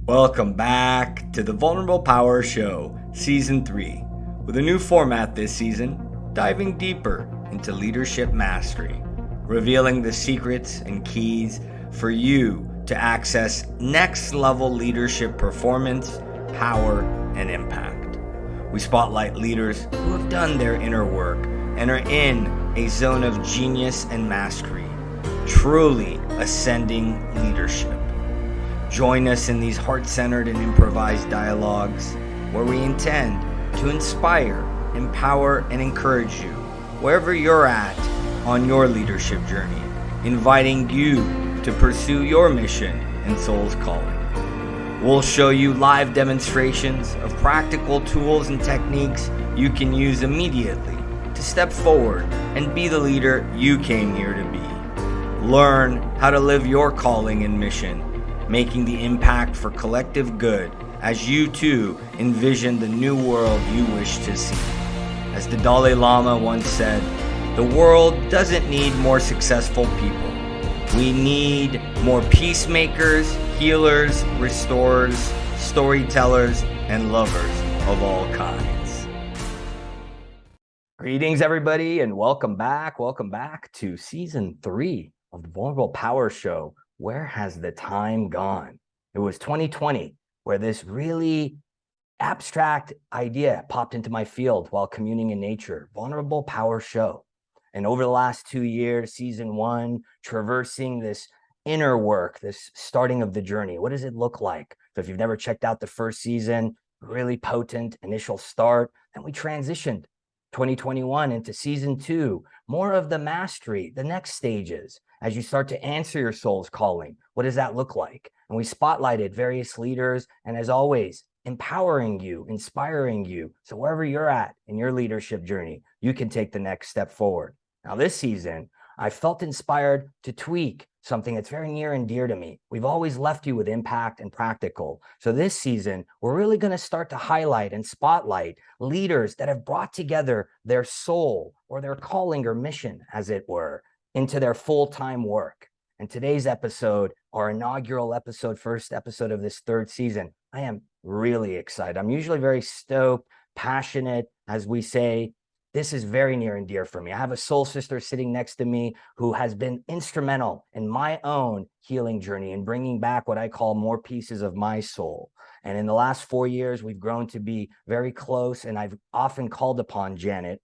Welcome back to the Vulnerable Power Show, Season 3, with a new format this season, diving deeper into leadership mastery, revealing the secrets and keys for you to access next-level leadership performance, power, and impact. We spotlight leaders who have done their inner work and are in a zone of genius and mastery, truly ascending leadership. Join us in these heart-centered and improvised dialogues where we intend to inspire, empower, and encourage you wherever you're at on your leadership journey, inviting you to pursue your mission and soul's calling. We'll show you live demonstrations of practical tools and techniques you can use immediately to step forward and be the leader you came here to be. Learn how to live your calling and mission, making the impact for collective good as you too envision the new world you wish to see. As the Dalai Lama once said, the world doesn't need more successful people. We need more peacemakers, healers, restorers, storytellers, and lovers of all kinds. Greetings, everybody, and welcome back. Welcome back to Season 3 of the Vulnerable Power Show. Where has the time gone? It was 2020 where this really abstract idea popped into my field while communing in nature, Vulnerable Power Show. And over the last 2 years, Season 1, traversing this inner work, this starting of the journey. What does it look like? So if you've never checked out the first season, really potent initial start, and we transitioned 2021 into Season 2, more of the mastery, the next stages. As you start to answer your soul's calling, what does that look like? And we spotlighted various leaders, and as always, empowering you, inspiring you. So wherever you're at in your leadership journey, you can take the next step forward. Now this season, I felt inspired to tweak something that's very near and dear to me. We've always left you with impact and practical. So this season, we're really going to start to highlight and spotlight leaders that have brought together their soul or their calling or mission, as it were, into their full-time work. And today's episode, our inaugural episode, first episode of this third season, I am really excited. I'm usually very stoked, passionate, as we say. This is very near and dear for me. I have a soul sister sitting next to me who has been instrumental in my own healing journey and bringing back what I call more pieces of my soul. And in the last 4 years, we've grown to be very close, and I've often called upon Janet.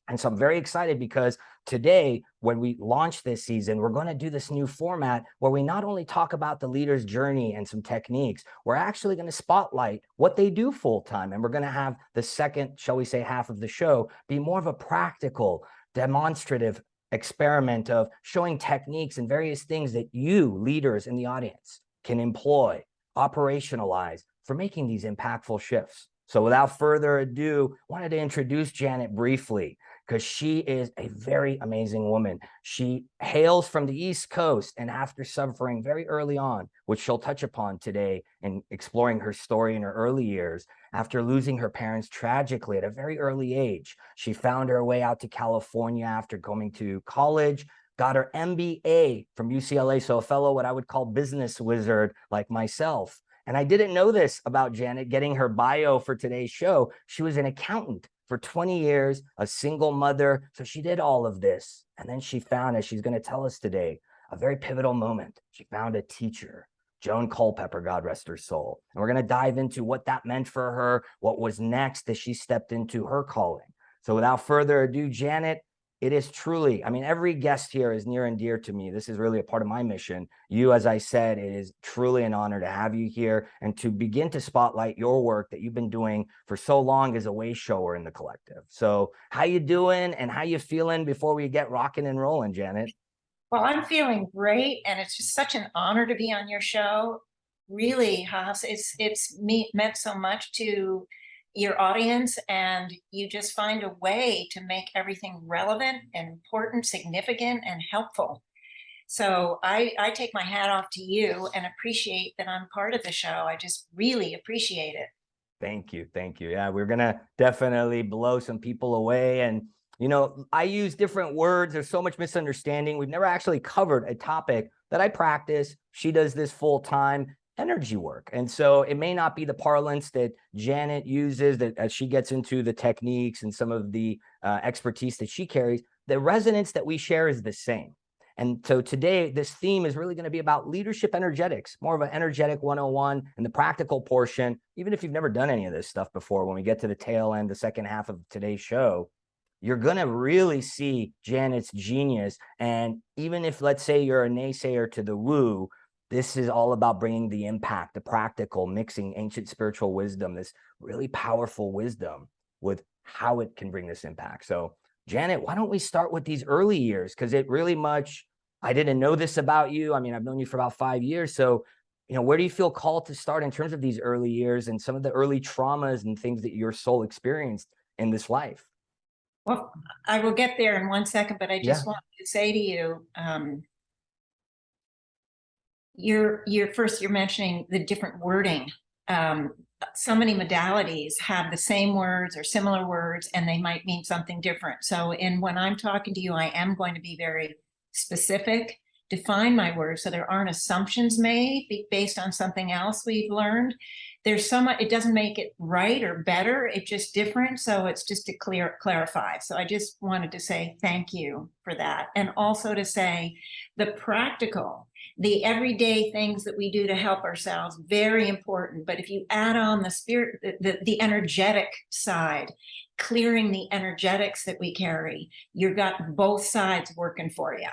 And so I'm very excited because today, when we launch this season, we're going to do this new format where we not only talk about the leader's journey and some techniques, we're actually going to spotlight what they do full time. And we're going to have the second, shall we say, half of the show be more of a practical, demonstrative experiment of showing techniques and various things that you, leaders in the audience, can employ, operationalize for making these impactful shifts. So without further ado, I wanted to introduce Janet briefly, because she is a very amazing woman. She hails from the East Coast, and after suffering very early on, which she'll touch upon today in exploring her story in her early years, after losing her parents tragically at a very early age, she found her way out to California after going to college, got her MBA from UCLA, so a fellow what I would call business wizard like myself. And I didn't know this about Janet, getting her bio for today's show. She was an accountant for 20 years, a single mother. So she did all of this. And then she found, as she's going to tell us today, a very pivotal moment. She found a teacher, Joan Culpepper, God rest her soul. And we're going to dive into what that meant for her, what was next as she stepped into her calling. So without further ado, Janet, it is truly, I mean, every guest here is near and dear to me. This is really a part of my mission. You, as I said, it is truly an honor to have you here and to begin to spotlight your work that you've been doing for so long as a way shower in the collective. So how you doing and how you feeling before we get rocking and rolling, Janet? Well, I'm feeling great, and it's just such an honor to be on your show. Really, Haas, it's meant so much to your audience, and you just find a way to make everything relevant and important, significant, and helpful. So I take my hat off to you and appreciate that I'm part of the show. I just really appreciate it. Thank you. Thank you. Yeah, we're going to definitely blow some people away. And, you know, I use different words. There's so much misunderstanding. We've never actually covered a topic that I practice. She does this full time. energy work. And so it may not be the parlance that Janet uses, that as she gets into the techniques and some of the expertise that she carries, the resonance that we share is the same. And so today, this theme is really going to be about leadership energetics, more of an energetic 101 and the practical portion. Even if you've never done any of this stuff before, when we get to the tail end, the second half of today's show, you're going to really see Janet's genius. And even if, let's say, you're a naysayer to the woo, this is all about bringing the impact, the practical, mixing ancient spiritual wisdom, this really powerful wisdom with how it can bring this impact. So Janet, why don't we start with these early years? Because it really much, I didn't know this about you. I mean, I've known you for about 5 years. So, where do you feel called to start in terms of these early years and some of the early traumas and things that your soul experienced in this life? Well, I will get there in 1 second, but I just Yeah. want to say to you, you're mentioning the different wording. So many modalities have the same words or similar words, and they might mean something different. So when I'm talking to you, I am going to be very specific, define my words so there aren't assumptions made based on something else we've learned. There's so much, it doesn't make it right or better, it's just different. So it's just to clarify. So I just wanted to say thank you for that. And also to say the practical, the everyday things that we do to help ourselves, very important. But if you add on the spirit, the energetic side, clearing the energetics that we carry, you've got both sides working for you.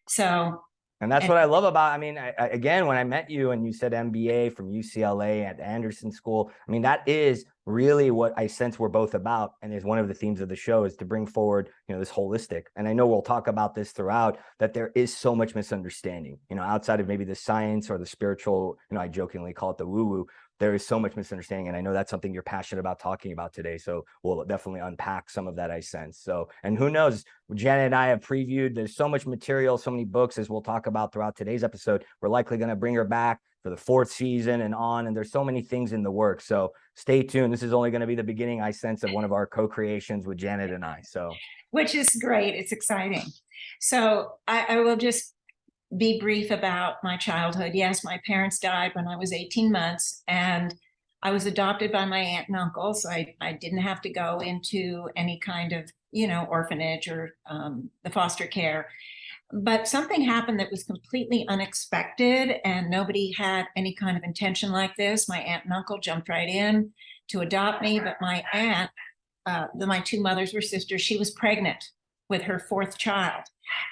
So, and that's what I love about, I mean, again, when I met you and you said MBA from UCLA at Anderson School, I mean, that is really what I sense we're both about. And is one of the themes of the show is to bring forward, this holistic. And I know we'll talk about this throughout, that there is so much misunderstanding, outside of maybe the science or the spiritual, I jokingly call it the woo-woo. There is so much misunderstanding. And I know that's something you're passionate about talking about today. So we'll definitely unpack some of that, I sense. So, and who knows, Janet and I have previewed, there's so much material, so many books, as we'll talk about throughout today's episode. We're likely going to bring her back for the 4th season and on, and there's so many things in the works. So stay tuned. This is only going to be the beginning, I sense, of one of our co-creations with Janet and I. So, which is great. It's exciting. So I will just be brief about my childhood. Yes, my parents died when I was 18 months, and I was adopted by my aunt and uncle. So I didn't have to go into any kind of, orphanage or the foster care. But something happened that was completely unexpected, and nobody had any kind of intention like this. My aunt and uncle jumped right in to adopt me, but my aunt, my 2 mothers were sisters, she was pregnant with her 4th child.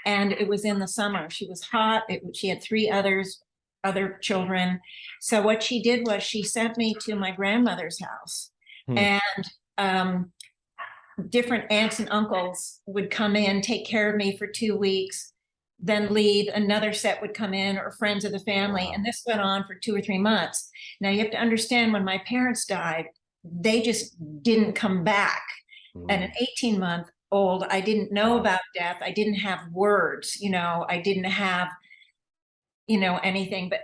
And it was in the summer. She was hot. She had 3 other children. So what she did was she sent me to my grandmother's house. And different aunts and uncles would come in, take care of me for 2 weeks, then leave. Another set would come in, or friends of the family. Wow. And this went on for 2 or 3 months. Now you have to understand, when my parents died, they just didn't come back. At an 18-month-old, I didn't know about death. I didn't have words, I didn't have, anything but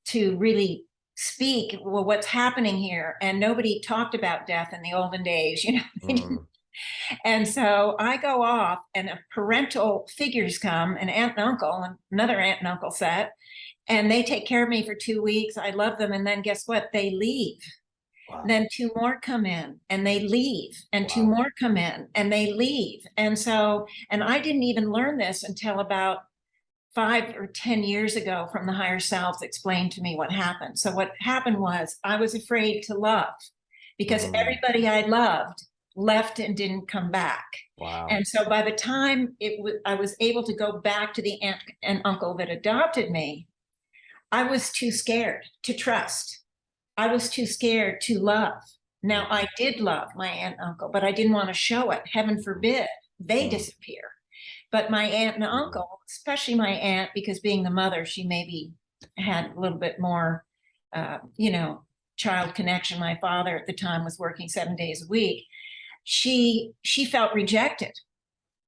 to really speak, well, what's happening here? And nobody talked about death in the olden days, And so I go off, and parental figures come, an aunt and uncle, and another aunt and uncle set, and they take care of me for 2 weeks. I love them. And then guess what? They leave. Wow. Then 2 more come in, and they leave, and wow. 2 more come in, and they leave. And so, and I didn't even learn this until about 5 or 10 years ago, from the Higher Selves explained to me what happened. So what happened was, I was afraid to love, because everybody I loved left and didn't come back. Wow. And so by the time I was able to go back to the aunt and uncle that adopted me, I was too scared to trust. I was too scared to love. Now, I did love my aunt and uncle, but I didn't want to show it. Heaven forbid they disappear. But my aunt and uncle, especially my aunt, because being the mother, she maybe had a little bit more, child connection. My father at the time was working 7 days a week. She felt rejected,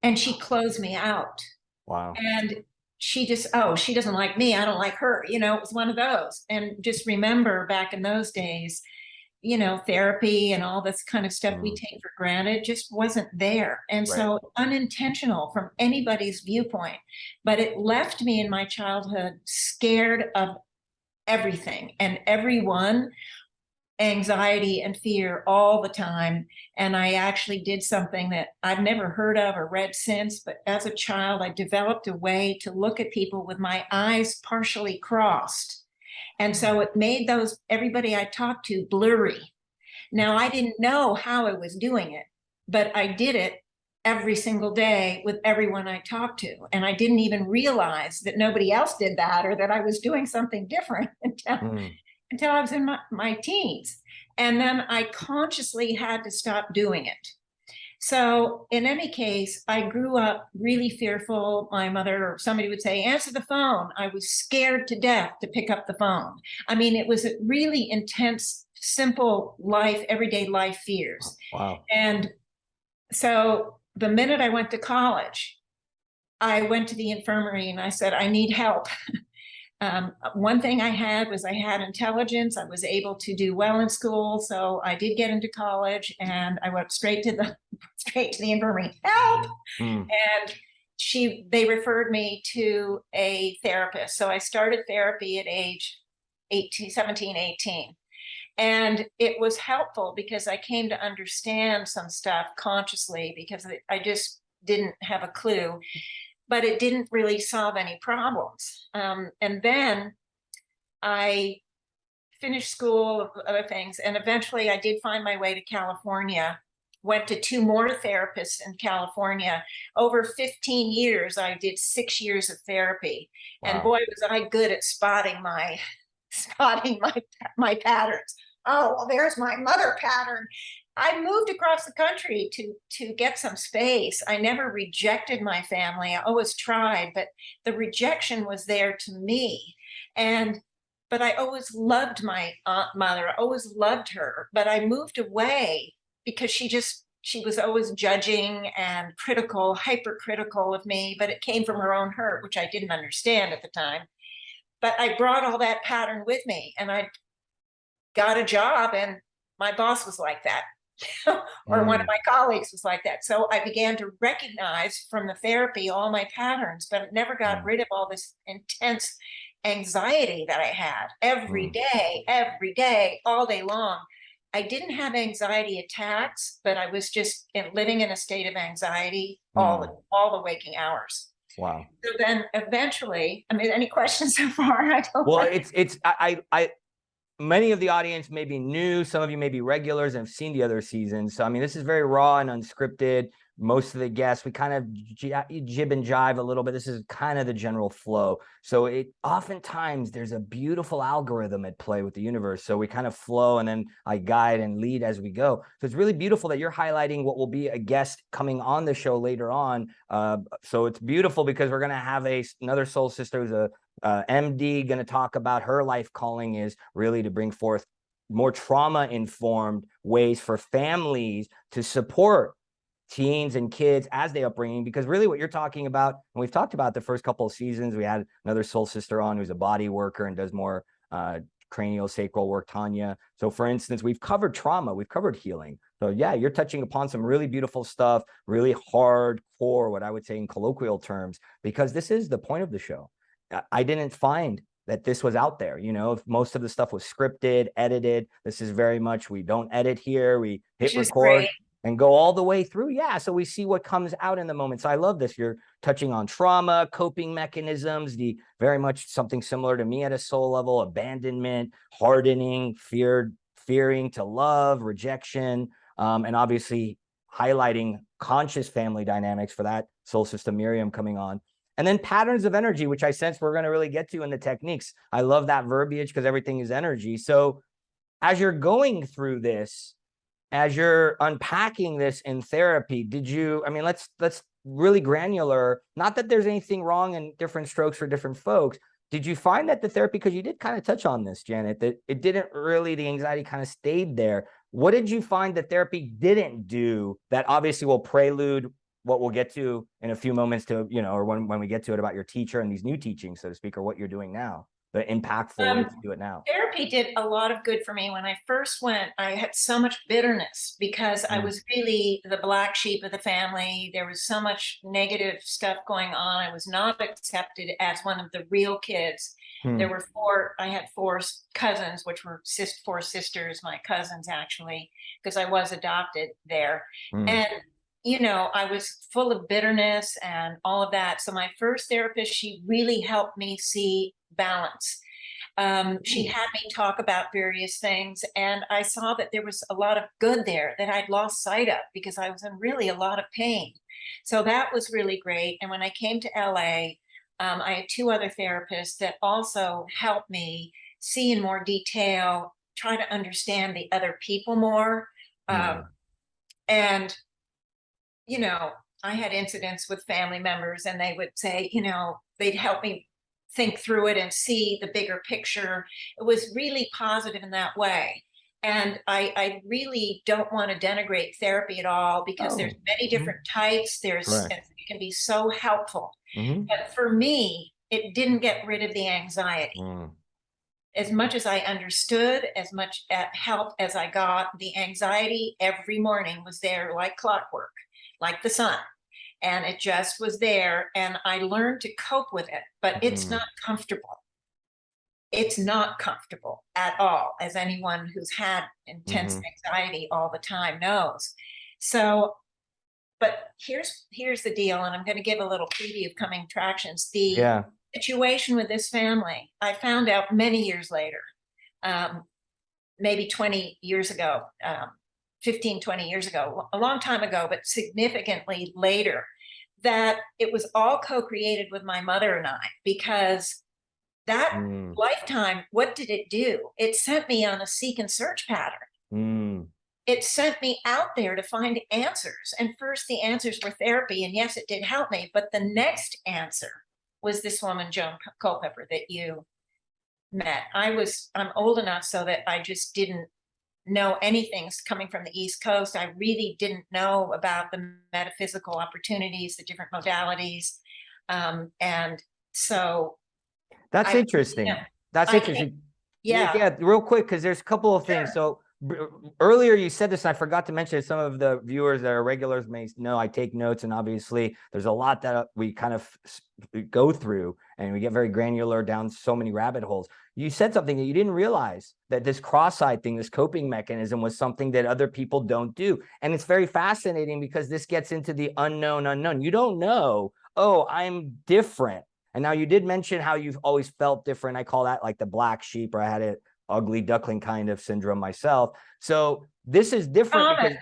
and she closed me out. Wow. And she just, she doesn't like me, I don't like her. It was one of those. And just remember, back in those days, therapy and all this kind of stuff we take for granted just wasn't there. And so unintentional from anybody's viewpoint, but it left me in my childhood scared of everything and everyone, anxiety and fear all the time. And I actually did something that I've never heard of or read since, but as a child, I developed a way to look at people with my eyes partially crossed. And so it made those, everybody I talked to, blurry. Now, I didn't know how I was doing it, but I did it every single day with everyone I talked to. And I didn't even realize that nobody else did that or that I was doing something different until I was in my teens. And then I consciously had to stop doing it. So in any case, I grew up really fearful. My mother or somebody would say, answer the phone. I was scared to death to pick up the phone. I mean, it was a really intense, simple life, everyday life fears. Wow. And so the minute I went to college, I went to the infirmary and I said, I need help. One thing I had was I had intelligence. I was able to do well in school. So I did get into college and I went straight to the infirmary, help. And they referred me to a therapist. So I started therapy at age 17, 18. And it was helpful because I came to understand some stuff consciously because I just didn't have a clue. But it didn't really solve any problems. And then I finished school, other things, and eventually I did find my way to California, went to 2 more therapists in California. Over 15 years, I did 6 years of therapy. Wow. And boy, was I good at spotting my patterns. Oh, well, there's my mother pattern. I moved across the country to get some space. I never rejected my family. I always tried, but the rejection was there to me. But I always loved my mother. I always loved her, but I moved away because she was always judging and critical, hypercritical of me, but it came from her own hurt, which I didn't understand at the time. But I brought all that pattern with me and I got a job and my boss was like that. Or one of my colleagues was like that. So I began to recognize from the therapy all my patterns, but it never got rid of all this intense anxiety that I had every day, all day long. I didn't have anxiety attacks, but I was just living in a state of anxiety all the waking hours. Wow. So then eventually, I mean, any questions so far? I many of the audience may be new. Some of you may be regulars and have seen the other seasons. So, I mean, this is very raw and unscripted. Most of the guests, we kind of jib and jive a little bit. This is kind of the general flow. So oftentimes there's a beautiful algorithm at play with the universe. So we kind of flow and then I guide and lead as we go. So it's really beautiful that you're highlighting what will be a guest coming on the show later on. So it's beautiful because we're going to have another soul sister who's a MD, going to talk about her life calling is really to bring forth more trauma-informed ways for families to support teens and kids as they upbringing, because really what you're talking about, and we've talked about the first couple of seasons, we had another soul sister on who's a body worker and does more cranial sacral work, Tanya. So for instance, we've covered trauma, we've covered healing. So yeah, you're touching upon some really beautiful stuff, really hardcore, what I would say in colloquial terms, because this is the point of the show. I didn't find that this was out there. You know, if most of the stuff was scripted, edited, this is very much, we don't edit here, we hit record and go all the way through. Yeah, so we see what comes out in the moment. So I love this. You're touching on trauma, coping mechanisms, the very much something similar to me at a soul level, abandonment, hardening, fearing to love, rejection, and obviously highlighting conscious family dynamics for that soul system, Miriam, coming on. And then patterns of energy, which I sense we're going to really get to in the techniques. I love that verbiage because everything is energy. So as you're going through this, as you're unpacking this in therapy, I mean, let's really granular, not that there's anything wrong in different strokes for different folks. Did you find that the therapy, because you did kind of touch on this, Janet, that it didn't really, the anxiety kind of stayed there. What did you find that therapy didn't do that obviously will prelude what we'll get to in a few moments to, you know, or when we get to it about your teacher and these new teachings, so to speak, or what you're doing now, the impactful way to do it now? Therapy did a lot of good for me. When I first went, I had so much bitterness because I was really the black sheep of the family. There was so much negative stuff going on. I was not accepted as one of the real kids. There were four, I had four cousins, which were four sisters, my cousins actually, because I was adopted there. And, you know, I was full of bitterness and all of that. So my first therapist, she really helped me see balance. She had me talk about various things, and I saw that there was a lot of good there that I'd lost sight of because I was in really a lot of pain. So that was really great. And when I came to LA, I had two other therapists that also helped me see in more detail, try to understand the other people more. And, you know, I had incidents with family members, and they would say, you know, they'd help me think through it and see the bigger picture. It was really positive in that way. And I really don't want to denigrate therapy at all, because there's many different types. It can be so helpful. But for me, it didn't get rid of the anxiety. As much as I understood, as much help as I got, the anxiety every morning was there like clockwork, like the sun. And it just was there, and I learned to cope with it, but it's not comfortable. It's not comfortable at all, as anyone who's had intense anxiety all the time knows. So, but here's the deal, and I'm going to give a little preview of coming attractions. The situation with this family, I found out many years later, maybe 20 years ago, 15, 20 years ago, a long time ago, but significantly later, that it was all co-created with my mother and I, because that lifetime, what did it do? It sent me on a seek and search pattern. It sent me out there to find answers. And first the answers were therapy. And yes, it did help me. But the next answer was this woman, Joan Culpepper, that you met. I'm old enough so that I just didn't know anything coming from the East Coast. I really didn't know about the metaphysical opportunities, the different modalities. And so that's interesting. That's interesting. Yeah, real quick, because there's a couple of things. So earlier you said this, and I forgot to mention it. Some of the viewers that are regulars may know I take notes, and obviously there's a lot that we kind of go through, and we get very granular down so many rabbit holes. You said something that you didn't realize, that this cross-eyed thing, this coping mechanism, was something that other people don't do. And it's very fascinating, because this gets into the unknown. You don't know, oh, I'm different. And now you did mention how you've always felt different. I call that like the black sheep, or I had an ugly duckling kind of syndrome myself. So this is different.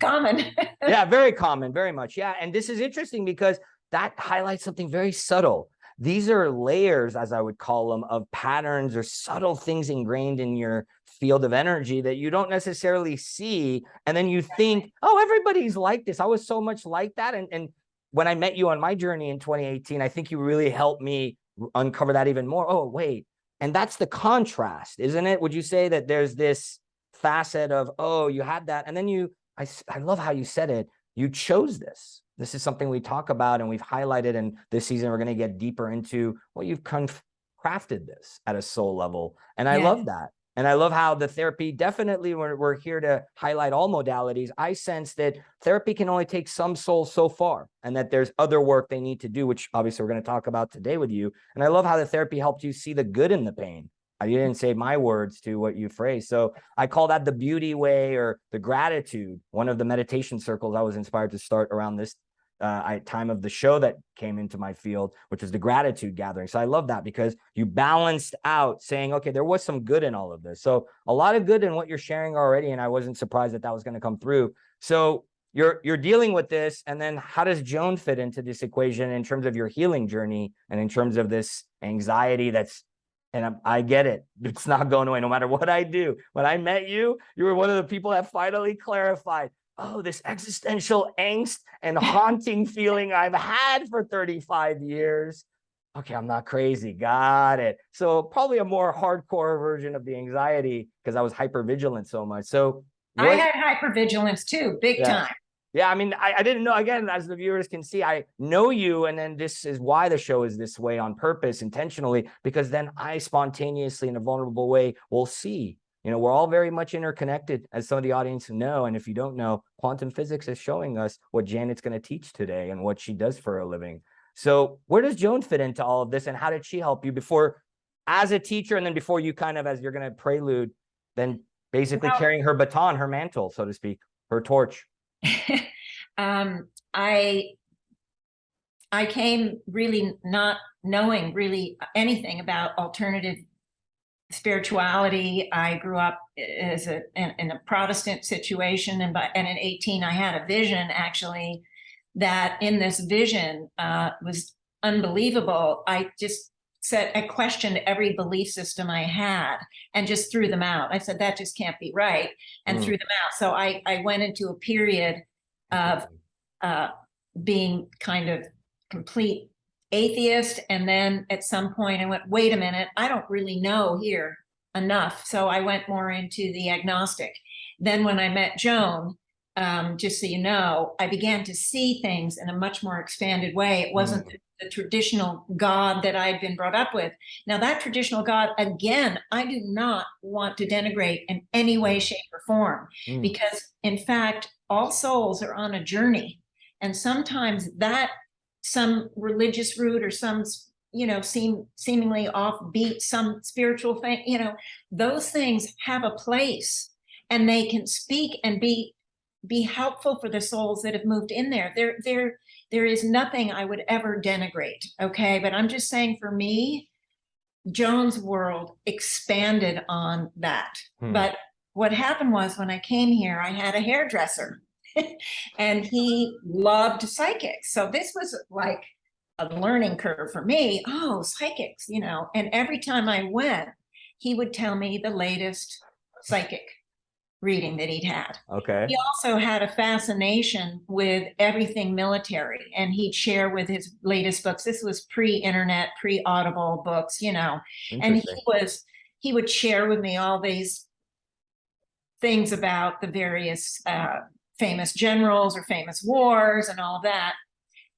Common. Yeah, very common, very much. Yeah. And this is interesting because that highlights something very subtle. These are layers, as I would call them, of patterns or subtle things ingrained in your field of energy that you don't necessarily see. And then you think, oh, everybody's like this. I was so much like that. And when I met you on my journey in 2018, I think you really helped me uncover that even more. Oh, wait. And that's the contrast, isn't it? Would you say that there's this facet of, oh, you had that, and then I love how you said it, you chose this. This is something we talk about, and we've highlighted, and this season we're going to get deeper into, well, you've crafted this at a soul level. And I love that. And I love how the therapy, definitely, we're here to highlight all modalities. I sense that therapy can only take some souls so far, and that there's other work they need to do, which obviously we're going to talk about today with you. And I love how the therapy helped you see the good in the pain. I didn't say my words to what you phrased. So I call that the beauty way, or the gratitude. One of the meditation circles I was inspired to start around this time of the show that came into my field, which is the gratitude gathering. So I love that, because you balanced out saying, okay, there was some good in all of this. So a lot of good in what you're sharing already. And I wasn't surprised that was going to come through. So you're dealing with this. And then how does Joan fit into this equation in terms of your healing journey, and in terms of this anxiety and I get it. It's not going away no matter what I do. When I met you, you were one of the people that finally clarified, oh, this existential angst and haunting feeling I've had for 35 years. Okay, I'm not crazy. Got it. So probably a more hardcore version of the anxiety, because I was hypervigilant so much. So I had hypervigilance too, big time. Yeah, I mean, I didn't know, again, as the viewers can see, I know you, and then this is why the show is this way on purpose, intentionally, because then I spontaneously, in a vulnerable way, will see, we're all very much interconnected, as some of the audience know. And if you don't know, quantum physics is showing us what Janet's going to teach today and what she does for a living. So where does Joan fit into all of this, and how did she help you before as a teacher, and then before you kind of, as you're going to prelude, then basically Well, carrying her baton, her mantle, so to speak, her torch? I came really not knowing really anything about alternative spirituality. I grew up as in a Protestant situation, and at 18, I had a vision, actually, that in this vision was unbelievable. I just said, I questioned every belief system I had and just threw them out. I said, that just can't be right, and threw them out. So I went into a period of being kind of complete atheist. And then at some point I went, wait a minute, I don't really know here enough. So I went more into the agnostic. Then when I met Joan, just so you know, I began to see things in a much more expanded way. It wasn't the traditional God that I'd been brought up with. Now, that traditional God, again, I do not want to denigrate in any way, shape, or form, because in fact, all souls are on a journey. And sometimes that some religious route or some, seemingly offbeat, some spiritual thing, those things have a place, and they can speak and be helpful for the souls that have moved in there. There is nothing I would ever denigrate, okay? But I'm just saying, for me, Joan's world expanded on that. But what happened was, when I came here, I had a hairdresser and he loved psychics. So this was like a learning curve for me. Oh, psychics, and every time I went, he would tell me the latest psychic reading that he'd had. Okay. He also had a fascination with everything military, and he'd share with his latest books. This was pre-internet, pre-Audible books, and he would share with me all these things about the various famous generals or famous wars and all of that.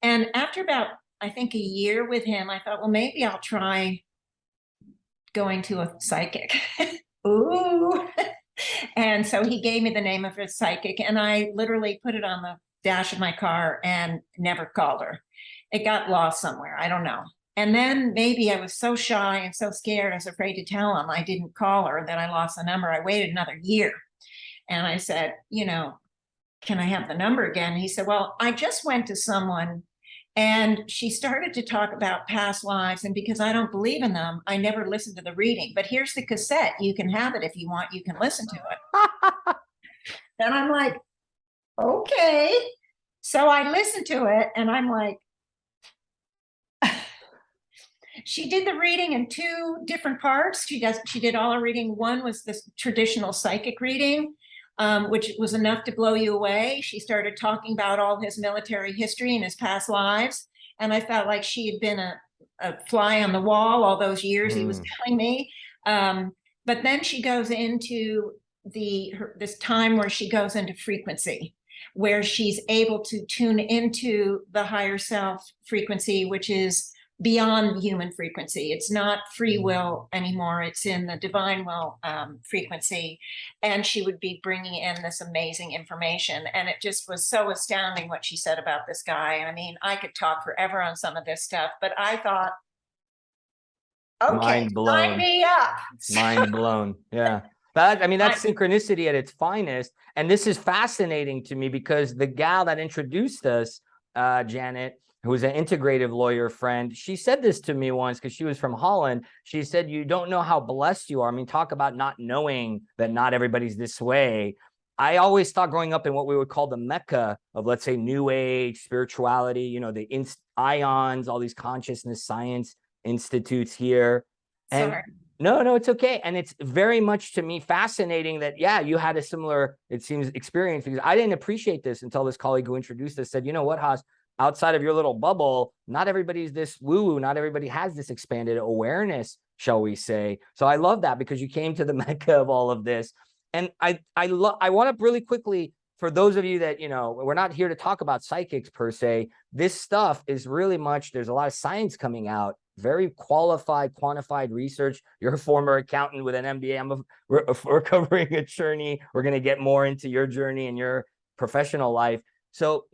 And after about, I think, a year with him, I thought, well, maybe I'll try going to a psychic. Ooh. And so he gave me the name of his psychic, and I literally put it on the dash of my car and never called her. It got lost somewhere, I don't know. And then maybe I was so shy and so scared, I was afraid to tell him I didn't call her, that I lost the number. I waited another year, and I said, can I have the number again? And he said, well, I just went to someone and she started to talk about past lives. And because I don't believe in them, I never listened to the reading. But here's the cassette. You can have it if you want. You can listen to it. And I'm like, okay. So I listened to it, and I'm like, she did the reading in 2 different parts. She did all her reading. One was this traditional psychic reading, which was enough to blow you away. She started talking about all his military history and his past lives. And I felt like she had been a fly on the wall all those years he was telling me. But then she goes into this time where she goes into frequency, where she's able to tune into the higher self frequency, which is beyond human frequency. It's not free will anymore. It's in the divine will frequency. And she would be bringing in this amazing information. And it just was so astounding what she said about this guy. I mean, I could talk forever on some of this stuff, but I thought, okay, mind blown. sign me up. Mind blown. Yeah. That's synchronicity at its finest. And this is fascinating to me because the gal that introduced us, Janet, who was an integrative lawyer friend, she said this to me once because she was from Holland. She said, you don't know how blessed you are. I mean, talk about not knowing that not everybody's this way. I always thought growing up in what we would call the Mecca of, let's say, New Age, spirituality, the ions, all these consciousness science institutes here. And Sorry. No, it's okay. And it's very much, to me, fascinating that, yeah, you had a similar, it seems, experience, because I didn't appreciate this until this colleague who introduced us said, you know what, Haas, outside of your little bubble, not everybody's this woo-woo, not everybody has this expanded awareness, shall we say. So I love that because you came to the Mecca of all of this. And I want to really quickly, for those of you that, we're not here to talk about psychics per se, this stuff is really much, there's a lot of science coming out, very qualified, quantified research. You're a former accountant with an MBA. I'm a recovering attorney. We're going to get more into your journey and your professional life. So,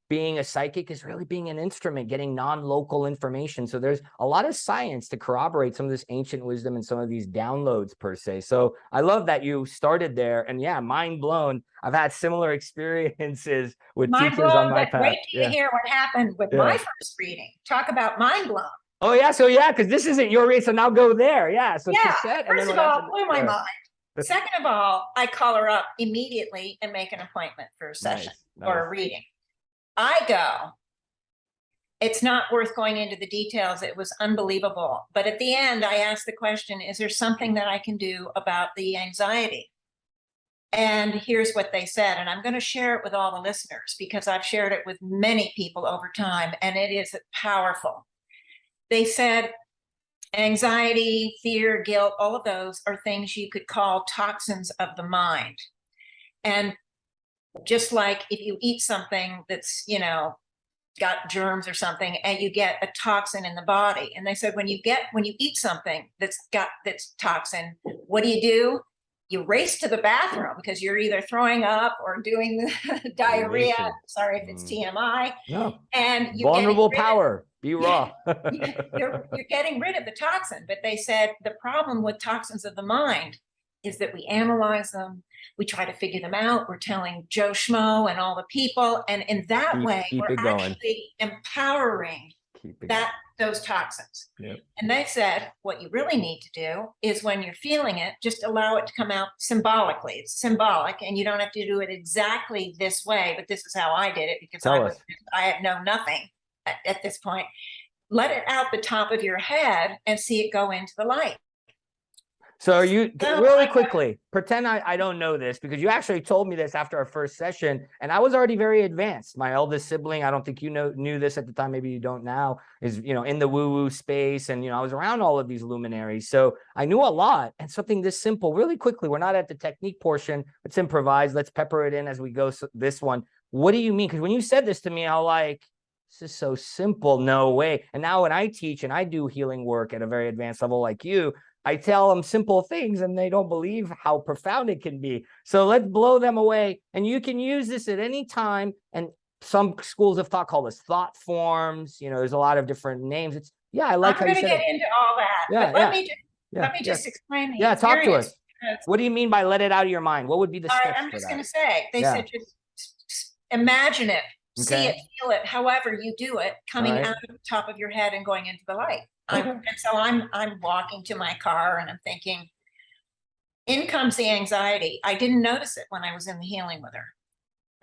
being a psychic is really being an instrument, getting non-local information. So there's a lot of science to corroborate some of this ancient wisdom and some of these downloads per se. So I love that you started there, and yeah, mind blown. I've had similar experiences with Mind teachers on blown, my but path. wait till you hear what happened with my first reading. Talk about mind blown. Oh yeah, so yeah, because this isn't your read, so now go there. Yeah, so she said, and then first what of all, happened? blew my mind. Second of all, I call her up immediately and make an appointment for a session or a reading. I go. It's not worth going into the details. It was unbelievable. But at the end, I asked the question, is there something that I can do about the anxiety? And here's what they said, and I'm going to share it with all the listeners because I've shared it with many people over time, and it is powerful. They said, anxiety, fear, guilt, all of those are things you could call toxins of the mind. And just like if you eat something that's, got germs or something, and you get a toxin in the body. And they said, when you eat something that's toxin, what do? You race to the bathroom because you're either throwing up or doing the diarrhea. Sorry if it's TMI. No. And you vulnerable power. Be raw. you're getting rid of the toxin. But they said the problem with toxins of the mind is that we analyze them. We try to figure them out. We're telling Joe Schmo and all the people. And in that way, we're actually empowering those toxins. Yep. And they said, what you really need to do is when you're feeling it, just allow it to come out symbolically. It's symbolic, and you don't have to do it exactly this way, but this is how I did it because I had known nothing at this point. Let it out the top of your head and see it go into the light. So are you, really quickly, pretend I don't know this, because you actually told me this after our first session, and I was already very advanced. My eldest sibling, I don't think you knew this at the time, maybe you don't now, is, in the woo-woo space. And, I was around all of these luminaries. So I knew a lot, and something this simple, really quickly, we're not at the technique portion, let's improvise, let's pepper it in as we go. So this one, what do you mean? Because when you said this to me, I was like, this is so simple, no way. And now when I teach and I do healing work at a very advanced level like you, I tell them simple things and they don't believe how profound it can be. So let's blow them away. And you can use this at any time. And some schools of thought call this thought forms. There's a lot of different names. It's, I like how you said it. I'm going to get into all that. Yeah, but let me just explain the experience. Talk to us. What do you mean by let it out of your mind? What would be the steps? I'm just going to say, they said just imagine it, see it, feel it, however you do it, coming out of the top of your head and going into the light. And so I'm walking to my car and I'm thinking, in comes the anxiety. I didn't notice it when I was in the healing with her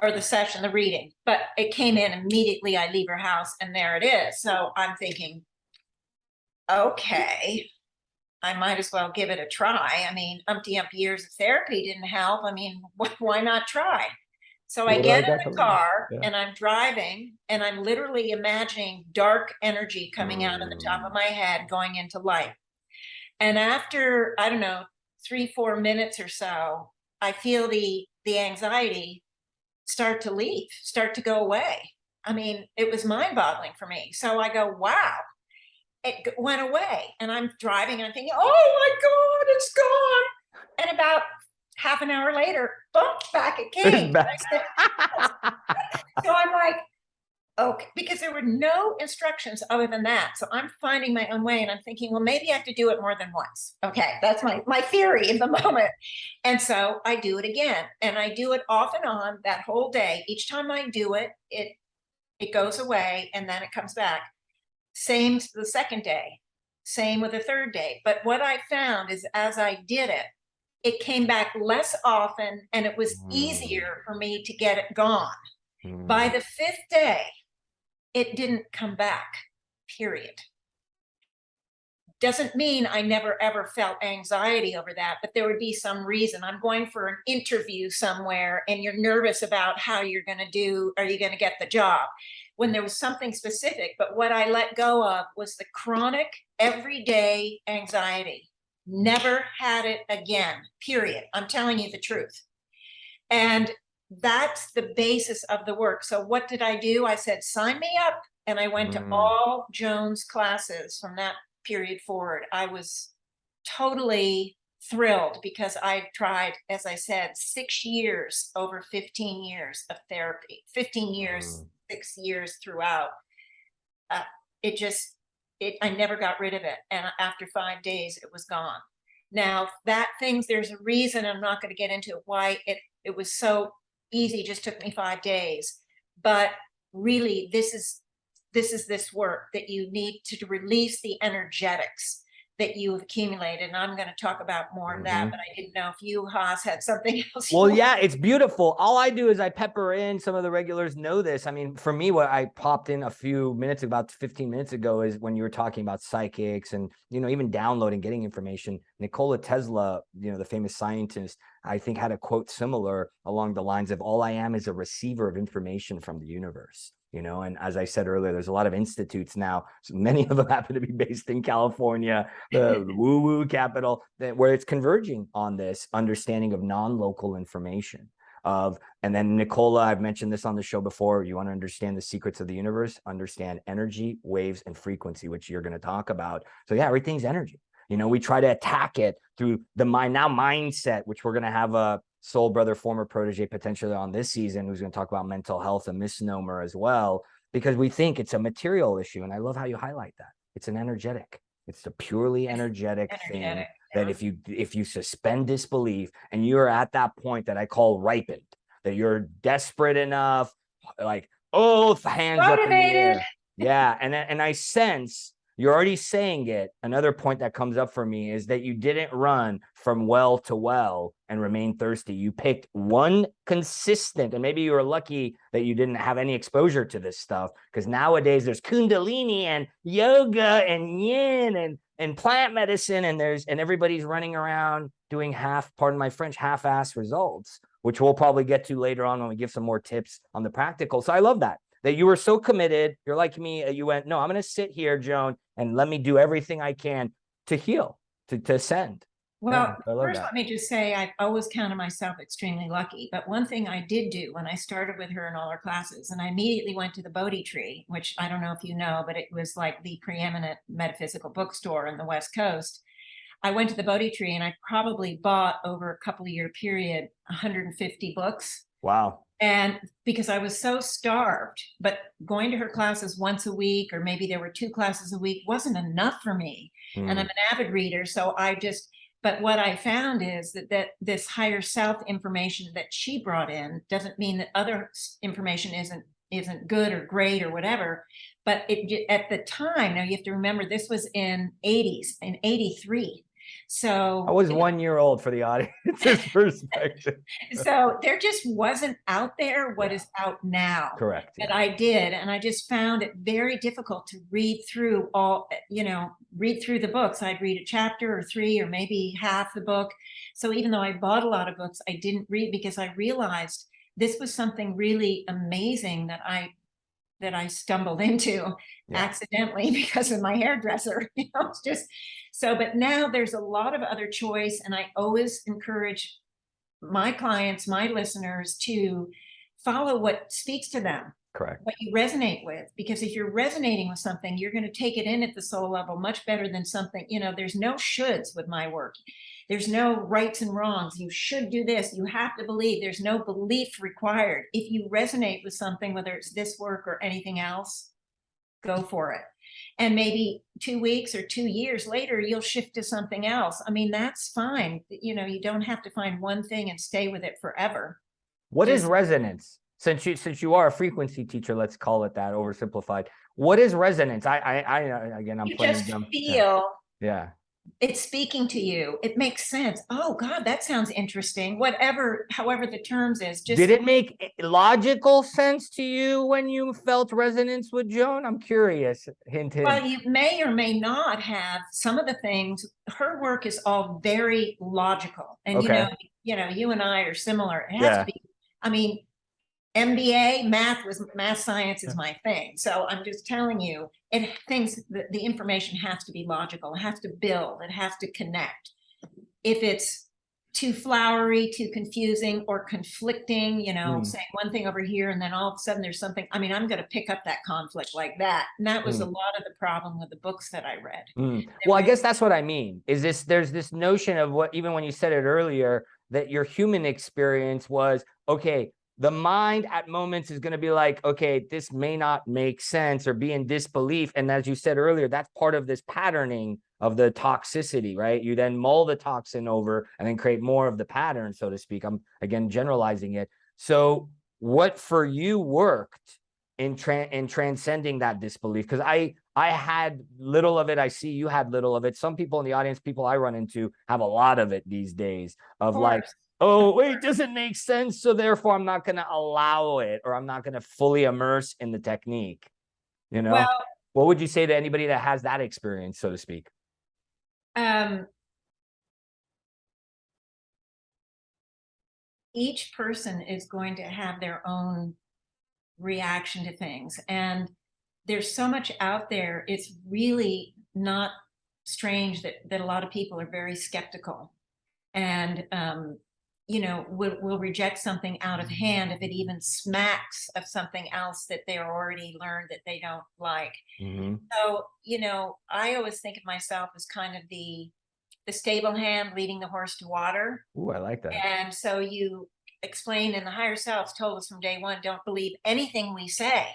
or the session, the reading, but it came in immediately. I leave her house and there it is. So I'm thinking, okay, I might as well give it a try. I mean, umpty years of therapy didn't help. I mean, why not try? So I get in the car and I'm driving and I'm literally imagining dark energy coming out of the top of my head, going into light. And after, I don't know, 3-4 minutes or so, I feel the anxiety start to leave, start to go away. I mean, it was mind-boggling for me. So I go, wow, it went away. And I'm driving and I'm thinking, oh my God, it's gone. And about half an hour later, boom, back it came. So I'm like, okay, because there were no instructions other than that. So I'm finding my own way and I'm thinking, well, maybe I have to do it more than once. Okay, that's my theory in the moment. And so I do it again, and I do it off and on that whole day. Each time I do it, it goes away and then it comes back. Same the second day, same with the third day. But what I found is as I did it, it came back less often and it was easier for me to get it gone. By the 5th day, it didn't come back, period. Doesn't mean I never ever felt anxiety over that, but there would be some reason. I'm going for an interview somewhere and you're nervous about how you're going to do, are you going to get the job? When there was something specific, but what I let go of was the chronic, everyday anxiety. Never had it again, period. I'm telling you the truth. And that's the basis of the work. So what did I do? I said, sign me up. And I went to all Joan's classes from that period forward. I was totally thrilled because I tried, as I said, 6 years, over 15 years of therapy, 15 years, 6 years throughout. It just, I never got rid of it. And after 5 days, it was gone. Now that things, there's a reason, I'm not going to get into why it was so easy, just took me 5 days. But really, this is this work that you need to release the energetics that you have accumulated. And I'm going to talk about more of that, but I didn't know if you, Haas, had something else. Well, yeah, it's beautiful. All I do is I pepper in, some of the regulars know this. I mean, for me, what I popped in a few minutes, about 15 minutes ago, is when you were talking about psychics and, you know, even downloading, getting information. Nikola Tesla, you know, the famous scientist, I think had a quote similar along the lines of, all I am is a receiver of information from the universe. You know, and as I said earlier, there's a lot of institutes now. So many of them happen to be based in California, the woo-woo capital, where it's converging on this understanding of non-local information. And then Nicola, I've mentioned this on the show before. You want to understand the secrets of the universe, understand energy, waves, and frequency, which you're going to talk about. So yeah, everything's energy. You know, we try to attack it through the mindset, which we're going to have a soul brother, former protege, potentially on this season, who's going to talk about mental health, a misnomer as well, because we think it's a material issue. And I love how you highlight that. It's an energetic. It's a purely energetic thing that if you suspend disbelief and you're at that point that I call ripened, that you're desperate enough, like, oh, hands up in the air. Yeah. And I sense you're already saying it. Another point that comes up for me is that you didn't run from well to well and remain thirsty. You picked one consistent, and maybe you were lucky that you didn't have any exposure to this stuff, because nowadays there's Kundalini and yoga and yin and plant medicine, and everybody's running around doing pardon my French, half-ass results, which we'll probably get to later on when we give some more tips on the practical. So I love that you were so committed. You're like me. You went, no, I'm going to sit here, Joan, and let me do everything I can to heal, to ascend. Well, first, let me just say, I've always counted myself extremely lucky. But one thing I did do when I started with her in all her classes, and I immediately went to the Bodhi Tree, which I don't know if you know, but it was like the preeminent metaphysical bookstore in the West Coast. I went to the Bodhi Tree and I probably bought, over a couple of year period, 150 books. Wow. And because I was so starved, but going to her classes once a week, or maybe there were 2 classes a week, wasn't enough for me. And I'm an avid reader. So but what I found is that this higher self information that she brought in doesn't mean that other information isn't good or great or whatever. But at the time, now you have to remember, this was in 83. So I was 1 year old, for the audience's perspective. So there just wasn't out there what is out now. Correct. And I did. And I just found it very difficult to read through the books. I'd read a chapter or 3 or maybe half the book. So even though I bought a lot of books, I didn't read, because I realized this was something really amazing that I stumbled into accidentally because of my hairdresser. It's just so, but now there's a lot of other choice. And I always encourage my clients, my listeners, to follow what speaks to them. Correct. What you resonate with, because if you're resonating with something, you're going to take it in at the soul level much better than something, there's no shoulds with my work. There's no rights and wrongs. You should do this. You have to believe. There's no belief required. If you resonate with something, whether it's this work or anything else, go for it. And maybe 2 weeks or 2 years later, you'll shift to something else. I mean, that's fine. You don't have to find one thing and stay with it forever. What is resonance? Since you are a frequency teacher, let's call it that, oversimplified. What is resonance? Again, I'm playing just dumb. Feel. Yeah. It's speaking to you. It makes sense. Oh God, that sounds interesting. However the terms is. Did it make logical sense to you when you felt resonance with Joan? I'm curious. Hint, hint. Well, you may or may not have some of the things. Her work is all very logical, and you and I are similar. It has to be. I mean, MBA math science is my thing. So I'm just telling you, the information has to be logical. It has to build. It has to connect. If it's too flowery, too confusing, or conflicting, you know, Mm, saying one thing over here and then all of a sudden there's something. I mean, I'm going to pick up that conflict like that. And that was a mm. lot of the problem with the books that I read. Well, I guess that's what I mean, is there's this notion of what, even when you said it earlier, that your human experience was, okay, the mind at moments is going to be like, okay, this may not make sense, or be in disbelief. And as you said earlier, that's part of this patterning of the toxicity, right? You then mull the toxin over and then create more of the pattern, so to speak. I'm again generalizing it. So what for you worked in transcending that disbelief? Because I had little of it. I see you had little of it. Some people in the audience, people I run into, have a lot of it these days, of like, oh, wait, doesn't make sense, so therefore I'm not going to allow it, or I'm not going to fully immerse in the technique. You know, Well, what would you say to anybody that has that experience, so to speak? Each person is going to have their own reaction to things. And there's so much out there. It's really not strange that a lot of people are very skeptical and, you know, will reject something out of hand if it even smacks of something else that they're already learned that they don't like. Mm-hmm. So, you know, I always think of myself as kind of the stable hand leading the horse to water. Ooh, I like that. And so you explained in the Higher Selves told us from day one, don't believe anything we say.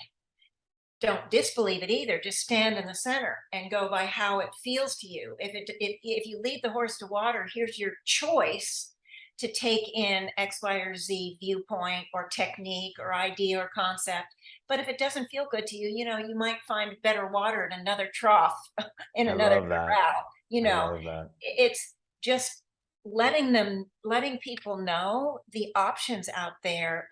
Don't disbelieve it either. Just stand in the center and go by how it feels to you. If you lead the horse to water, here's your choice to take in X, Y, or Z viewpoint or technique or idea or concept. But if it doesn't feel good to you, you know, you might find better water in another trough, in I another love that. corral. You I know, love that. it's just letting people know the options out there,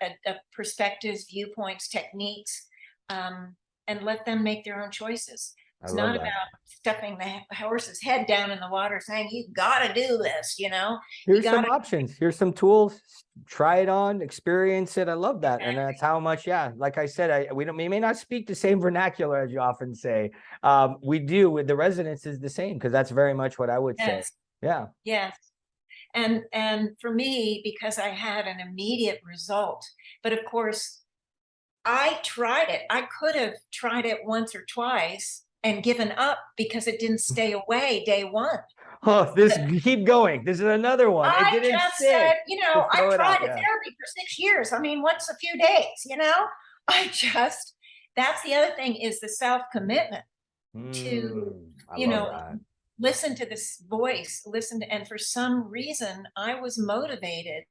perspectives, viewpoints, techniques, and let them make their own choices. I It's love not that. about stuffing the horse's head down in the water saying, you got to do this, you know, you Here's got some to. options. Here's some tools. Try it on, experience it. I love that. And that's how much, yeah, like I said, we may not speak the same vernacular as you often say. We do, with the resonance is the same, because that's very much what I would say. Yes, Yeah. yes. And for me, because I had an immediate result, but of course, I tried it. I could have tried it once or twice and given up because it didn't stay away day one. Oh, keep going. This is another one. It I didn't just said, stick. you know, Just I throw it tried out. a Yeah. therapy for 6 years. I mean, what's a few days, you know? That's the other thing, is the self-commitment to, I you love know, that. listen to this voice, and for some reason I was motivated,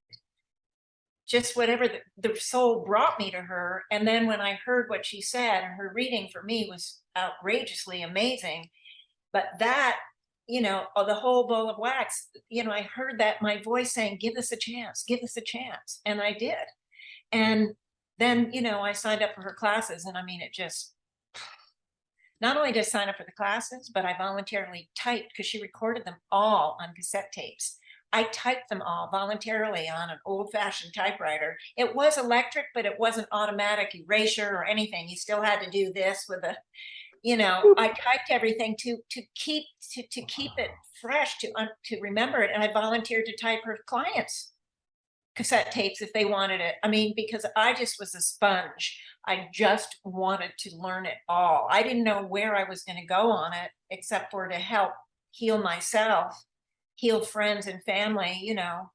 just whatever the soul brought me to her. And then when I heard what she said, and her reading for me was outrageously amazing, but that, you know, the whole bowl of wax, you know, I heard that, my voice saying, give this a chance, give this a chance. And I did. And then, you know, I signed up for her classes, and I mean, it just, not only did I sign up for the classes, but I voluntarily typed, because she recorded them all on cassette tapes. I typed them all voluntarily on an old-fashioned typewriter. It was electric, but it wasn't automatic erasure or anything. You still had to do this with a, you know, I typed everything to keep it fresh, to remember it. And I volunteered to type her clients' cassette tapes if they wanted it. I mean, because I just was a sponge. I just wanted to learn it all. I didn't know where I was going to go on it, except for to help heal myself, heal friends and family, you know.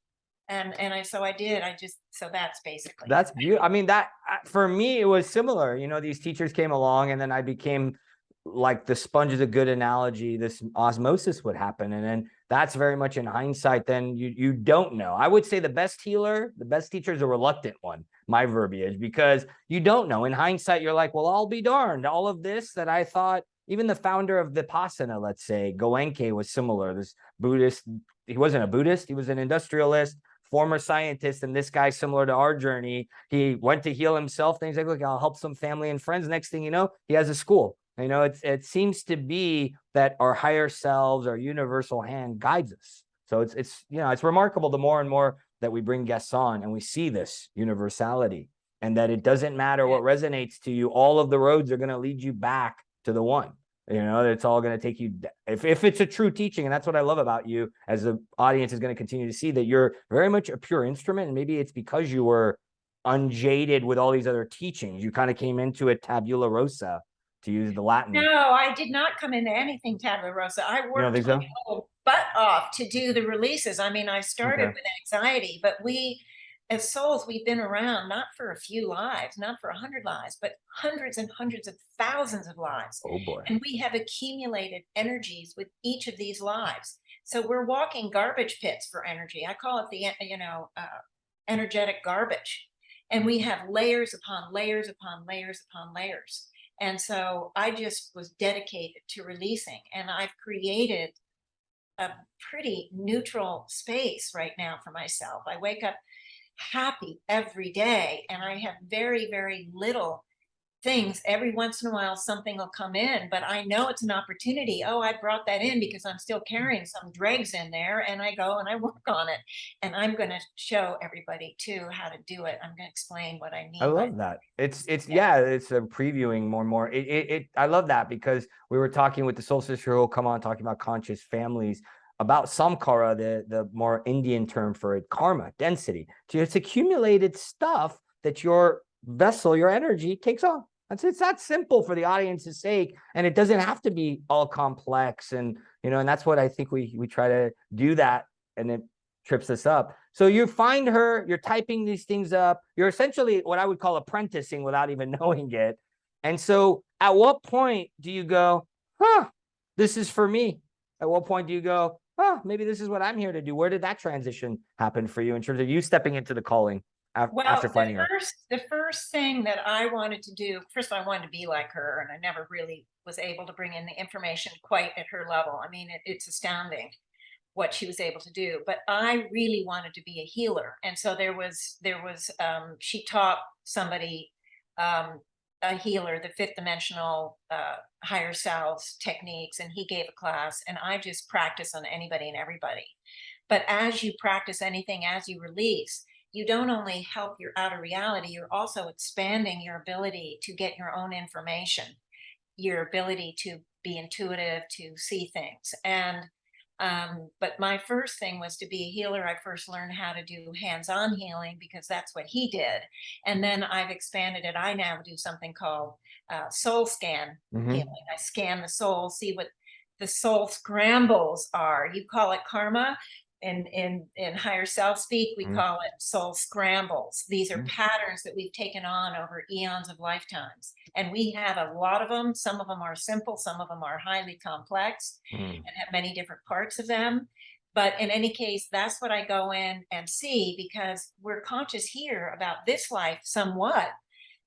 So I did. So that's basically That's beautiful. I mean, that for me, it was similar. You know, these teachers came along, and then I became, like, the sponge is a good analogy. This osmosis would happen. And then that's very much in hindsight. Then you don't know. I would say the best healer, the best teacher is a reluctant one, my verbiage, because you don't know. In hindsight, you're like, well, I'll be darned. All of this that I thought, even the founder of Vipassana, let's say, Goenka, was similar. This Buddhist, he wasn't a Buddhist, he was an industrialist, former scientist. And this guy, similar to our journey, he went to heal himself. Then he's like, look, I'll help some family and friends. Next thing you know, he has a school. You know, it seems to be that our higher selves, our universal hand, guides us. So it's you know, it's remarkable the more and more that we bring guests on and we see this universality, and that it doesn't matter what resonates to you. All of the roads are going to lead you back to the one. It's all going to take you, if it's a true teaching. And that's what I love about you, as the audience is going to continue to see, that you're very much a pure instrument. And maybe it's because you were unjaded with all these other teachings. You kind of came into it tabula rasa, to use the Latin. No, I did not come into anything tabula rasa. I You don't worked think so? my whole butt off to do the releases. I mean, I started Okay. with anxiety, but we, as souls, we've been around not for a few lives, not for 100 lives, but hundreds and hundreds of thousands of lives. Oh boy. And we have accumulated energies with each of these lives. So we're walking garbage pits for energy. I call it the, energetic garbage. And we have layers upon layers upon layers upon layers. And so I just was dedicated to releasing, and I've created a pretty neutral space right now for myself. I wake up happy every day, and I have very, very little things. Every once in a while, something will come in, but I know it's an opportunity. Oh, I brought that in because I'm still carrying some dregs in there, and I go and I work on it. And I'm going to show everybody too how to do it. I'm going to explain what I I mean by love that. It's it's a previewing more and more. I love that, because we were talking with the Soul Sister who will come on talking about conscious families, about samkara, the more Indian term for it, karma, density. So it's accumulated stuff that your vessel, your energy takes on. It's that simple for the audience's sake, and it doesn't have to be all complex. And and that's what I think we try to do that, and it trips us up. So you find her, you're typing these things up, you're essentially what I would call apprenticing without even knowing it. And so at what point do you go, this is for me? At what point do you go, maybe this is what I'm here to do? Where did that transition happen for you in terms of you stepping into the calling after finding her? The first thing that I wanted to do, first of all, I wanted to be like her, and I never really was able to bring in the information quite at her level. I mean, it's astounding what she was able to do, but I really wanted to be a healer. And so she taught somebody, a healer, the fifth dimensional, higher selves techniques, and he gave a class, and I just practice on anybody and everybody. But as you practice anything, as you release, you don't only help your outer reality, you're also expanding your ability to get your own information, your ability to be intuitive, to see things. And but my first thing was to be a healer. I first learned how to do hands-on healing because that's what he did. And then I've expanded it. I now do something called soul scan healing. I scan the soul, see what the soul scrambles are. You call it karma. In higher self speak, we call it soul scrambles. These are patterns that we've taken on over eons of lifetimes. And we have a lot of them. Some of them are simple, some of them are highly complex and have many different parts of them. But in any case, that's what I go in and see, because we're conscious here about this life somewhat,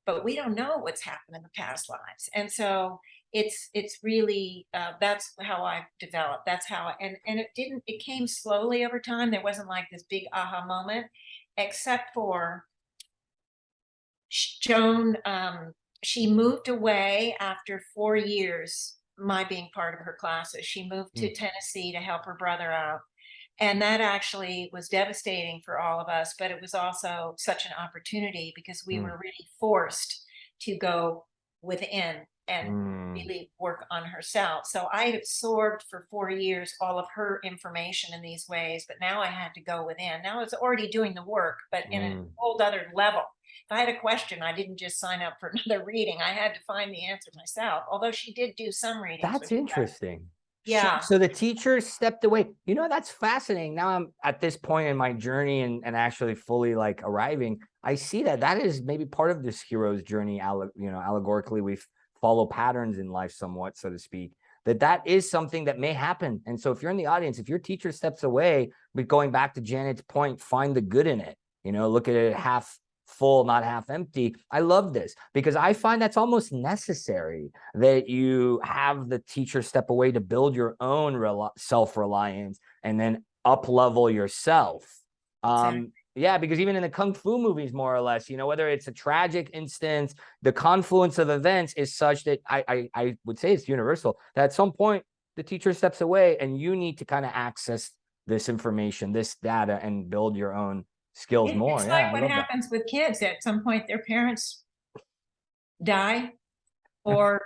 but we don't know what's happened in the past lives. And so it's really that's how I've developed. That's how it came slowly over time. There wasn't like this big aha moment, except for Joan. She moved away after 4 years, my being part of her classes. She moved to Tennessee to help her brother out. And that actually was devastating for all of us, but it was also such an opportunity because we were really forced to go within and really work on herself. So I had absorbed for 4 years all of her information in these ways, but now I had to go within. Now I was already doing the work, but in a whole other level. If I had a question, I didn't just sign up for another reading. I had to find the answer myself, although she did do some readings. That's interesting. Yeah. So the teacher stepped away. That's fascinating. Now I'm at this point in my journey and actually fully like arriving. I see that is maybe part of this hero's journey. Allegorically, we follow patterns in life somewhat, so to speak. That is something that may happen. And so if you're in the audience, if your teacher steps away, but going back to Janet's point, find the good in it. Look at it half full, not half empty. I love this because I find that's almost necessary, that you have the teacher step away to build your own self-reliance and then up level yourself. Exactly. Yeah, because even in the Kung Fu movies, more or less, whether it's a tragic instance, the confluence of events is such that I would say it's universal, that at some point the teacher steps away and you need to kind of access this information, this data, and build your own skills more. It's Yeah, like what happens with kids. At some point, their parents die or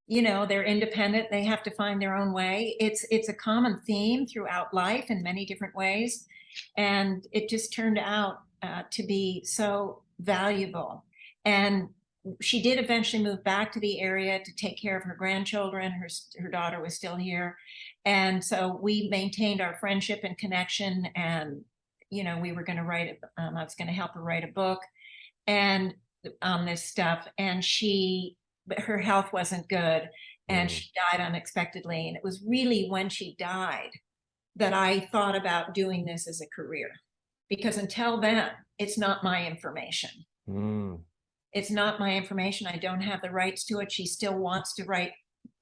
they're independent. They have to find their own way. It's a common theme throughout life in many different ways. And it just turned out to be so valuable. And she did eventually move back to the area to take care of her grandchildren. Her daughter was still here. And so we maintained our friendship and connection. And, we were going to write, I was going to help her write a book and on this stuff. And her health wasn't good. And she died unexpectedly. And it was really when she died that I thought about doing this as a career, because until then, it's not my information. It's not my information. I don't have the rights to it. She still wants to write,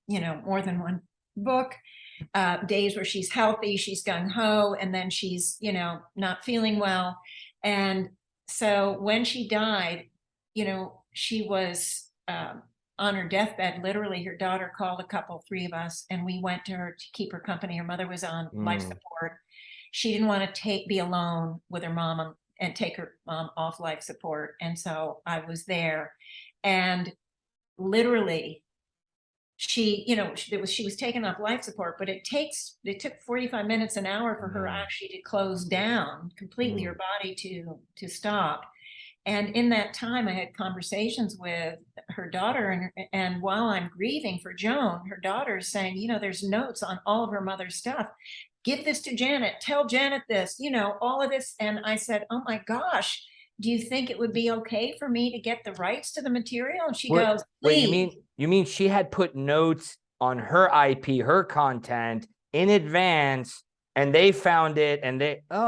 more than one book. Days where she's healthy, she's gung-ho, and then she's, not feeling well. And so when she died, she was on her deathbed. Literally, her daughter called three of us, and we went to her to keep her company. Her mother was on life support. She didn't want to be alone with her mom and take her mom off life support. And so I was there, and literally she was taken off life support, but it took 45 minutes, an hour for her actually to close down completely, her body to stop. And in that time, I had conversations with her daughter, and while I'm grieving for Joan, her daughter is saying, there's notes on all of her mother's stuff. Give this to Janet, tell Janet this, all of this. And I said, oh my gosh, do you think it would be okay for me to get the rights to the material? And she goes, please. Wait, you mean she had put notes on her IP, her content in advance, and they found it, and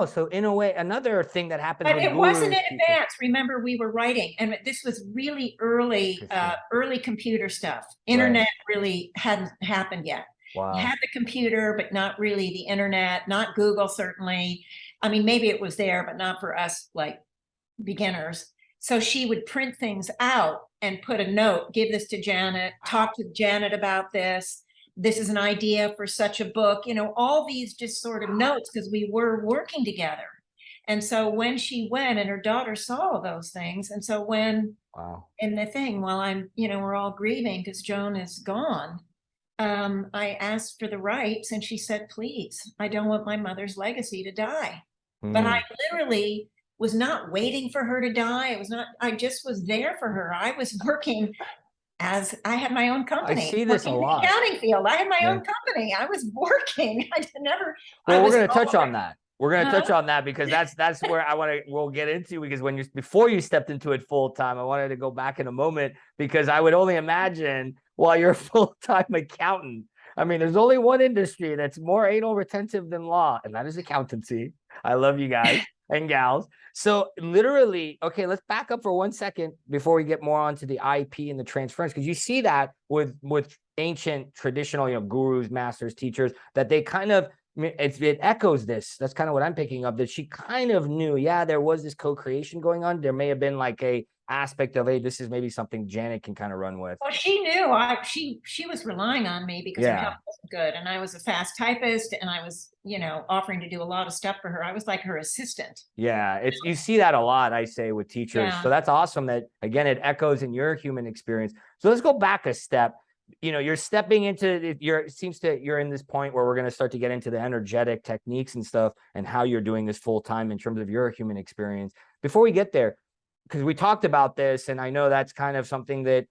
so in a way, another thing that happened. But it wasn't in advance. Remember, we were writing, and this was really early computer stuff. Internet really hadn't happened yet. Wow. You had the computer, but not really the internet, not Google, certainly. I mean, maybe it was there, but not for us, like beginners. So she would print things out and put a note, give this to Janet, talk to Janet about this. This is an idea for such a book, all these just sort of notes, because we were working together. And so when she went, and her daughter saw those things. And so when, in the thing, while I'm, we're all grieving because Joan is gone, I asked for the rights, and she said, please, I don't want my mother's legacy to die. But I literally was not waiting for her to die. I just was there for her. I was working as I had my own company. I see this a lot. In the accounting field, I had my own company. I was working. I never. Well, we're going to touch on that. We're going to touch on that, because that's where we'll get into, because before you stepped into it full time, I wanted to go back in a moment, because I would only imagine while you're a full-time accountant. I mean, there's only one industry that's more anal retentive than law, and that is accountancy. I love you guys and gals. So literally, okay, let's back up for 1 second before we get more onto the IP and the transference, because you see that with ancient traditional, gurus, masters, teachers, that they kind of, it echoes this. That's kind of what I'm picking up, that she kind of knew, there was this co-creation going on. There may have been like a aspect of, hey, this is maybe something Janet can kind of run with. Well, she knew. She was relying on me because her health wasn't good, and I was a fast typist, and I was, offering to do a lot of stuff for her. I was like her assistant. Yeah, you see that a lot, I say, with teachers. So that's awesome that, again, it echoes in your human experience. So let's go back a step. You're stepping into you're in this point where we're going to start to get into the energetic techniques and stuff, and how you're doing this full time in terms of your human experience. Before we get there, because we talked about this, and I know that's kind of something that,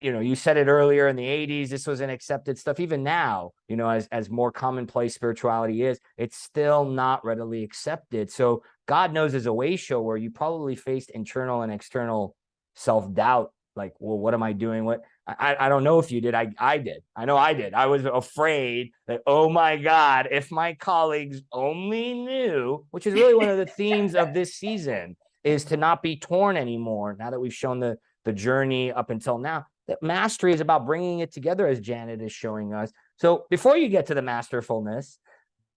you said it earlier, in the 80s, this was an accepted stuff. Even now, as more commonplace spirituality is, it's still not readily accepted. So God knows, there's a way show where you probably faced internal and external self-doubt, like, well, what am I doing? I don't know if you did. I did. I know I did. I was afraid that, oh my God, if my colleagues only knew, which is really one of the themes of this season, is to not be torn anymore. Now that we've shown the journey up until now, that mastery is about bringing it together, as Janet is showing us. So before you get to the masterfulness,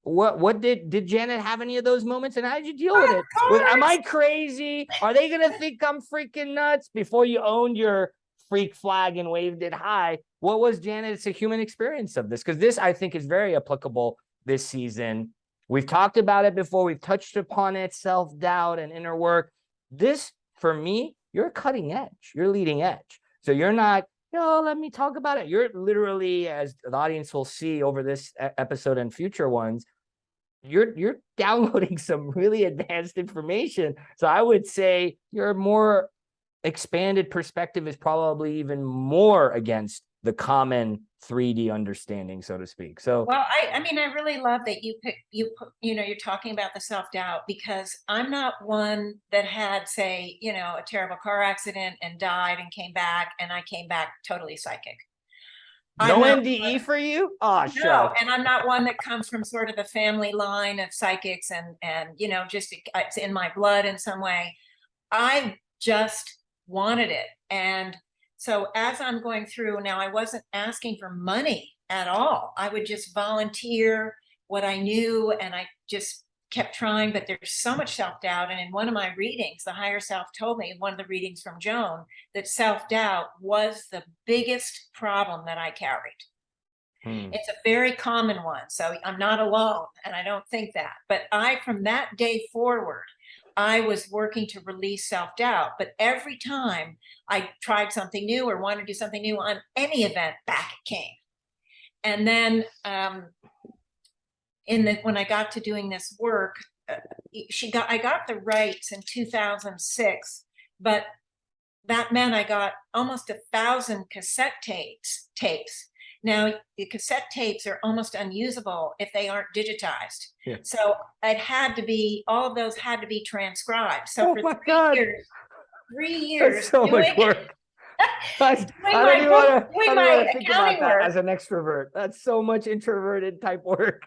what did Janet have any of those moments, and how did you deal with it? Am I crazy? Are they going to think I'm freaking nuts? Before you owned your freak flag and waved it high, what was Janet's human experience of this? Because this, I think, is very applicable this season. We've talked about it before. We've touched upon it, self-doubt and inner work. This, for me, you're cutting edge. You're leading edge. So you're not yo, let me talk about it. You're literally, as the audience will see over this episode and future ones, you're downloading some really advanced information. So I would say your more expanded perspective is probably even more against the common 3D understanding, so to speak. So, well, I mean, I really love that you're talking about the self-doubt, because I'm not one that had, say, a terrible car accident and died and came back, and I came back totally psychic. I'm no not NDE for you? Oh, No, shucks. and I'm not one that comes from sort of the family line of psychics and just it's in my blood in some way. I just wanted it. And so as I'm going through now, I wasn't asking for money at all. I would just volunteer what I knew, and I just kept trying, but there's so much self-doubt. And in one of my readings, the higher self told me, in one of the readings from Joan, that self-doubt was the biggest problem that I carried. It's a very common one. So I'm not alone, and I don't think that. But from that day forward, I was working to release self-doubt. But every time I tried something new or wanted to do something new on any event, back it came. And then when I got to doing this work, I got the rights in 2006, but that meant I got almost 1,000 cassette tapes. Now, the cassette tapes are almost unusable if they aren't digitized. Yeah. So all of those had to be transcribed. So for my God. 3 years, That's so much work. I don't even want to think about that as an extrovert. That's so much introverted type work.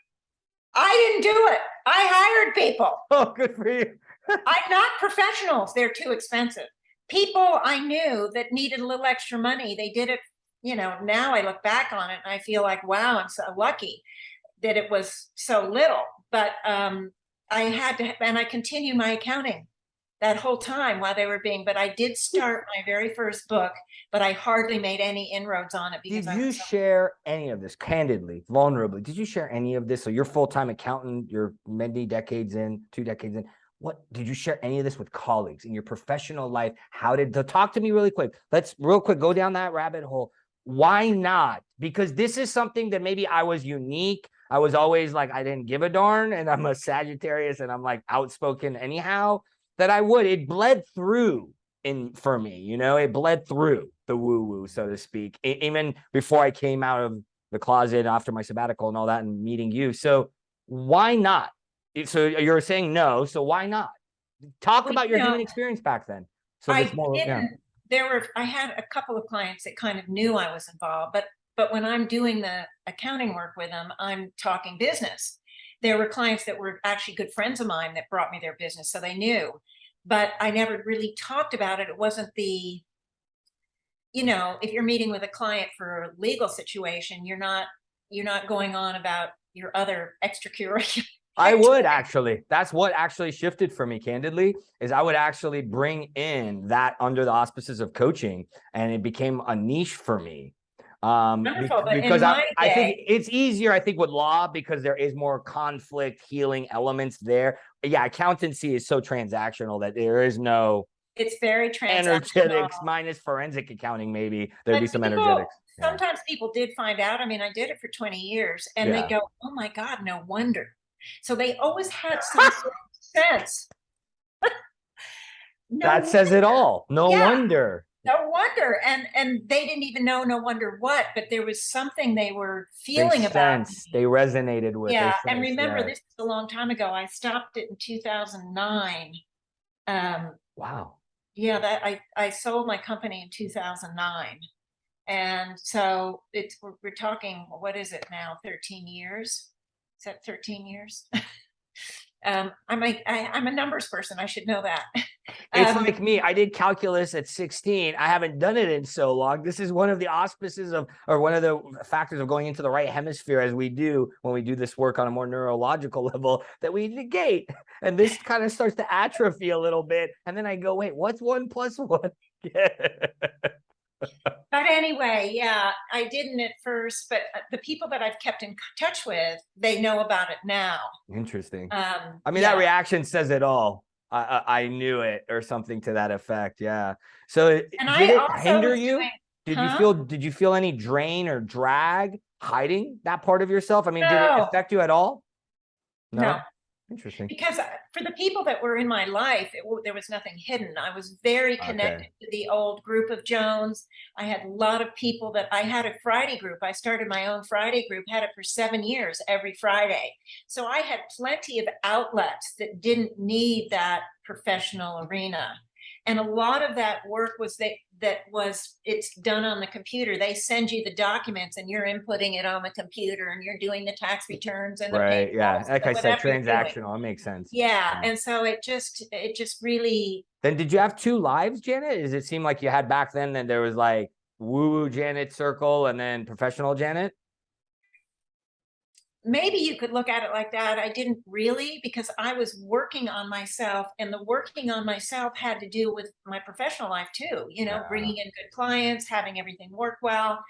I didn't do it. I hired people. Oh, good for you. I'm not professionals. They're too expensive. People I knew that needed a little extra money, they did it. Now I look back on it and I feel like, wow, I'm so lucky that it was so little. But I had to, and I continued my accounting that whole time while they were but I did start my very first book, but I hardly made any inroads on it. Because did you share any of this candidly, vulnerably? Did you share any of this? So you're full-time accountant, you're many decades in, 2 decades in. What did you share any of this with colleagues in your professional life? Talk to me really quick. Let's real quick go down that rabbit hole. Why not? Because this is something that maybe I was unique. I was always like, I didn't give a darn, and I'm a Sagittarius and I'm like outspoken anyhow, that it bled through for me, it bled through the woo-woo, so to speak, even before I came out of the closet after my sabbatical and all that and meeting you. So why not? So you're saying no, so why not? Talk about your human experience back then. So I had a couple of clients that kind of knew I was involved, but when I'm doing the accounting work with them, I'm talking business. There were clients that were actually good friends of mine that brought me their business, so they knew. But I never really talked about it. It wasn't if you're meeting with a client for a legal situation, you're not going on about your other extracurricular. I would actually. That's what actually shifted for me, candidly, is I would actually bring in that under the auspices of coaching, and it became a niche for me. Because I think it's easier, I think, with law, because there is more conflict healing elements there. But yeah, accountancy is so transactional that there is no. It's very transactional. Energetics minus forensic accounting, maybe there'd be some energetics. Sometimes people did find out. I mean, I did it for 20 years, and they go, "Oh my God, no wonder." So they always had some sort of sense. That says it all. No wonder. No wonder. And they didn't even know no wonder what, but there was something they were feeling about. They resonated with. Yeah. And remember, this is a long time ago. I stopped it in 2009. Wow. Yeah, I sold my company in 2009. And so we're talking, what is it now? 13 years? Is that 13 years? I'm a numbers person. I should know that. It's like me. I did calculus at 16. I haven't done it in so long. This is one of the auspices or one of the factors of going into the right hemisphere, as we do when we do this work on a more neurological level, that we negate. And this kind of starts to atrophy a little bit. And then I go, wait, what's 1 + 1? But anyway, yeah, I didn't at first, but the people that I've kept in touch with, they know about it now. Interesting. I mean, that reaction says it all. I knew it, or something to that effect. Yeah. So did it hinder you? did you feel any drain or drag hiding that part of yourself? I mean, did it No, affect you at all? no. No? Interesting. Because for the people that were in my life, there was nothing hidden. I was very connected to the old group of Jones. I had a lot of people that I had a Friday group. I started my own Friday group, had it for 7 years every Friday. So I had plenty of outlets that didn't need that professional arena. And a lot of that work was it's done on the computer. They send you the documents and you're inputting it on the computer and you're doing the tax returns and the Right. Yeah. payrolls, Like I said, whatever you're doing. transactional. It makes sense. Yeah. And so it just really. Then did you have 2 lives, Janet? Does it seem like you had back then that there was like woo-woo Janet circle and then professional Janet? Maybe you could look at it like that. I didn't really, because I was working on myself, and the working on myself had to do with my professional life too, bringing in good clients, having everything work well,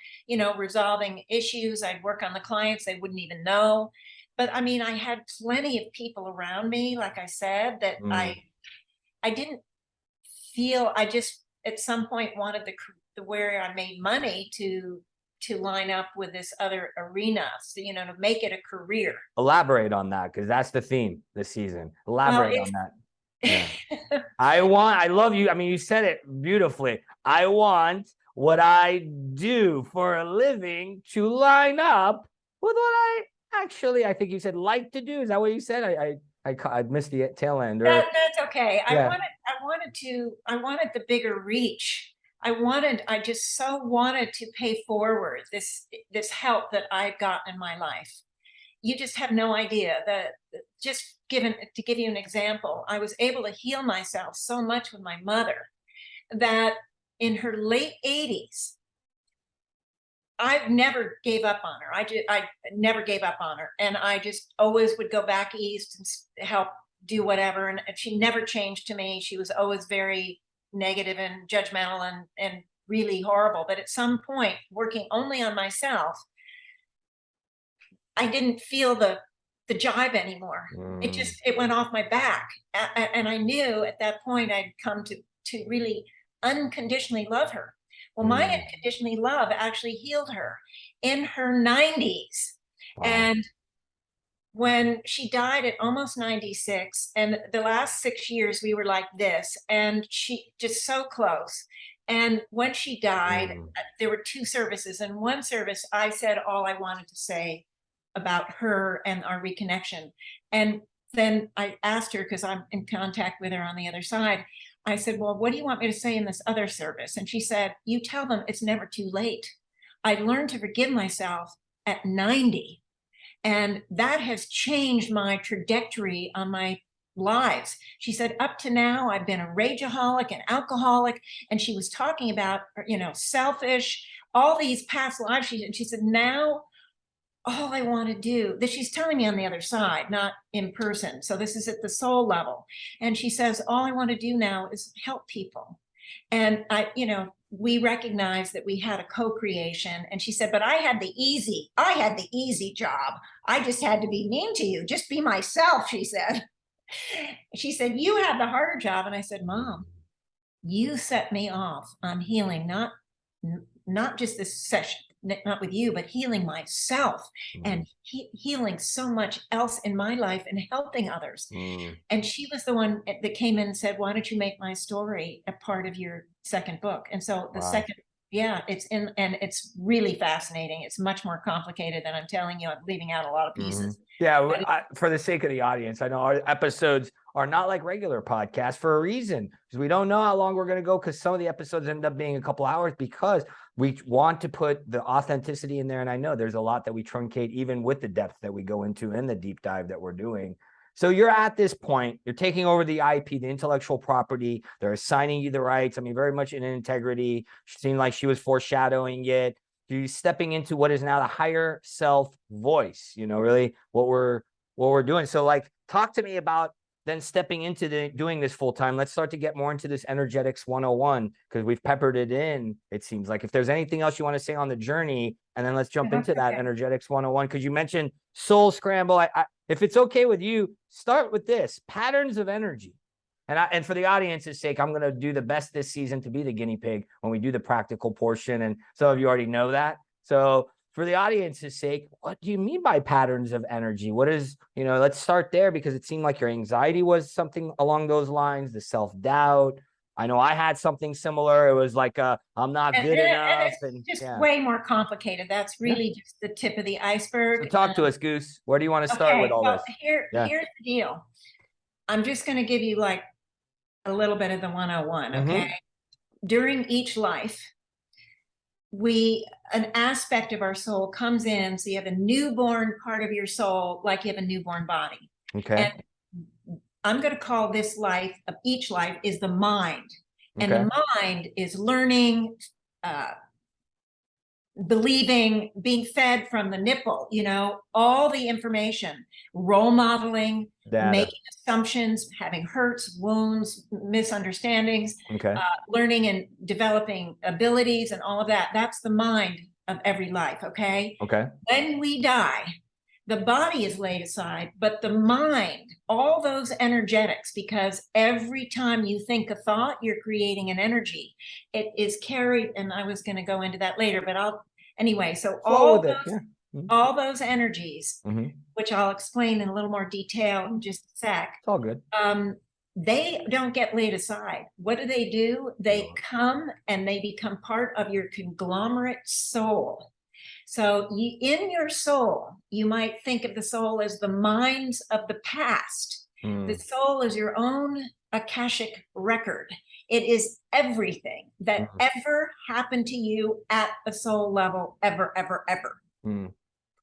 resolving issues. I'd work on the clients, they wouldn't even know. But I mean, I had plenty of people around me, like I said, that I didn't feel, I just at some point wanted the where I made money to line up with this other arena, so, to make it a career. Elaborate on that, because that's the theme this season. Elaborate on that. Yeah. I love you. I mean, you said it beautifully. I want what I do for a living to line up with what I think you said like to do. Is that what you said? I missed the tail end. That's okay. Yeah. I wanted the bigger reach. I just so wanted to pay forward this help that I've gotten in my life. You just have no idea to give you an example, I was able to heal myself so much with my mother that in her late 80s, I never gave up on her. I never gave up on her. And I just always would go back east and help do whatever. And she never changed to me. She was always very negative and judgmental and really horrible. But at some point, working only on myself, I didn't feel the jibe anymore. It went off my back. And I knew at that point I'd come to really unconditionally love her. Well, my unconditionally love actually healed her in her 90s. Wow. And when she died at almost 96, and the last 6 years we were like this, and she just so close. And when she died, there were 2 services. In one service, I said all I wanted to say about her and our reconnection. And then I asked her, because I'm in contact with her on the other side, I said, well, what do you want me to say in this other service? And she said, you tell them it's never too late. I learned to forgive myself at 90. And that has changed my trajectory on my lives. She said, up to now, I've been a rageaholic, an alcoholic. And she was talking about, selfish, all these past lives. She said, now all I want to do, that she's telling me on the other side, not in person. So this is at the soul level. And she says, all I want to do now is help people. And we recognized that we had a co-creation. And she said, but I had the easy job. I just had to be mean to you. Just be myself, she said. She said, you had the harder job. And I said, Mom, you set me off on healing, not just this session, not with you, but healing myself and healing so much else in my life and helping others. And she was the one that came in and said, why don't you make my story a part of your second book? And so the second, it's in, and it's really fascinating. It's much more complicated than I'm telling you. I'm leaving out a lot of pieces. Yeah, for the sake of the audience, I know our episodes are not like regular podcasts for a reason, because we don't know how long we're going to go, because some of the episodes end up being a couple hours, because we want to put the authenticity in there. And I know there's a lot that we truncate, even with the depth that we go into and the deep dive that we're doing. So you're at this point, you're taking over the IP, the intellectual property. They're assigning you the rights. I mean, very much in integrity. She seemed like she was foreshadowing it. You're stepping into what is now the higher self voice, really what we're doing. So like, talk to me about then stepping into doing this full time. Let's start to get more into this energetics 101, because we've peppered it in. It seems like, if there's anything else you want to say on the journey, and then let's jump into that energetics 101, because you mentioned soul scramble. If it's okay with you, start with this: patterns of energy. And for the audience's sake, I'm going to do the best this season to be the guinea pig when we do the practical portion. And some of you already know that. So for the audience's sake, what do you mean by patterns of energy? What is, let's start there, because it seemed like your anxiety was something along those lines, the self-doubt. I know I had something similar. It was like, I'm not good enough. And it's just way more complicated. That's really just the tip of the iceberg. So talk to us, Goose. Where do you want to start with all this? Here's the deal. I'm just going to give you like a little bit of the 101, okay? During each life, an aspect of our soul comes in. So you have a newborn part of your soul, like you have a newborn body. Okay. And I'm going to call this life, of each life, is the mind. And the mind is learning, believing, being fed from the nipple, all the information, role modeling, making assumptions, having hurts, wounds, misunderstandings, learning and developing abilities and all of that. That's the mind of every life, okay? When we die, the body is laid aside, but the mind, all those energetics, because every time you think a thought, you're creating an energy. It is carried, and I was going to go into that later, but anyway, so all those energies, which I'll explain in a little more detail in just a sec. It's all good. They don't get laid aside. What do? They come and they become part of your conglomerate soul. So in your soul, you might think of the soul as the minds of the past. The soul is your own Akashic record. It is everything that ever happened to you at the soul level, ever, ever, ever.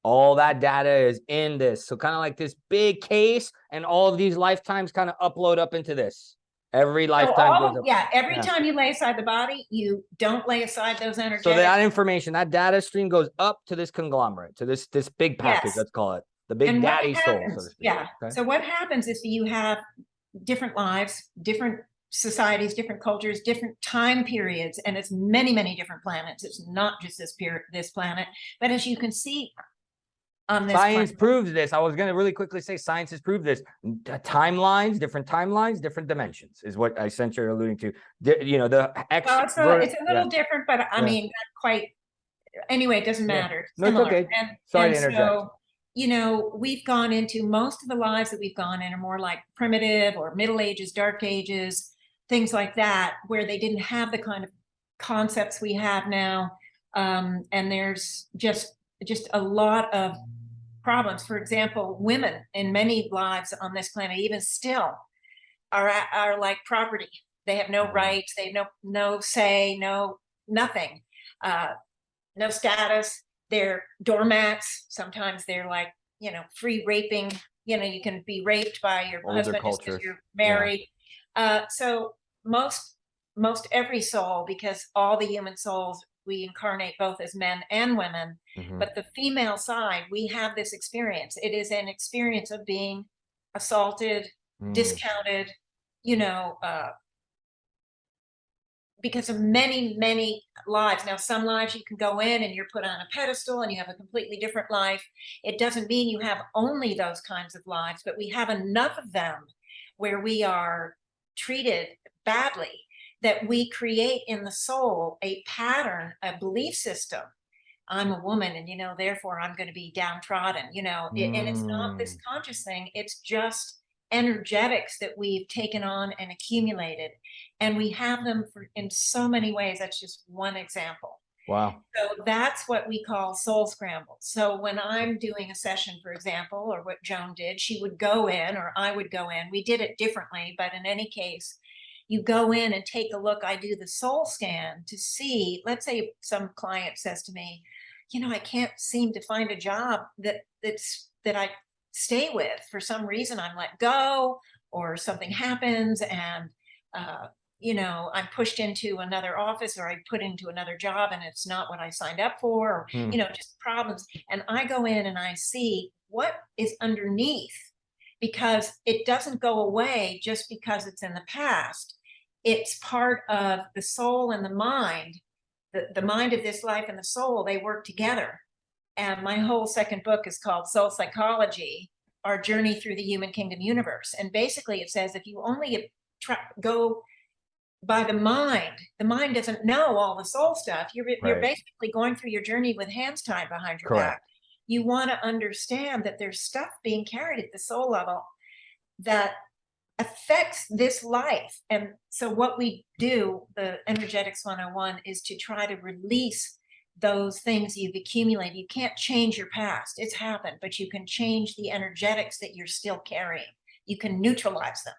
All that data is in this. So kind of like this big case, and all of these lifetimes kind of upload up into this. Every lifetime goes up. Every time you lay aside the body, you don't lay aside those energetics. So that information, that data stream goes up to this conglomerate, to this big package, let's call it. The big daddy soul, so to speak. So what happens is you have different lives, different societies, different cultures, different time periods, and it's many, many different planets. It's not just this planet, but as you can see, science proves this. I was going to really quickly say science has proved this. Timelines, different dimensions is what essentially you're alluding to. The X. Well, it's a little different, but I mean, not quite. Anyway, it doesn't matter. No, it's okay. Sorry to interject. So, we've gone into, most of the lives that we've gone in are more like primitive or Middle Ages, Dark Ages, things like that, where they didn't have the kind of concepts we have now. And there's just a lot of problems. For example, women in many lives on this planet, even still, are like property. They have no rights. They have no say, nothing, no status. They're doormats. Sometimes they're like, free raping. You can be raped by your husband just because you're married. So most every soul, because all the human souls, we incarnate both as men and women, but the female side, we have this experience. It is an experience of being assaulted, discounted, because of many, many lives. Now, some lives you can go in and you're put on a pedestal and you have a completely different life. It doesn't mean you have only those kinds of lives, but we have enough of them where we are treated badly, that we create in the soul a pattern, a belief system. I'm a woman and, therefore I'm going to be downtrodden, and it's not this conscious thing. It's just energetics that we've taken on and accumulated. And we have them in so many ways. That's just one example. Wow. So that's what we call soul scramble. So when I'm doing a session, for example, or what Joan did, she would go in, or I would go in. We did it differently, but in any case, you go in and take a look. I do the soul scan to see, let's say some client says to me, I can't seem to find a job that I stay with. For some reason, I'm let go, or something happens and, I'm pushed into another office, or I put into another job and it's not what I signed up for, or, just problems. And I go in and I see what is underneath, because it doesn't go away just because it's in the past. It's part of the soul and the mind. The mind of this life and the soul, they work together. And my whole second book is called Soul Psychology, Our Journey Through the Human Kingdom Universe. And basically it says, if you only go by the mind. The mind doesn't know all the soul stuff. You're Right. basically going through your journey with hands tied behind your back. Correct. You want to understand that there's stuff being carried at the soul level that affects this life. And so what we do, the Energetics 101, is to try to release those things you've accumulated. You can't change your past. It's happened, but you can change the energetics that you're still carrying. You can neutralize them.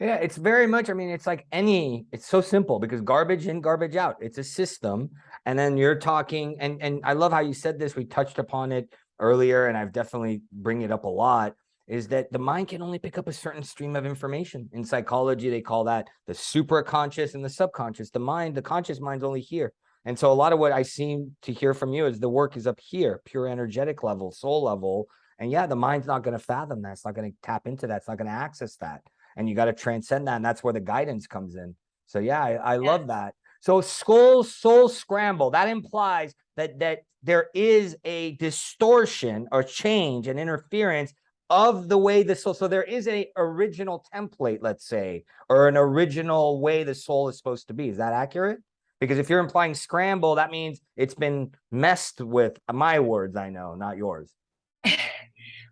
Yeah, it's very much, I mean, it's like it's so simple because garbage in, garbage out. It's a system. And then you're talking, and I love how you said this. We touched upon it earlier, and I've definitely bring it up a lot, is that the mind can only pick up a certain stream of information. In psychology, they call that the superconscious and the subconscious. The conscious mind's only here. And so a lot of what I seem to hear from you is the work is up here, pure energetic level, soul level. And yeah, the mind's not going to fathom that. It's not going to tap into that. It's not going to access that. And you got to transcend that. And that's where the guidance comes in. So yeah, I love that. So soul scramble, that implies that there is a distortion or change and interference of the way the soul. So there is a original template, let's say, or an original way the soul is supposed to be. Is that accurate? Because if you're implying scramble, that means it's been messed with. My words, I know, not yours.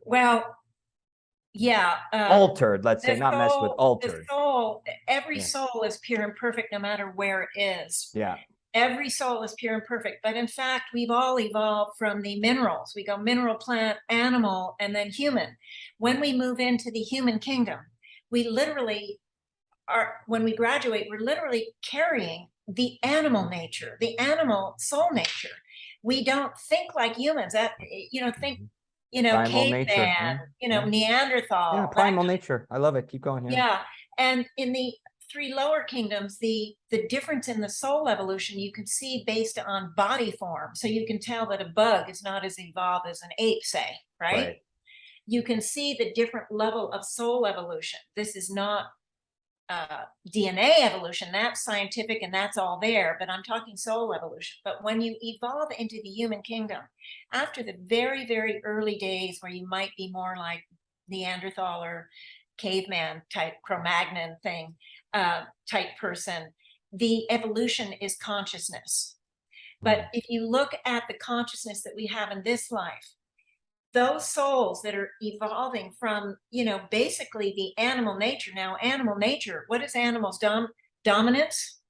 Well, yeah. Altered, let's say, not messed with, altered. The soul, every soul is pure and perfect no matter where it is. Yeah. Every soul is pure and perfect. But in fact, we've all evolved from the minerals. We go mineral, plant, animal, and then human. When we move into the human kingdom, we literally are, when we graduate, we're literally carrying the animal nature, the animal soul nature. We don't think like humans. That, think, caveman, Neanderthal. Yeah, primal nature. I love it. Keep going. Yeah. And in the three lower kingdoms, the difference in the soul evolution you can see based on body form. So you can tell that a bug is not as evolved as an ape, say, right? You can see the different level of soul evolution. This is not DNA evolution. That's scientific and that's all there, but I'm talking soul evolution. But when you evolve into the human kingdom, after the very, very early days where you might be more like Neanderthal or caveman type, Cro-Magnon thing, type person, the evolution is consciousness. But if you look at the consciousness that we have in this life, those souls that are evolving from, basically the animal nature. Now, animal nature, what is animals? Dominance,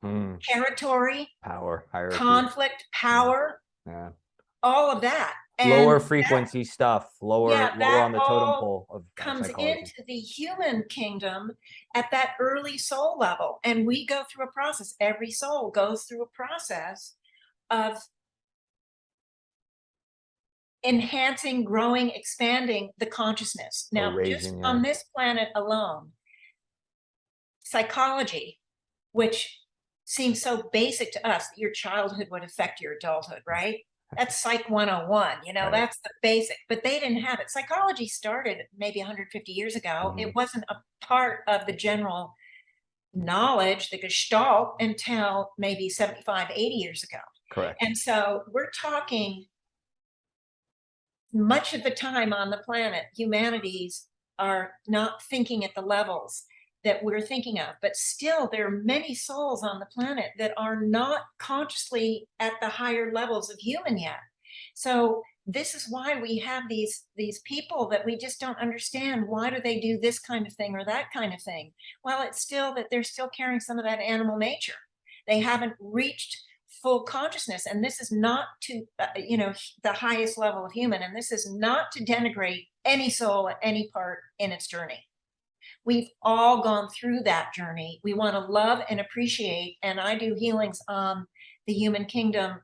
territory, power, hierarchy, conflict, power, all of that. Lower frequency stuff, lower on the totem pole of comes psychology. into the human kingdom at that early soul level. And we go through a process. Every soul goes through a process of enhancing, growing, expanding the consciousness. Now, just on this planet alone, psychology, which seems so basic to us, your childhood would affect your adulthood, right? That's Psych 101, that's the basic, but they didn't have it. Psychology started maybe 150 years ago. It wasn't a part of the general knowledge, the Gestalt, until maybe 75, 80 years ago. Correct. And so we're talking much of the time on the planet, humanities are not thinking at the levels that we're thinking of, but still there are many souls on the planet that are not consciously at the higher levels of human yet. So this is why we have these people that we just don't understand. Why do they do this kind of thing or that kind of thing? Well, it's still that they're still carrying some of that animal nature. They haven't reached full consciousness. And this is not to, the highest level of human. And this is not to denigrate any soul at any part in its journey. We've all gone through that journey. We want to love and appreciate. And I do healings on the human kingdom,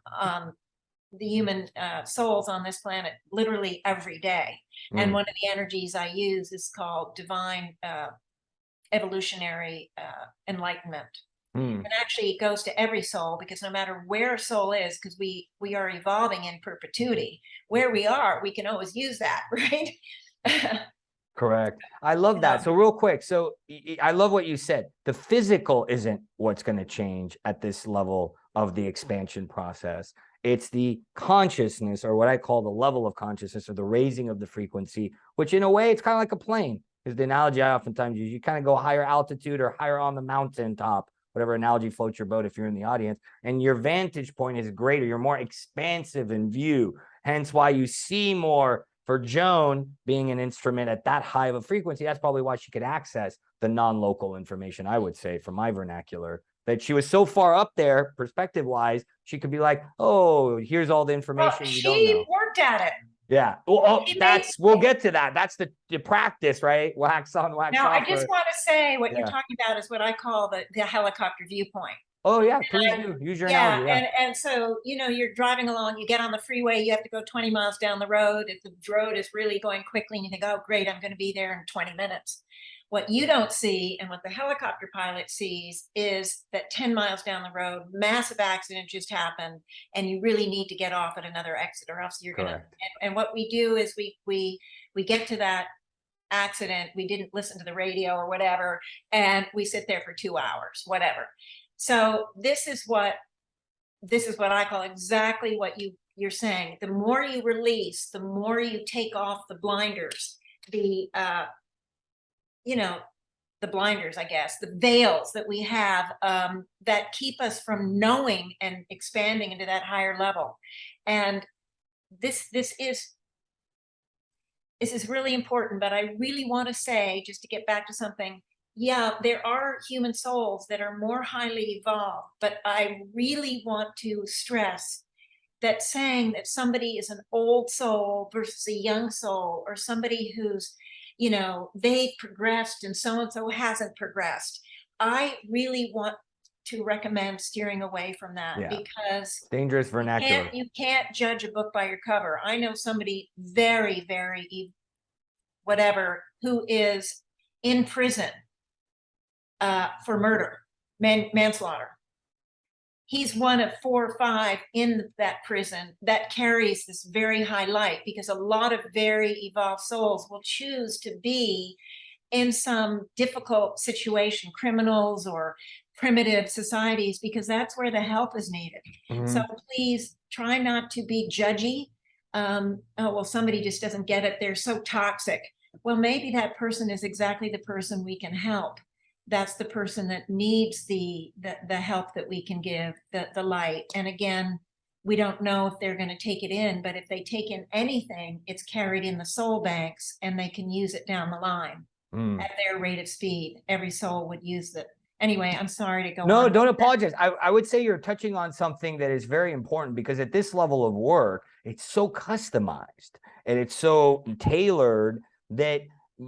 the human souls on this planet, literally every day. And one of the energies I use is called divine evolutionary enlightenment. And actually it goes to every soul, because no matter where a soul is, because we are evolving in perpetuity, where we are, we can always use that, right? Correct. I love that. So real quick, so I love what you said. The physical isn't what's going to change at this level of the expansion process. It's the consciousness, or what I call the level of consciousness, or the raising of the frequency, which in a way, it's kind of like a plane. is the analogy I oftentimes use. You kind of go higher altitude or higher on the mountaintop, whatever analogy floats your boat if you're in the audience, and your vantage point is greater. You're more expansive in view, hence why you see more. For Joan being an instrument at that high of a frequency, that's probably why she could access the non-local information, I would say, from my vernacular, that she was so far up there perspective-wise, she could be like, oh, here's all the information you don't know. She worked at it. Yeah. Well, we'll get to that. That's the practice, right? Wax on, wax Now, off. I just want to say what you're Yeah. talking about is what I call the helicopter viewpoint. Oh, yeah, please do. Use your analogy. Yeah. And so, you know, you're driving along, you get on the freeway, you have to go 20 miles down the road. If the road is really going quickly and you think, oh, great, I'm going to be there in 20 minutes. What you don't see and what the helicopter pilot sees is that 10 miles down the road, massive accident just happened, and you really need to get off at another exit or else you're going to. And what we do is we get to that accident, we didn't listen to the radio or whatever, and we sit there for 2 hours, whatever. So this is what I call exactly what you're saying. The more you release, the more you take off the blinders, the blinders, I guess, the veils that we have that keep us from knowing and expanding into that higher level. And this is really important, but I really want to say, just to get back to something, yeah, there are human souls that are more highly evolved, but I really want to stress that saying that somebody is an old soul versus a young soul, or somebody who's, you know, they've progressed and so hasn't progressed. I really want to recommend steering away from that, because dangerous vernacular. You can't judge a book by your cover. I know somebody very, very whatever who is in prison for murder, manslaughter. He's one of 4 or 5 in that prison that carries this very high light, because a lot of very evolved souls will choose to be in some difficult situation, criminals or primitive societies, because that's where the help is needed. So please try not to be judgy. Oh, well, somebody just doesn't get it. They're so toxic. Well, maybe that person is exactly the person we can help. That's the person that needs the help that we can give, the light. And again, we don't know if they're going to take it in, but if they take in anything, it's carried in the soul banks and they can use it down the line at their rate of speed. Every soul would use it. Anyway, I'm sorry to go on. No, don't apologize. I would say you're touching on something that is very important, because at this level of work, it's so customized and it's so tailored that,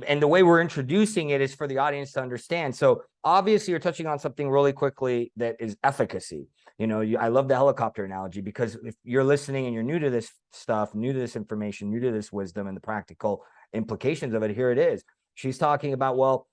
and the way we're introducing it is for the audience to understand. So obviously you're touching on something really quickly that is efficacy. You know, I love the helicopter analogy, because if you're listening and you're new to this stuff, new to this information, new to this wisdom and the practical implications of it, here it is. She's talking about, well,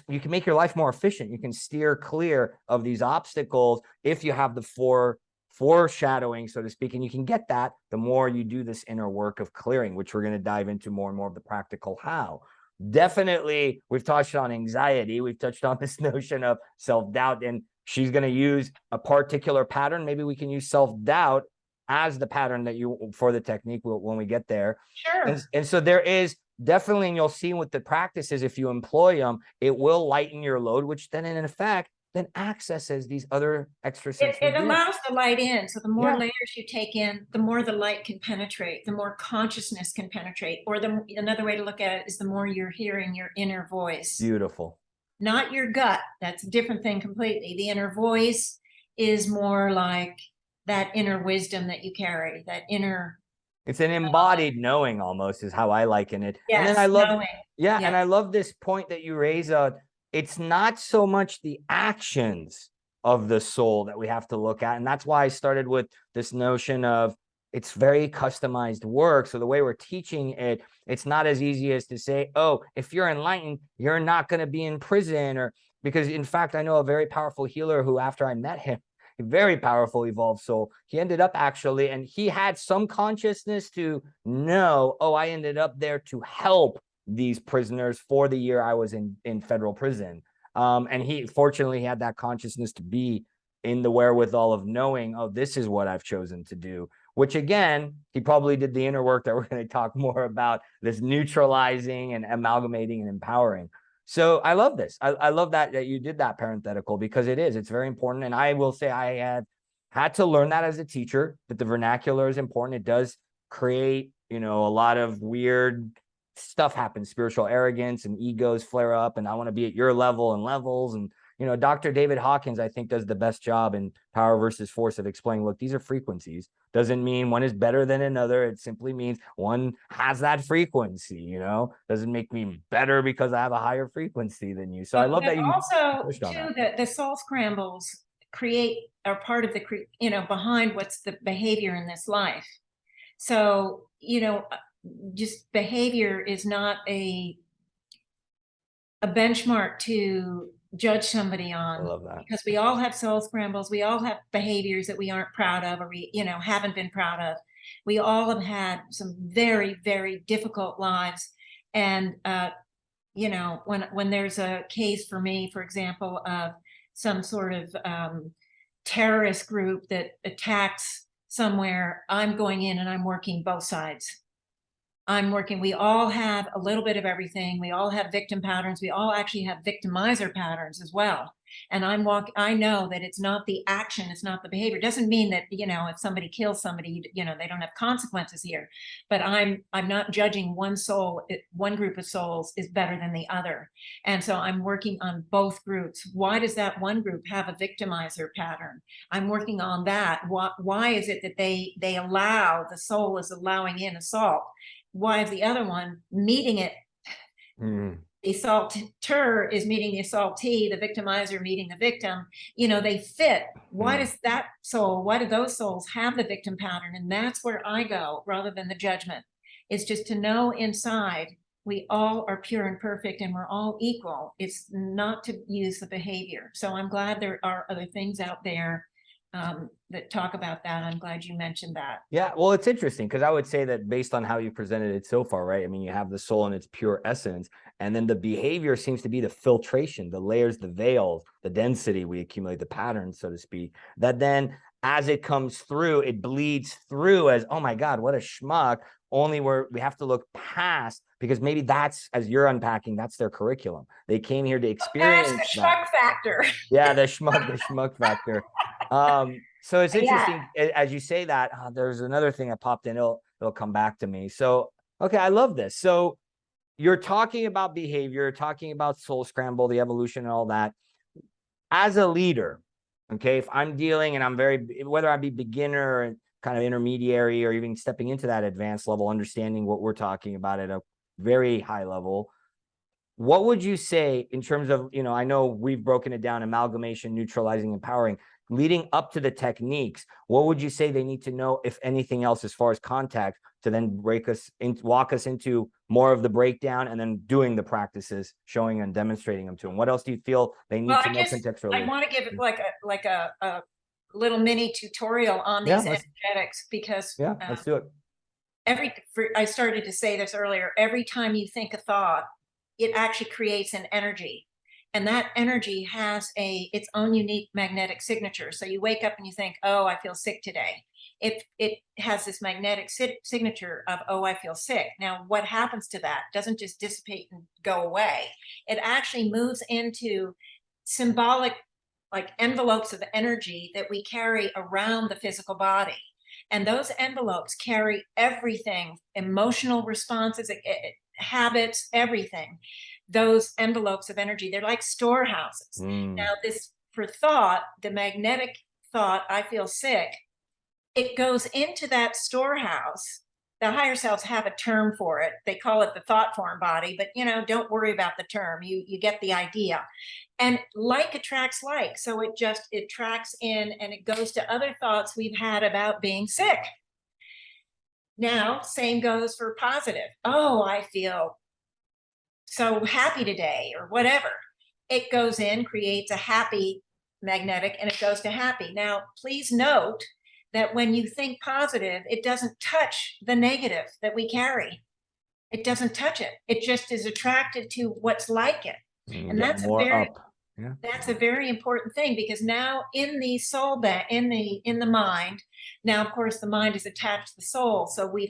you can make your life more efficient. You can steer clear of these obstacles if you have the foreshadowing, so to speak, and you can get that the more you do this inner work of clearing, which we're going to dive into more and more of the practical how. Definitely, we've touched on anxiety. We've touched on this notion of self-doubt, and she's going to use a particular pattern. Maybe we can use self-doubt as the pattern that for the technique when we get there. Sure. And so there is definitely, and you'll see with the practices, if you employ them, it will lighten your load, which then in effect then accesses these other extra sensory. It allows the light in. So the more layers you take in, the more the light can penetrate, the more consciousness can penetrate. Or another way to look at it is the more you're hearing your inner voice. Beautiful. Not your gut. That's a different thing completely. The inner voice is more like that inner wisdom that you carry, that inner. It's an embodied knowing, almost, is how I liken it. Yes, and then I love knowing. And I love this point that you raise. It's not so much the actions of the soul that we have to look at. And that's why I started with this notion of it's very customized work. So the way we're teaching it, it's not as easy as to say, oh, if you're enlightened, you're not going to be in prison. Or because in fact, I know a very powerful healer who, after I met him, a very powerful evolved soul, he ended up actually, and he had some consciousness to know, oh, I ended up there to help these prisoners for the year I was in federal prison. And he fortunately had that consciousness to be in the wherewithal of knowing, oh, this is what I've chosen to do, which again, he probably did the inner work that we're going to talk more about, this neutralizing and amalgamating and empowering. So I love this. I love that you did that parenthetical, because it's very important. And I will say I have had to learn that as a teacher, that the vernacular is important. It does create, a lot of weird stuff happens, spiritual arrogance and egos flare up, and I want to be at your level and levels. And Dr. David Hawkins, I think, does the best job in Power versus Force of explaining, look, these are frequencies. Doesn't mean one is better than another. It simply means one has that frequency, doesn't make me better because I have a higher frequency than you. So I love that you also pushed on too, that. the soul scrambles are part of the, behind what's the behavior in this life. So, just behavior is not a benchmark to judge somebody on. I love that. Because we all have soul scrambles. We all have behaviors that we aren't proud of, or we, haven't been proud of. We all have had some very, very difficult lives. And, when there's a case for me, for example, of some sort of terrorist group that attacks somewhere, I'm going in and I'm working both sides. We all have a little bit of everything. We all have victim patterns. We all actually have victimizer patterns as well. And I know that it's not the action, it's not the behavior. It doesn't mean that, if somebody kills somebody, they don't have consequences here. But I'm not judging one group of souls is better than the other. And so I'm working on both groups. Why does that one group have a victimizer pattern? I'm working on that. Why is it that the soul is allowing in assault? Why is the other one meeting it? The assaulter is meeting the assaultee, the victimizer meeting the victim. They fit. Why do those souls have the victim pattern? And that's where I go, rather than the judgment. It's just to know inside we all are pure and perfect and we're all equal. It's not to use the behavior. So I'm glad there are other things out there that talk about that. I'm glad you mentioned that. Yeah, well, it's interesting, because I would say that based on how you presented it so far, right? I mean, you have the soul in its pure essence, and then the behavior seems to be the filtration, the layers, the veils, the density we accumulate, the patterns, so to speak, that then as it comes through, it bleeds through as, oh my God, what a schmuck. Only where we have to look past, because maybe that's, as you're unpacking, that's their curriculum. They came here to experience the schmuck factor. Yeah, the schmuck factor. So it's interesting as you say that. There's another thing that popped in. It'll come back to me. So, okay, I love this. So you're talking about behavior, talking about soul scramble, the evolution and all that. As a leader, okay, if I'm dealing and I'm whether I be beginner and kind of intermediary or even stepping into that advanced level, understanding what we're talking about at a very high level, what would you say in terms of, I know we've broken it down, amalgamation, neutralizing, empowering, leading up to the techniques, what would you say they need to know, if anything else, as far as contact, to then walk us into more of the breakdown and then doing the practices, showing and demonstrating them to them? What else do you feel they need to know contextually? I want to give it like a little mini tutorial on these energetics, because let's do it. I started to say this earlier, every time you think a thought, it actually creates an energy. And that energy has its own unique magnetic signature. So you wake up and you think, oh, I feel sick today. It has this magnetic signature of, oh, I feel sick. Now, what happens to that? It doesn't just dissipate and go away. It actually moves into symbolic, like envelopes of energy that we carry around the physical body. And those envelopes carry everything, emotional responses, habits, everything. Those envelopes of energy, they're like storehouses. Now, for thought, the magnetic thought, I feel sick, it goes into that storehouse. The higher selves have a term for it. They call it the thought form body, but don't worry about the term. You get the idea. And like attracts like. So it tracks in and it goes to other thoughts we've had about being sick. Now, same goes for positive. Oh, I feel so happy today, or whatever. It goes in, creates a happy magnetic, and it goes to happy. Now, please note that when you think positive, it doesn't touch the negative that we carry. It doesn't touch it. It just is attracted to what's like it. And that's that's a very important thing, because now in the soul, in the mind, Now, of course, the mind is attached to the soul. So we're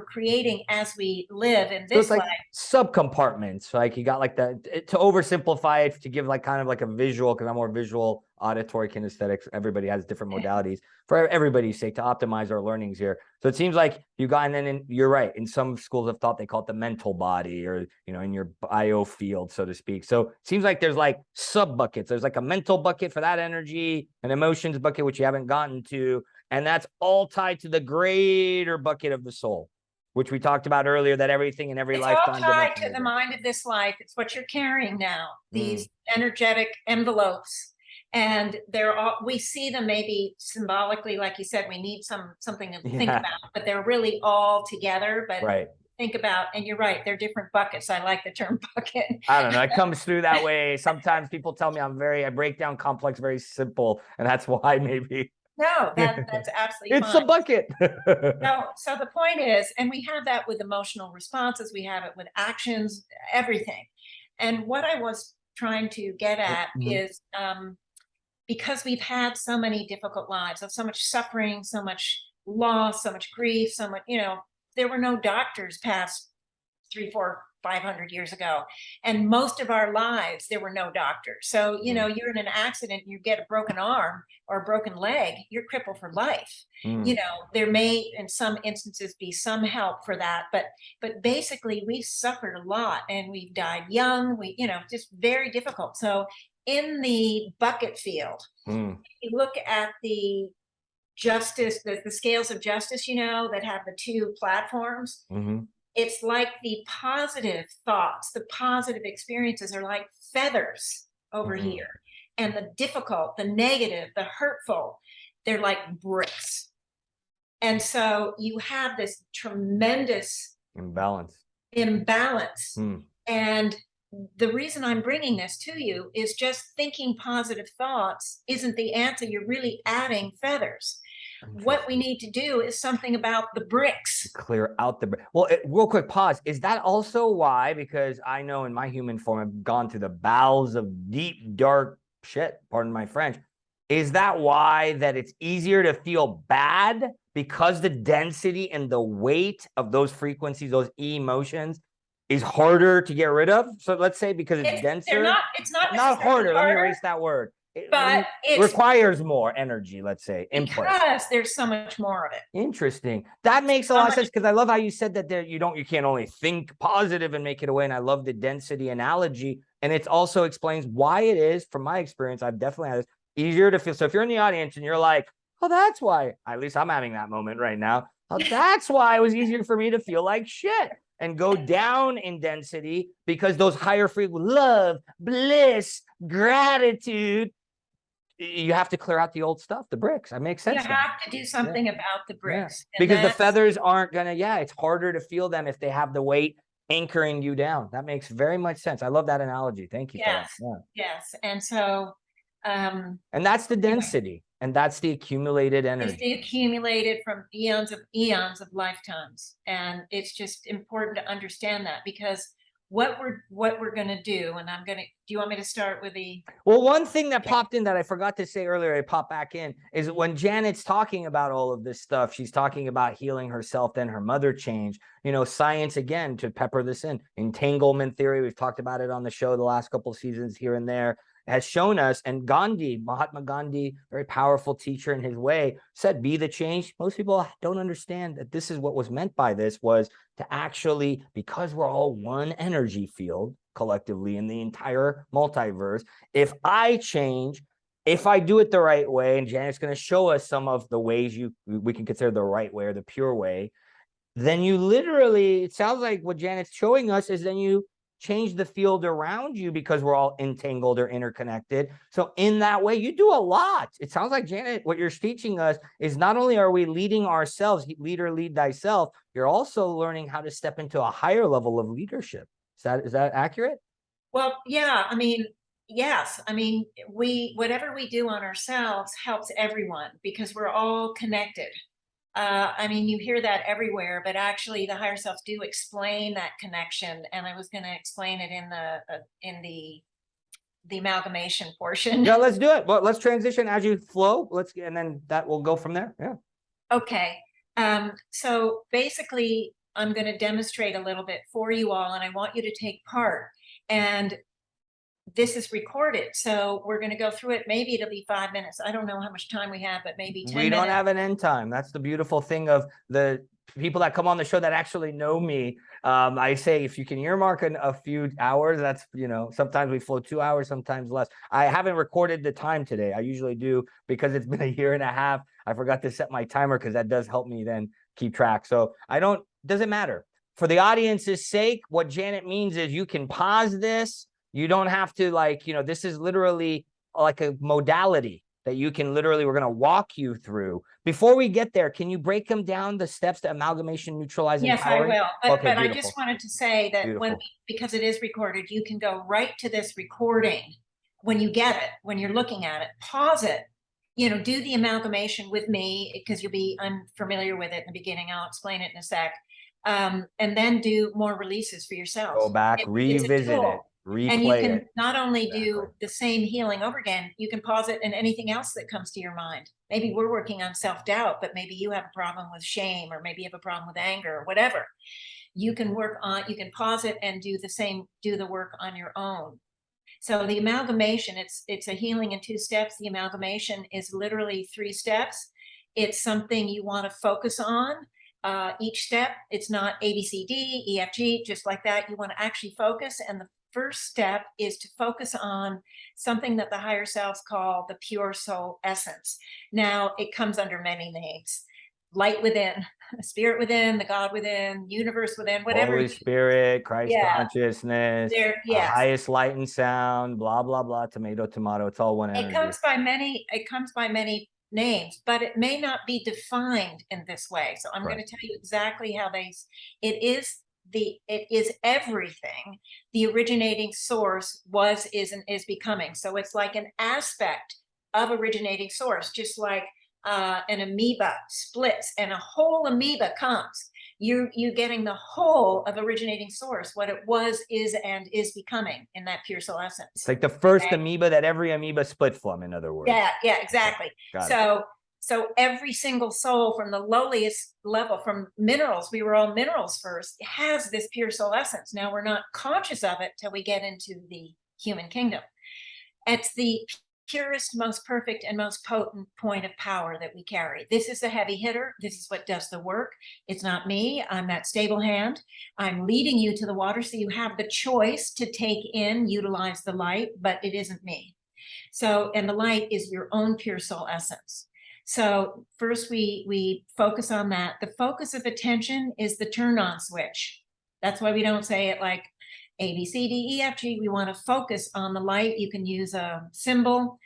creating as we live in So it's this like life. subcompartments. Like you got like to oversimplify it, to give like kind of like a visual, because I'm more visual, auditory, kinesthetics. Everybody has different modalities for everybody's sake to optimize our learnings here. So it seems like you got, and then you're right. In some schools of thought, they call it the mental body, or, you know, in your bio field, so to speak. So it seems like there's like sub buckets. There's like a mental bucket for that energy, an emotions bucket, which you haven't gotten to. And that's all tied to the greater bucket of the soul, which we talked about earlier, that everything in every It's lifetime all tied to dimension. the mind of this life. It's what you're carrying now, these energetic envelopes. And they're all, we see them maybe symbolically, like you said, we need something to think about, but they're really all together. But think about, and you're right, they're different buckets. I like the term bucket. I don't know, it comes through that way. Sometimes people tell me I break down complex very simple, and that's why maybe. No, that's absolutely it's fine. a bucket. So the point is, and we have that with emotional responses, we have it with actions, everything. And what I was trying to get at is, because we've had so many difficult lives, of so much suffering, so much loss, so much grief, so much, you know, there were no doctors past 300, 400, 500 years ago. And most of our lives, there were no doctors. So, you know, you're in an accident, you get a broken arm or a broken leg, you're crippled for life. You know, there may, in some instances, be some help for that. But basically, we suffered a lot and we died young. We, you know, just very difficult. So in the bucket field, you look at the justice, the scales of justice, you know, that have the two platforms. It's like the positive thoughts, the positive experiences are like feathers over here. And the difficult, the negative, the hurtful, they're like bricks. And so you have this tremendous imbalance. And the reason I'm bringing this to you is just thinking positive thoughts isn't the answer. You're really adding feathers. What we need to do is something about the bricks. Clear out the bricks. Well, real quick pause. Is that also why, because I know in my human form, I've gone through the bowels of deep, dark shit, pardon my French. Is that why that it's easier to feel bad, because the density and the weight of those frequencies, those emotions, is harder to get rid of? So let's say because it's denser. It's not harder. Let me erase that word. But it requires more energy, let's say, input. Because there's so much more of it. Interesting. That makes a lot of sense, because I love how you said that there you can't only think positive and make it away. And I love the density analogy. And it also explains why it is, from my experience, I've definitely had this, easier to feel. So if you're in the audience and you're like, oh, that's why, at least I'm having that moment right now. Oh, that's why it was easier for me to feel like shit and go down in density, because those higher frequencies, love, bliss, gratitude, you have to clear out the old stuff, the bricks. That makes sense. You have to do something about the bricks. Because the feathers aren't gonna, it's harder to feel them if they have the weight anchoring you down. That makes very much sense. I love that analogy. Thank you. Yes. And so and that's the density, and that's the accumulated energy. It's the accumulated from eons of lifetimes. And it's just important to understand that, because what we're going to do, and do you want me to start with the... Well, one thing that popped in that I forgot to say earlier, I popped back in, is when Janet's talking about all of this stuff, she's talking about healing herself, then her mother changed, you know, science, again, to pepper this in, entanglement theory. We've talked about it on the show the last couple of seasons here and there, has shown us. And Mahatma Gandhi, very powerful teacher in his way, said, be the change. Most people don't understand that this is what was meant by this, was to actually, because we're all one energy field collectively in the entire multiverse, if I change, if I do it the right way, and Janet's going to show us some of the ways we can consider the right way or the pure way, then you literally, it sounds like what Janet's showing us is then you change the field around you, because we're all entangled or interconnected. So in that way, you do a lot. It sounds like, Janet, what you're teaching us is not only are we leading ourselves, leader, lead thyself, you're also learning how to step into a higher level of leadership. Is that accurate? Well, yeah, I mean, yes. I mean, whatever we do on ourselves helps everyone, because we're all connected. I mean, you hear that everywhere, but actually the higher selves do explain that connection. And I was going to explain it in the amalgamation portion. Yeah, let's do it. Well, let's transition as you flow. And then that will go from there. Yeah. Okay. So basically, I'm going to demonstrate a little bit for you all, and I want you to take part. And this is recorded, so we're going to go through it. Maybe it'll be 5 minutes. I don't know how much time we have, but maybe 10 minutes. We don't have an end time. That's the beautiful thing of the people that come on the show that actually know me. I say, if you can earmark a few hours, that's, you know, sometimes we flow 2 hours, sometimes less. I haven't recorded the time today. I usually do, because it's been a year and a half. I forgot to set my timer, because that does help me then keep track. So doesn't matter. For the audience's sake, what Janet means is you can pause this. You don't have to, like, you know, this is literally like a modality that you can literally, we're going to walk you through. Before we get there, can you break them down, the steps to amalgamation, neutralizing, Yes, powering? I will. But, Okay, but I beautiful. just wanted to say that Beautiful. because it is recorded, you can go right to this recording when you get it, when you're looking at it, pause it, you know, do the amalgamation with me, because you'll be unfamiliar with it in the beginning. I'll explain it in a sec. And then do more releases for yourself. Go back, revisit it, replay and you can it. not only do the same healing over again, you can pause it and anything else that comes to your mind. Maybe we're working on self-doubt, but maybe you have a problem with shame, or maybe you have a problem with anger, or whatever. You can pause it and do the work on your own. So the amalgamation, it's a healing in 2 steps. The amalgamation is literally 3 steps. It's something you want to focus on. Each step, it's not A, B, C, D, E, F, G, just like that. You want to actually focus. And the first step is to focus on something that the higher selves call the pure soul essence. Now, it comes under many names: light within, spirit within, the God within, universe within, whatever. Holy Spirit, Christ consciousness, highest light and sound, blah, blah, blah, tomato, tomato. It's all one energy. It comes by many names, but it may not be defined in this way. So I'm going to tell you exactly how it is everything the originating source was, is, and is becoming. So it's like an aspect of originating source, just like an amoeba splits and a whole amoeba comes. You're getting the whole of originating source, what it was, is, and is becoming in that pure soul essence. It's like the first amoeba that every amoeba split from, in other words. Yeah, exactly. So every single soul, from the lowliest level, from minerals, we were all minerals first, has this pure soul essence. Now, we're not conscious of it till we get into the human kingdom. It's the purest, most perfect, and most potent point of power that we carry. This is the heavy hitter. This is what does the work. It's not me. I'm that stable hand. I'm leading you to the water, so you have the choice to take in, utilize the light, but it isn't me. So, and the light is your own pure soul essence. So first we focus on that. The focus of attention is the turn on switch. That's why we don't say it like A, B, C, D, E, F, G. We want to focus on the light. You can use a symbol,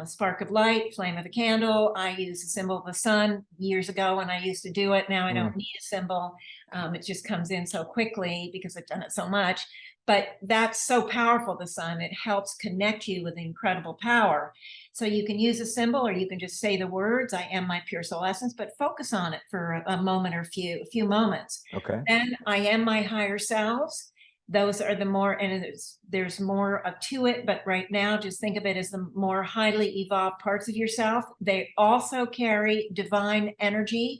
spark of light, flame of a candle. I use a symbol of the sun years ago when I used to do it. Now I don't need a symbol. It just comes in so quickly because I've done it so much. But that's so powerful, the sun. It helps connect you with incredible power. So you can use a symbol, or you can just say the words, I am my pure soul essence, but focus on it for a moment or a few moments. Okay. Then I am my higher selves. Those are the more, and there's more to it, but right now just think of it as the more highly evolved parts of yourself. They also carry divine energy,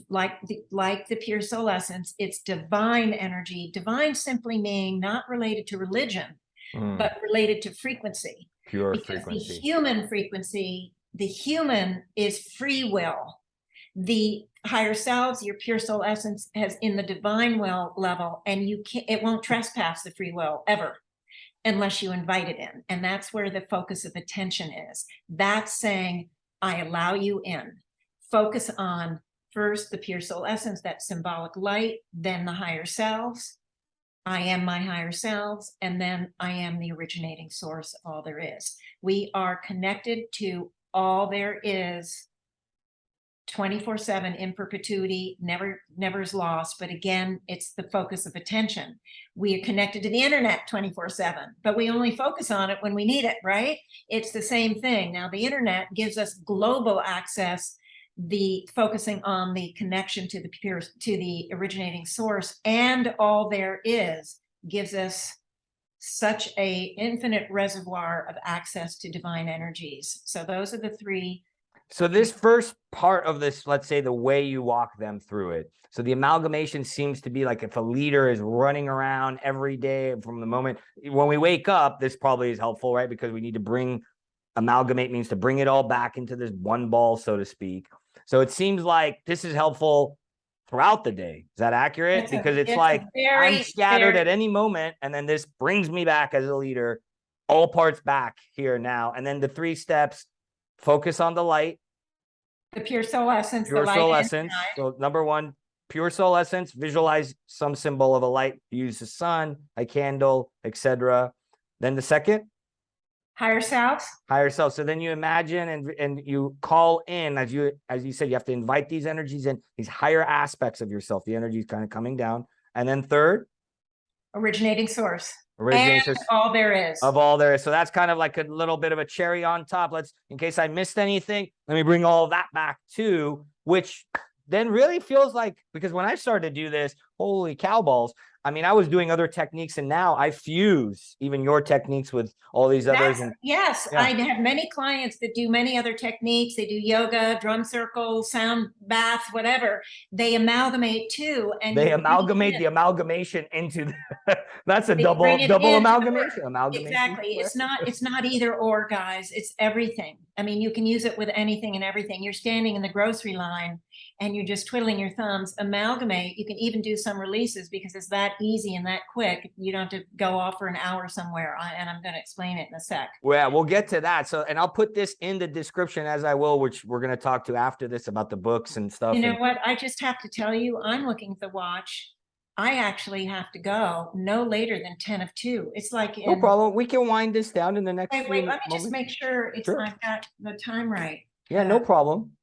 like the pure soul essence. It's divine energy. Divine simply meaning not related to religion, but related to frequency. Pure because frequency. The human frequency, the human is free will. The higher selves, your pure soul essence, has in the divine will level, and it won't trespass the free will ever unless you invite it in. And that's where the focus of attention is. That's saying, I allow you in. Focus on first the pure soul essence, that symbolic light, then the higher selves. I am my higher selves, and then I am the originating source of all there is. We are connected to all there is 24/7 in perpetuity, never is lost. But again, it's the focus of attention. We are connected to the internet 24/7, but we only focus on it when we need it, right? It's the same thing. Now, the internet gives us global access, the focusing on the connection to the originating source, and all there is gives us such a infinite reservoir of access to divine energies. So those are the 3. So this first part of this, let's say the way you walk them through it. So the amalgamation seems to be like if a leader is running around every day from the moment when we wake up, this probably is helpful, right? Because we need to amalgamate means to bring it all back into this one ball, so to speak. So it seems like this is helpful throughout the day. Is that accurate? Because it's like I'm scattered at any moment, and then this brings me back as a leader, all parts back here now. And then the 3 steps: focus on the light, the pure soul essence, pure soul essence. So number 1, pure soul essence. Visualize some symbol of a light. Use the sun, a candle, etc. Then the second, higher selves. Higher self. So then you imagine and you call in, as you said, you have to invite these energies in, these higher aspects of yourself. The energy is kind of coming down. And then third, originating source. Originating and source all there is. Of all there is. So that's kind of like a little bit of a cherry on top. In case I missed anything, let me bring all that back too, which then really feels like, because when I started to do this, holy cow balls, I mean, I was doing other techniques, and now I fuse even your techniques with all these others. Yes, yeah. I have many clients that do many other techniques. They do yoga, drum circles, sound baths, whatever. They amalgamate too. And they amalgamate the amalgamation into that's a double amalgamation. Exactly. It's not either or, guys. It's everything. I mean, you can use it with anything and everything. You're standing in the grocery line and you're just twiddling your thumbs. Amalgamate. You can even do some releases because it's that easy and that quick. You don't have to go off for an hour somewhere. And I'm going to explain it in a sec. Well, we'll get to that. So, and I'll put this in the description as I will, which we're going to talk to after this about the books and stuff. You know what? I just have to tell you, I'm looking at the watch. I actually have to go no later than 10 of 2. It's like no problem. We can wind this down in the next. Wait, let me just make sure I've got the time right. Yeah, no problem.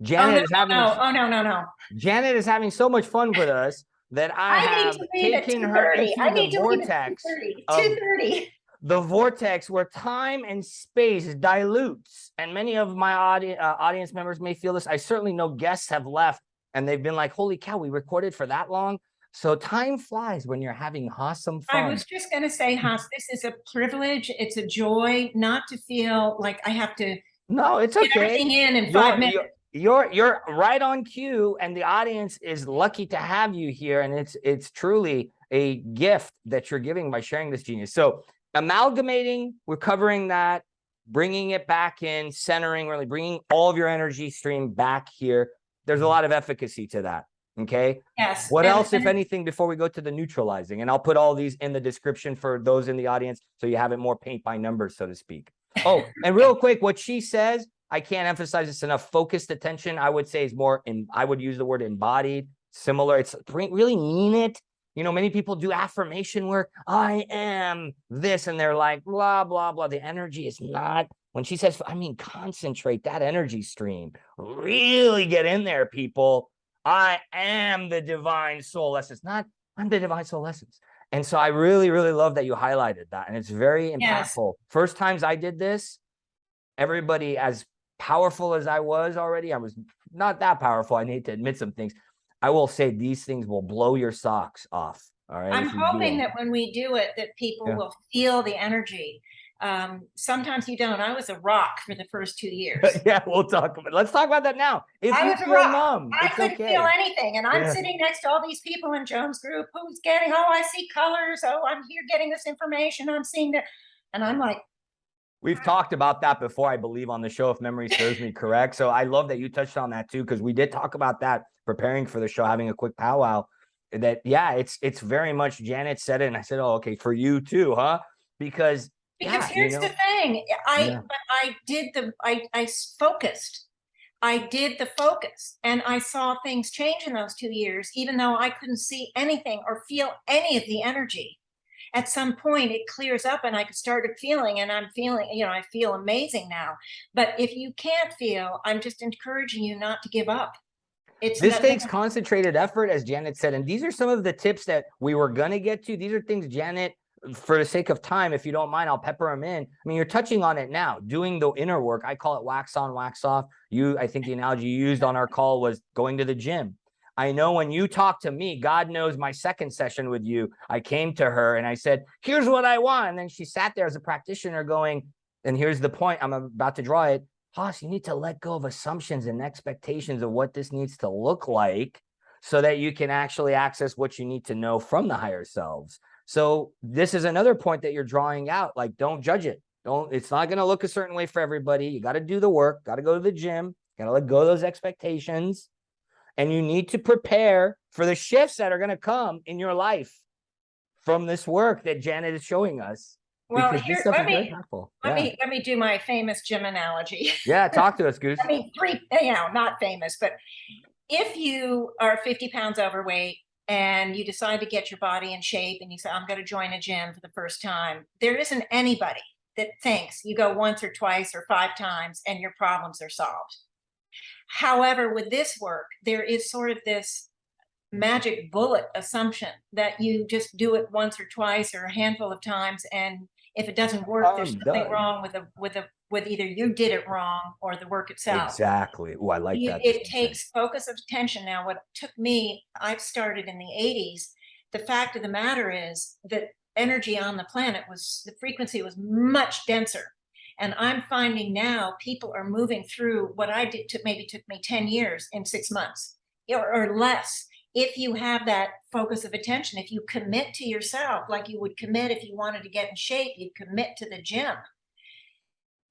Janet is having. Oh no. Janet is having so much fun with us that I have taken her into the vortex. 2:30. The vortex where time and space dilutes, and many of my audience members may feel this. I certainly know guests have left. And they've been like, holy cow, we recorded for that long. So time flies when you're having awesome fun. I was just going to say, Haas, this is a privilege. It's a joy not to feel like I have to it's okay. Get everything in 5 minutes. You're right on cue, and the audience is lucky to have you here. And it's truly a gift that you're giving by sharing this genius. So amalgamating, we're covering that, bringing it back in, centering, really bringing all of your energy stream back here. There's a lot of efficacy to that. Okay. Yes. What else, if anything, before we go to the neutralizing? And I'll put all these in the description for those in the audience, so you have it more paint by numbers, so to speak. Oh, and real quick, what she says, I can't emphasize this enough. Focused attention, I would say, is more I would use the word embodied, similar. It's really mean it. You know, many people do affirmation work. I am this, and they're like, blah, blah, blah. The energy is not. When she says, I mean, concentrate that energy stream. Really get in there, people. I am the divine soul essence. Not, I'm the divine soul essence. And so I really, really love that you highlighted that. And it's very impactful. Yes. First times I did this, everybody, as powerful as I was already, I was not that powerful. I need to admit some things. I will say these things will blow your socks off. All right. I'm hoping that when we do it, that people will feel the energy. Sometimes you don't. I was a rock for the first 2 years. Yeah, let's talk about that now. If I you was feel a rock. numb, I couldn't feel anything. And I'm sitting next to all these people in Joan's group who's getting, I see colors. I'm here getting this information. I'm seeing that. And I'm like, we've talked about that before, I believe, on the show, if memory serves me correct. So I love that you touched on that too, because we did talk about that preparing for the show, having a quick powwow. That it's very much, Janet said it, and I said, oh, okay, for you too, huh? Because here's the thing, I focused. I did the focus, and I saw things change in those 2 years, even though I couldn't see anything or feel any of the energy. At some point it clears up and I started feeling, and I'm feeling, I feel amazing now. But if you can't feel, I'm just encouraging you not to give up. This takes concentrated effort, as Janet said. And these are some of the tips that we were going to get to. These are things, Janet, for the sake of time, if you don't mind, I'll pepper them in. I mean, you're touching on it now, doing the inner work. I call it wax on, wax off. I think the analogy you used on our call was going to the gym. I know when you talk to me, God knows my second session with you, I came to her and I said, here's what I want. And then she sat there as a practitioner going, and here's the point, I'm about to draw it. Haas, you need to let go of assumptions and expectations of what this needs to look like so that you can actually access what you need to know from the higher selves. So this is another point that you're drawing out. Like, don't judge it. It's not going to look a certain way for everybody. You got to do the work, got to go to the gym, got to let go of those expectations. And you need to prepare for the shifts that are going to come in your life from this work that Janet is showing us. Well, Because this here, stuff let is very me, powerful. let Yeah. me, let me do my famous gym analogy. Yeah. Talk to us, Goose. I mean, not famous, but if you are 50 pounds overweight and you decide to get your body in shape and you say, I'm going to join a gym for the first time, there isn't anybody that thinks you go once or twice or 5 times and your problems are solved. However, with this work, there is sort of this magic bullet assumption that you just do it once or twice or a handful of times, and if it doesn't work, there's something wrong with either you did it wrong or the work itself. Exactly. Oh, I like that. It takes focus of attention. Now, what took me, I started in the 80s. The fact of the matter is that energy on the planet the frequency was much denser. And I'm finding now people are moving through what I did maybe took me 10 years in 6 months or less. If you have that focus of attention, if you commit to yourself, like you would commit if you wanted to get in shape, you'd commit to the gym.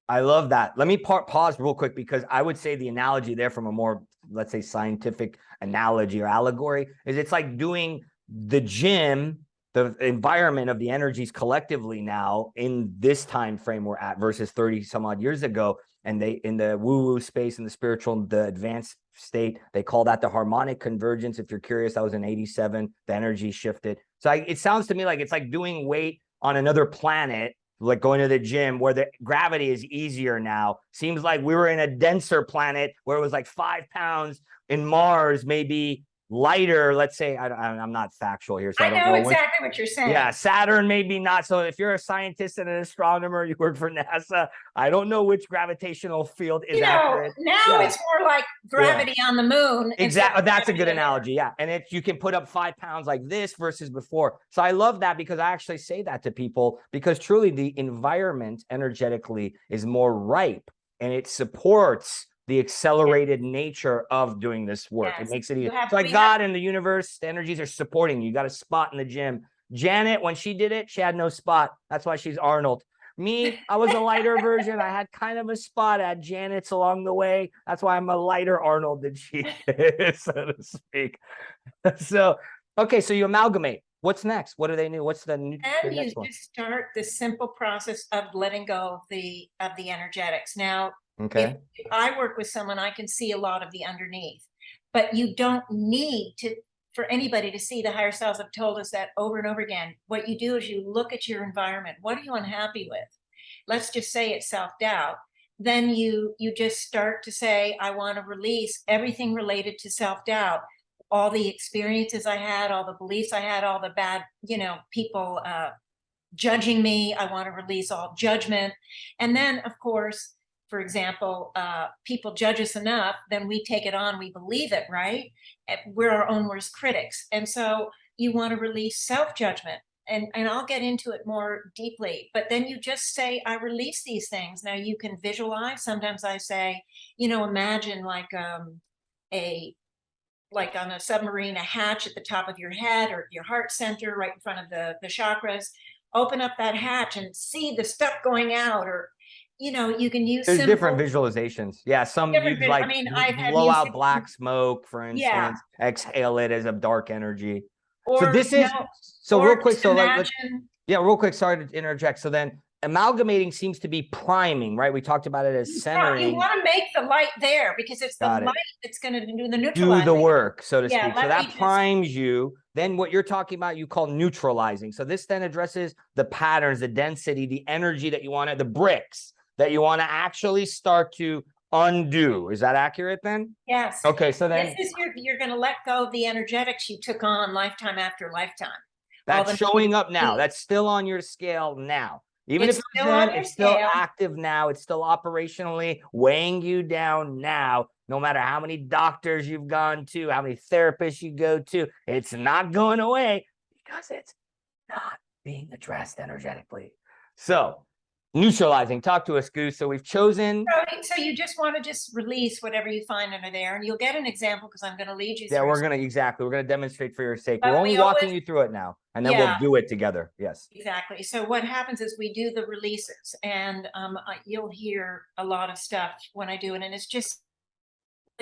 I love that. Let me pause real quick, because I would say the analogy there from a more, let's say, scientific analogy or allegory is it's like doing the gym, the environment of the energies collectively now in this time frame we're at versus 30 some odd years ago. And they, in the woo-woo space and the spiritual, the advanced state, they call that the harmonic convergence. If you're curious, that was in 87, the energy shifted. So it sounds to me like it's like doing weight on another planet, like going to the gym where the gravity is easier now. Seems like we were in a denser planet where it was like 5 pounds. In Mars, maybe lighter. Let's say, I'm not factual here, so I don't know exactly what you're saying. Yeah, Saturn maybe not. So if you're a scientist and an astronomer, you work for NASA, I don't know which gravitational field is accurate. Now it's more like gravity on the moon. Exactly. That's a good analogy. Yeah. And you can put up 5 pounds like this versus before. So I love that, because I actually say that to people, because truly the environment energetically is more ripe and it supports the accelerated nature of doing this work. Yes. It makes it easy. It's like God and the universe, the energies are supporting you. You got a spot in the gym. Janet, when she did it, she had no spot. That's why she's Arnold. Me, I was a lighter version. I had kind of a spot at Janet's along the way. That's why I'm a lighter Arnold than she is, so to speak. So, okay, so you amalgamate. What's next? What do they do? What's the next one? Just start the simple process of letting go of the energetics. Now, okay, if I work with someone, I can see a lot of the underneath, but you don't need for anybody to see. The higher selves have told us that over and over again. What you do is you look at your environment. What are you unhappy with? Let's just say it's self-doubt. Then you just start to say, I want to release everything related to self-doubt, all the experiences I had, all the beliefs I had, all the bad, people judging me. I want to release all judgment. And then, of course, for example, people judge us enough, then we take it on, we believe it, right? We're our own worst critics. And so you want to release self-judgment. And I'll get into it more deeply, but then you just say, I release these things. Now you can visualize. Sometimes I say, imagine like on a submarine, a hatch at the top of your head or your heart center right in front of the chakras. Open up that hatch and see the stuff going out, or you can use different visualizations. Yeah, some use like blow out black smoke, for instance. Yeah. Exhale it as a dark energy. Or, so this is real quick. So real quick. Sorry to interject. So then amalgamating seems to be priming, right? We talked about it as centering. You want to make the light there because it's the light that's going to do the neutralizing. Do the work, so to speak. So that primes you. Then what you're talking about, you call neutralizing. So this then addresses the patterns, the density, the energy that you want, the bricks that you want to actually start to undo. Is that accurate then? Yes. Okay, so then this is you're going to let go of the energetics you took on lifetime after lifetime. That's showing up now. That's still on your scale now. Even if it's still active now, it's still operationally weighing you down now. No matter how many doctors you've gone to, how many therapists you go to, it's not going away because it's not being addressed energetically. So Neutralizing. Talk to us, Goose. So we've chosen. So you just want to just release whatever you find under there, and you'll get an example because I'm going to lead you Yeah, through. we're going to demonstrate for your sake. But We're only we walking always- you through it now, and then we'll do it together. Yes. Exactly. So what happens is we do the releases, and you'll hear a lot of stuff when I do it, and it's just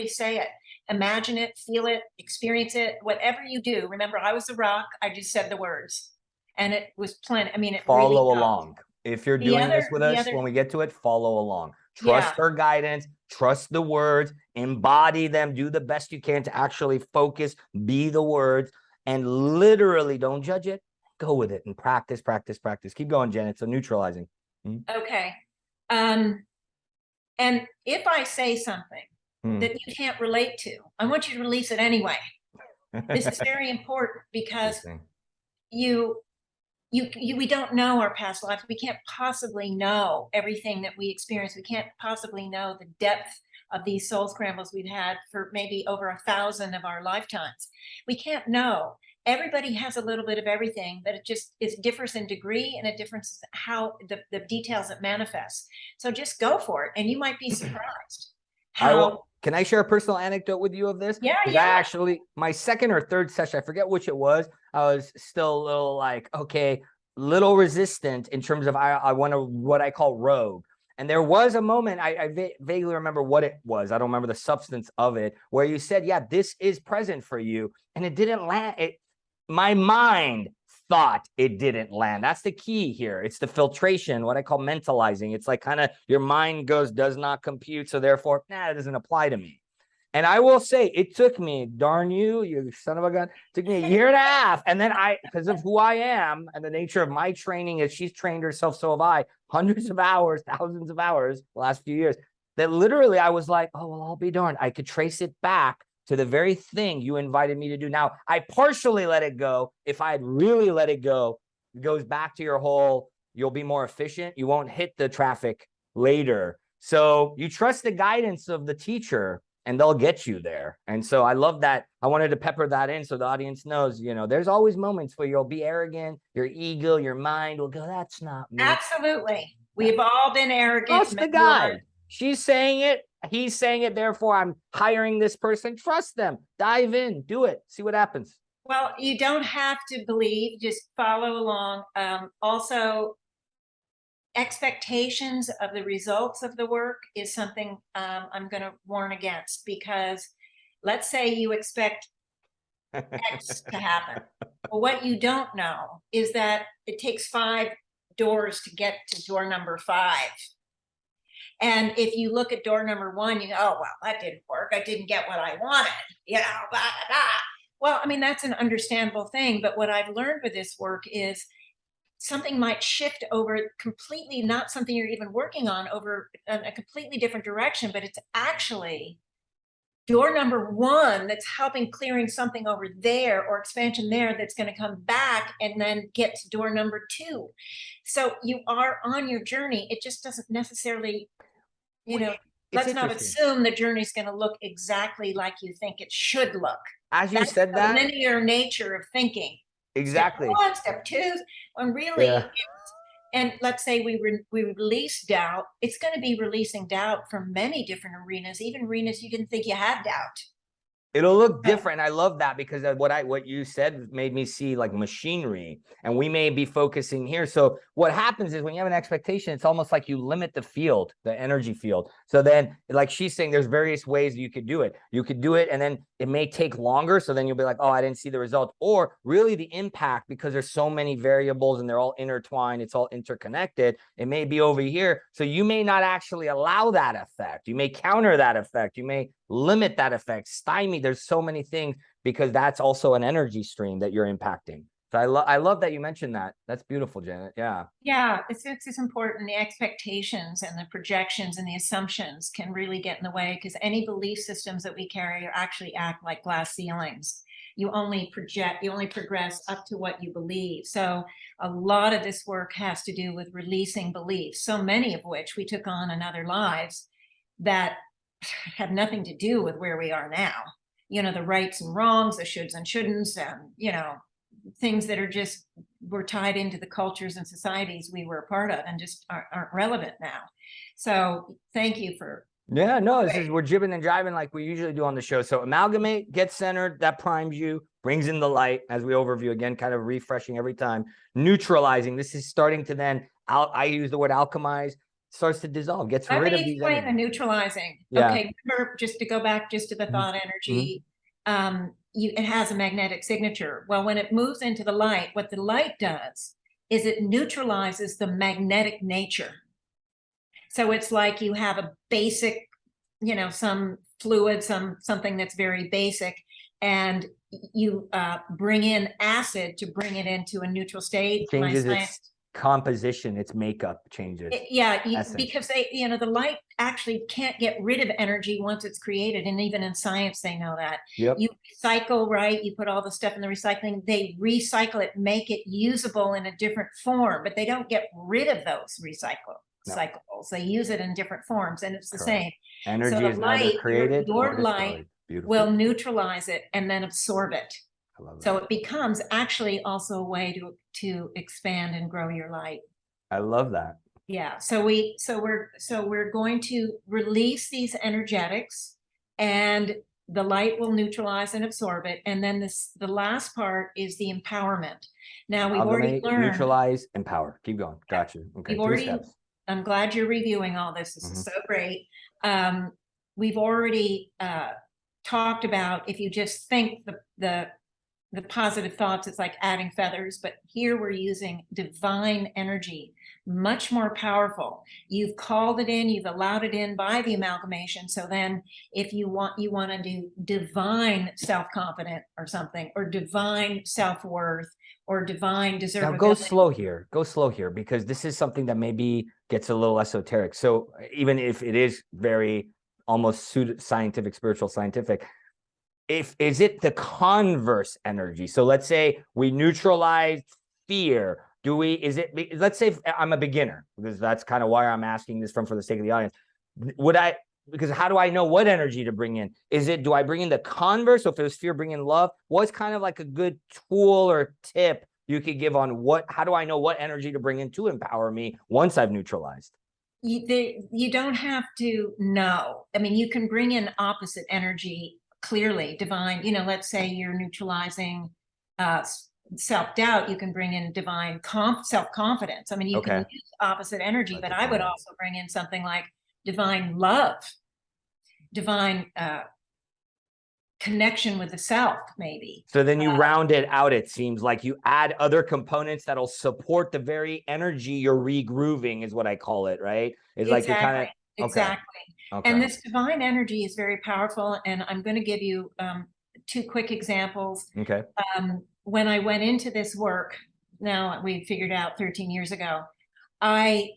say it, imagine it, feel it, experience it, whatever you do. Remember, I was the rock. I just said the words, and it was plenty. I mean, it follow really along. If you're doing this with us, when we get to it, follow along. Trust her guidance, trust the words, embody them, do the best you can to actually focus, be the words, and literally don't judge it. Go with it and practice, practice, practice. Keep going, Janet. So neutralizing. Okay. And if I say something that you can't relate to, I want you to release it anyway. This is very important because we don't know our past lives. We can't possibly know everything that we experience. We can't possibly know the depth of these soul scrambles we've had for maybe over 1,000 of our lifetimes. We can't know. Everybody has a little bit of everything, but it differs in degree, and it differs how the details it manifests. So just go for it, and you might be surprised. Can I share a personal anecdote with you of this? Yeah. I actually, my second or third session, I forget which it was, I was still a little like, okay, little resistant in terms of I want to, what I call rogue. And there was a moment, I vaguely remember what it was. I don't remember the substance of it, where you said, yeah, this is present for you. And it didn't land. My mind thought it didn't land. That's the key here. It's the filtration, what I call mentalizing. It's like kind of your mind goes, does not compute. So therefore, it doesn't apply to me. And I will say it took me, darn you, you son of a gun, took me a year and a half. And then because of who I am and the nature of my training, as she's trained herself, so have I, hundreds of hours, thousands of hours, the last few years, that literally I was like, oh, well, I'll be darned. I could trace it back to the very thing you invited me to do. Now, I partially let it go. If I had really let it go, it goes back to your whole, you'll be more efficient. You won't hit the traffic later. So you trust the guidance of the teacher and they'll get you there. And so I love that. I wanted to pepper that in so the audience knows, there's always moments where you'll be arrogant, your ego, your mind will go, that's not me. Absolutely. We've all been arrogant. Trust the guide. She's saying it. He's saying it. Therefore, I'm hiring this person. Trust them. Dive in. Do it. See what happens. Well, you don't have to believe. Just follow along. Also, expectations of the results of the work is something I'm going to warn against, because let's say you expect X to happen. Well, what you don't know is that it takes 5 doors to get to door number 5. And if you look at door number 1, you go, oh, well, that didn't work. I didn't get what I wanted, blah, blah, blah. Well, I mean, that's an understandable thing. But what I've learned with this work is something might shift over completely, not something you're even working on, over a completely different direction, but it's actually door number 1 that's helping clearing something over there or expansion there that's going to come back and then get to door number 2. So you are on your journey. It just doesn't necessarily, let's not assume the journey is going to look exactly like you think it should look. As you said that, the linear nature of thinking. Exactly. Step 1, step 2, when really, and let's say we release doubt, it's going to be releasing doubt from many different arenas, even arenas you didn't think you had doubt. It'll look different. I love that, because what you said made me see like machinery, and we may be focusing here. So what happens is when you have an expectation, it's almost like you limit the field, the energy field. So then, like she's saying, there's various ways you could do it. You could do it, and then it may take longer. So then you'll be like, oh, I didn't see the result. Or really the impact, because there's so many variables and they're all intertwined, it's all interconnected. It may be over here. So you may not actually allow that effect. You may counter that effect. You may limit that effect, stymie. There's so many things, because that's also an energy stream that you're impacting. So I love that you mentioned that. That's beautiful, Janet. Yeah. It's important. The expectations and the projections and the assumptions can really get in the way, because any belief systems that we carry actually act like glass ceilings. You only progress up to what you believe. So a lot of this work has to do with releasing beliefs, so many of which we took on in other lives that have nothing to do with where we are now. The rights and wrongs, the shoulds and shouldn'ts, and things that are just were tied into the cultures and societies we were a part of and just aren't relevant now. So thank you for. Yeah, no, we're jibbing and jiving like we usually do on the show. So amalgamate, get centered, that primes you, brings in the light as we overview again, kind of refreshing every time. Neutralizing, this is starting to then, I use the word alchemize, starts to dissolve, gets rid of these. Let me explain the neutralizing. Yeah. Okay, remember, just to go back just to the thought energy, it has a magnetic signature. Well, when it moves into the light, what the light does is it neutralizes the magnetic nature. So it's like you have a basic, some fluid, something that's very basic, and you bring in acid to bring it into a neutral state. Changes its composition, its makeup changes. Because the light actually can't get rid of energy once it's created, and even in science they know that. Yep. You recycle, right? You put all the stuff in the recycling, they recycle it, make it usable in a different form, but they don't get rid of those recyclables. They use it in different forms, and it's the same. Energy is neither created your light will neutralize it and then absorb it. So it becomes actually also a way to expand and grow your light. I love that. Yeah. So we're going to release these energetics, and the light will neutralize and absorb it. And then the last part is the empowerment. Now we've already learned neutralize, empower. Keep going. Gotcha. Okay. I'm glad you're reviewing all this. This is so great. We've already talked about, if you just think the positive thoughts, it's like adding feathers, but here we're using divine energy, much more powerful. You've called it in, you've allowed it in by the amalgamation. So then if you want to do divine self-confident or something, or divine self-worth, or divine deservability. Now go slow here, because this is something that maybe gets a little esoteric. So even if it is very almost pseudo-scientific, spiritual scientific, is it the converse energy? So let's say we neutralize fear. Let's say I'm a beginner, because that's kind of why I'm asking this for the sake of the audience. Because how do I know what energy to bring in? Do I bring in the converse? So if it was fear, bring in love. What's kind of like a good tool or tip you could give on how do I know what energy to bring in to empower me once I've neutralized? You don't have to know. I mean, you can bring in opposite energy clearly, divine. Let's say you're neutralizing self-doubt, you can bring in divine self-confidence. I mean, you can use opposite energy, but I would also bring in something like divine love, divine connection with the self, maybe. So then you round it out. It seems like you add other components that'll support the very energy you're regrooving, is what I call it, right? It's like you're kind of exactly. And this divine energy is very powerful. And I'm going to give you 2 quick examples. Okay. When I went into this work, now we figured out 13 years ago, I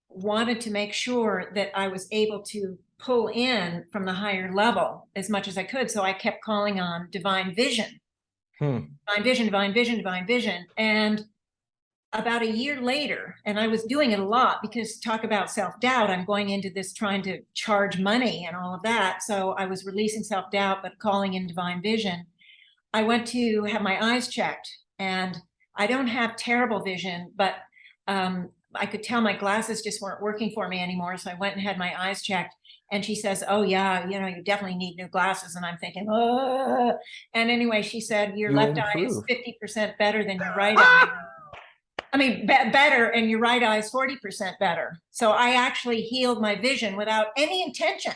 wanted to make sure that I was able to pull in from the higher level as much as I could. So I kept calling on divine vision, divine vision, divine vision, divine vision. And about a year later, and I was doing it a lot, because talk about self-doubt, I'm going into this trying to charge money and all of that. So I was releasing self-doubt, but calling in divine vision. I went to have my eyes checked, and I don't have terrible vision, but I could tell my glasses just weren't working for me anymore. So I went and had my eyes checked, and she says, "Oh yeah, you definitely need new glasses." And I'm thinking, oh. And anyway, she said, your left eye is 50% better than your right eye. I mean, better, and your right eye is 40% better. So I actually healed my vision without any intention.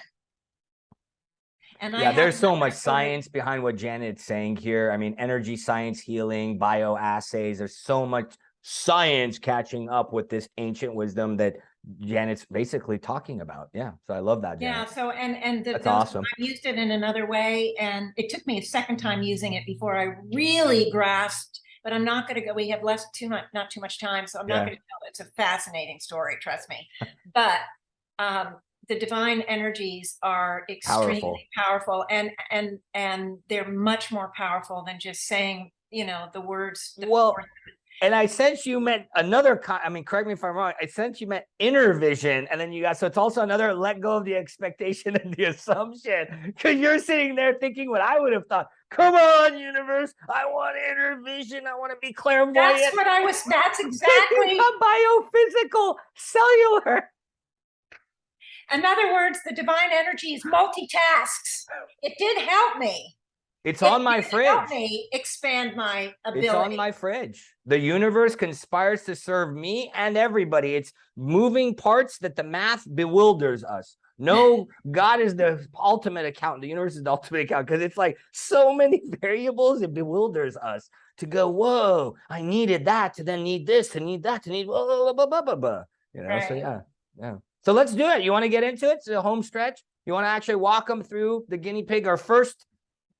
And there's so much science behind what Janet's saying here. I mean, energy science, healing, bioassays. There's so much science catching up with this ancient wisdom that Janet's basically talking about. Yeah. So I love that, Janet. Yeah. So, that's awesome. I used it in another way, and it took me a second time using it before I really grasped, but I'm not going to go, we have not too much time. So I'm not going to tell it. It's a fascinating story. Trust me. But, the divine energies are extremely powerful, and they're much more powerful than just saying, the words. And I sense you meant another, correct me if I'm wrong, I sense you meant inner vision, and then so it's also another let go of the expectation and the assumption, because you're sitting there thinking what I would have thought. Come on, universe. I want inner vision. I want to be clairvoyant. That's exactly. Become biophysical, cellular. In other words, the divine energy is multitasks. It did help me. It's on my fridge. Help me expand my ability. It's on my fridge. The universe conspires to serve me and everybody. It's moving parts that the math bewilders us. No, God is the ultimate accountant. The universe is the ultimate accountant because it's like so many variables. It bewilders us to go, whoa, I needed that to then need this to need that to need blah, blah, blah, blah, blah, blah. You know, Right. so yeah. So let's do it. You want to get into it? It's a home stretch. You want to actually walk them through the guinea pig, our first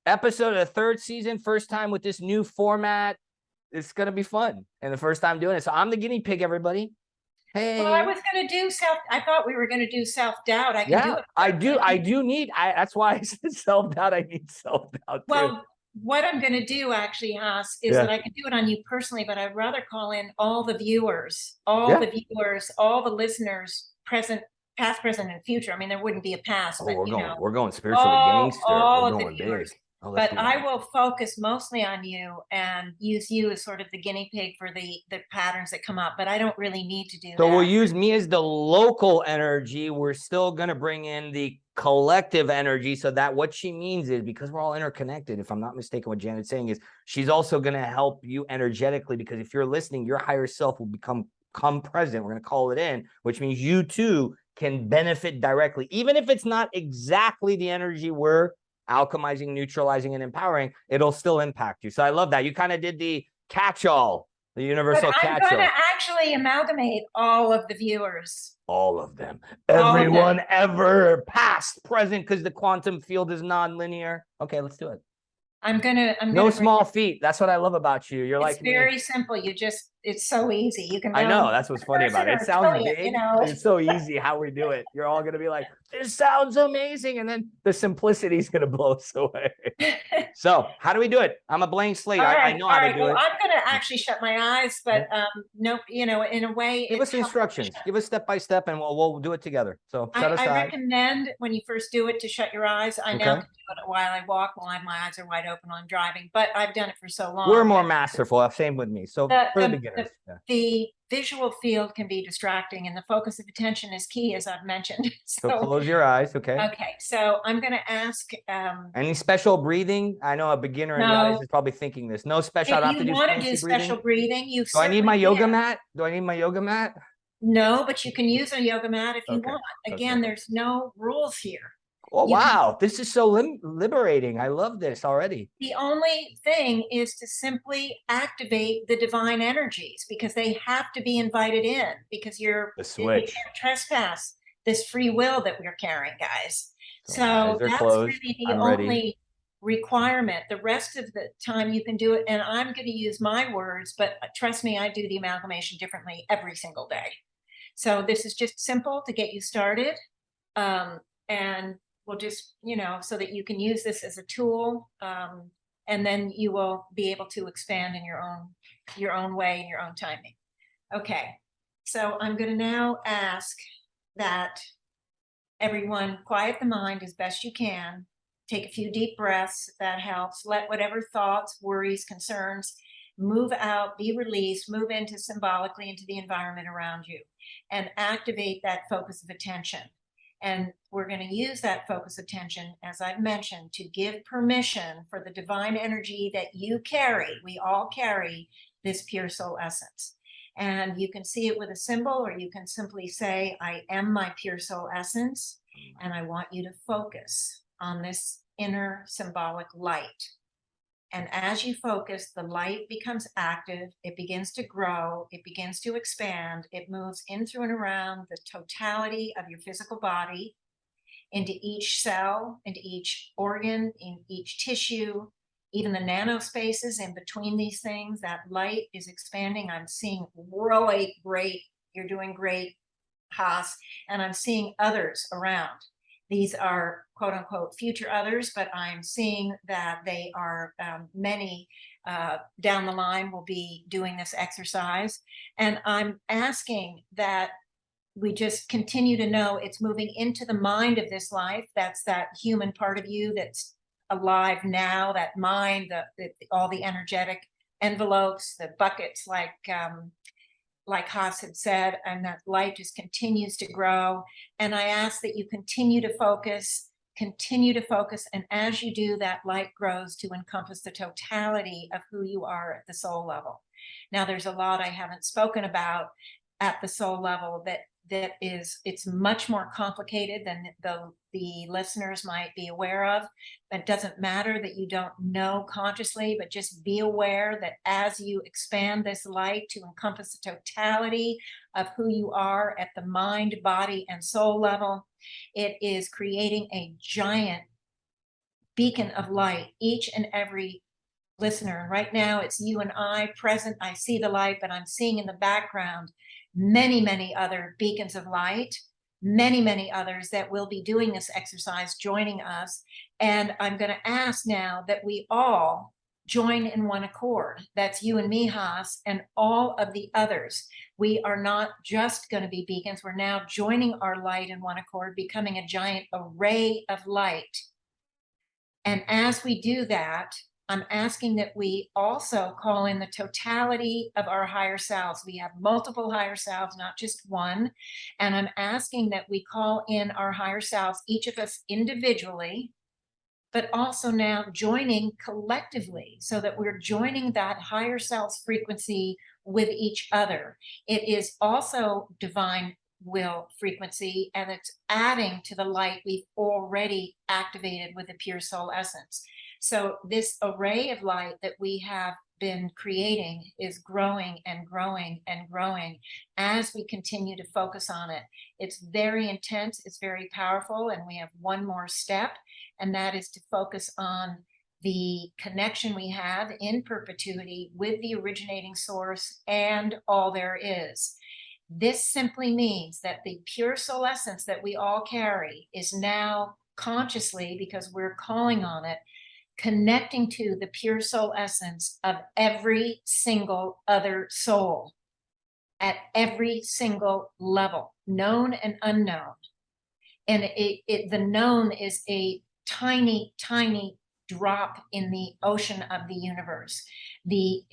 episode of the third season, first time with this new format. It's going to be fun. And the first time doing it. So I'm the guinea pig, everybody. Hey. Well, I was going to do I thought we were going to do self-doubt. I can do it. I do need, that's why I said self-doubt. I need self-doubt. Well, what I'm going to do actually, Haas, is that I can do it on you personally, but I'd rather call in all the viewers, all the listeners, present, past, present, and future. I mean, there wouldn't be a past, but we're going spiritually gangster. All we're of going the viewers. big. But I will focus mostly on you and use you as sort of the guinea pig for the patterns that come up, but I don't really need to do that. So we'll use me as the local energy. We're still going to bring in the collective energy, so that what she means is, because we're all interconnected, if I'm not mistaken, what Janet's saying is she's also going to help you energetically, because if you're listening, your higher self will become present. We're going to call it in, which means you too can benefit directly, even if it's not exactly the energy we're alchemizing, neutralizing, and empowering. It'll still impact you. So I love that. You kind of did the catch-all, the universal catch-all. I'm going to actually amalgamate all of the viewers. All of them. Everyone ever, past, present, because the quantum field is non-linear. Okay, let's do it. No small feat. That's what I love about you. You're like me. It's very simple. It's so easy. You can. I know. That's what's funny about it. It sounds big. It's so easy how we do it. You're all going to be like, this sounds amazing. And then the simplicity is going to blow us away. So how do we do it? I'm a blank slate. I know how to do it. I'm going to actually shut my eyes, but no, in a way. Give us instructions. Give us step by step, and we'll do it together. So shut us. I recommend when you first do it to shut your eyes. I now can do it while I walk, while my eyes are wide open while I'm driving, but I've done it for so long. We're more masterful. Same with me. So for the beginners. The visual field can be distracting, and the focus of attention is key, as I've mentioned. So close your eyes. Okay. Okay. So I'm going to ask. Any special breathing? I know a beginner in the audience is probably thinking this. No special. If you want to do special breathing, do I need my yoga mat? Do I need my yoga mat? No, but you can use a yoga mat if you want. Again, there's no rules here. Oh, wow. This is so liberating. I love this already. The only thing is to simply activate the divine energies, because they have to be invited in, because you can't trespass this free will that we're carrying, guys. So that's really the only requirement. The rest of the time you can do it. And I'm going to use my words, but trust me, I do the amalgamation differently every single day. So this is just simple to get you started. And we'll just, so that you can use this as a tool, and then you will be able to expand in your own way, in your own timing. Okay, so I'm going to now ask that everyone quiet the mind as best you can. Take a few deep breaths. That helps. Let whatever thoughts, worries, concerns move out, be released, move into symbolically into the environment around you, and activate that focus of attention. And we're going to use that focus attention, as I've mentioned, to give permission for the divine energy that you carry. We all carry this pure soul essence. And you can see it with a symbol, or you can simply say, I am my pure soul essence. And I want you to focus on this inner symbolic light. And as you focus, the light becomes active. It begins to grow. It begins to expand. It moves in, through, and around the totality of your physical body, into each cell, into each organ, in each tissue, even the nanospaces in between these things. That light is expanding. I'm seeing really great. You're doing great, Haas. And I'm seeing others around. These are quote unquote future others, but I'm seeing that they are many down the line will be doing this exercise. And I'm asking that we just continue to know it's moving into the mind of this life. That's that human part of you that's alive now, that mind, all the energetic envelopes, the buckets, like Haas had said, and that light just continues to grow. And I ask that you continue to focus, and as you do, that light grows to encompass the totality of who you are at the soul level. Now, there's a lot I haven't spoken about at the soul level it's much more complicated than the listeners might be aware of. It doesn't matter that you don't know consciously, but just be aware that as you expand this light to encompass the totality of who you are at the mind, body, and soul level, it is creating a giant beacon of light, each and every listener. And right now it's you and I present. I see the light, but I'm seeing in the background many other beacons of light, many others that will be doing this exercise, joining us. And I'm going to ask now that we all join in one accord. That's you and me, Haas, and all of the others. We are not just going to be beacons. We're now joining our light in one accord, becoming a giant array of light. And as we do that, I'm asking that we also call in the totality of our higher selves. We have multiple higher selves, not just one. And I'm asking that we call in our higher selves, each of us individually, but also now joining collectively, so that we're joining that higher self's frequency with each other. It is also divine will frequency, and it's adding to the light we've already activated with the pure soul essence. So this array of light that we have been creating is growing and growing and growing as we continue to focus on it. It's very intense, it's very powerful, and we have one more step, and that is to focus on the connection we have in perpetuity with the originating source and all there is. This simply means that the pure soul essence that we all carry is now consciously, because we're calling on it, connecting to the pure soul essence of every single other soul at every single level, known and unknown. And the known is a tiny drop in the ocean of the universe. The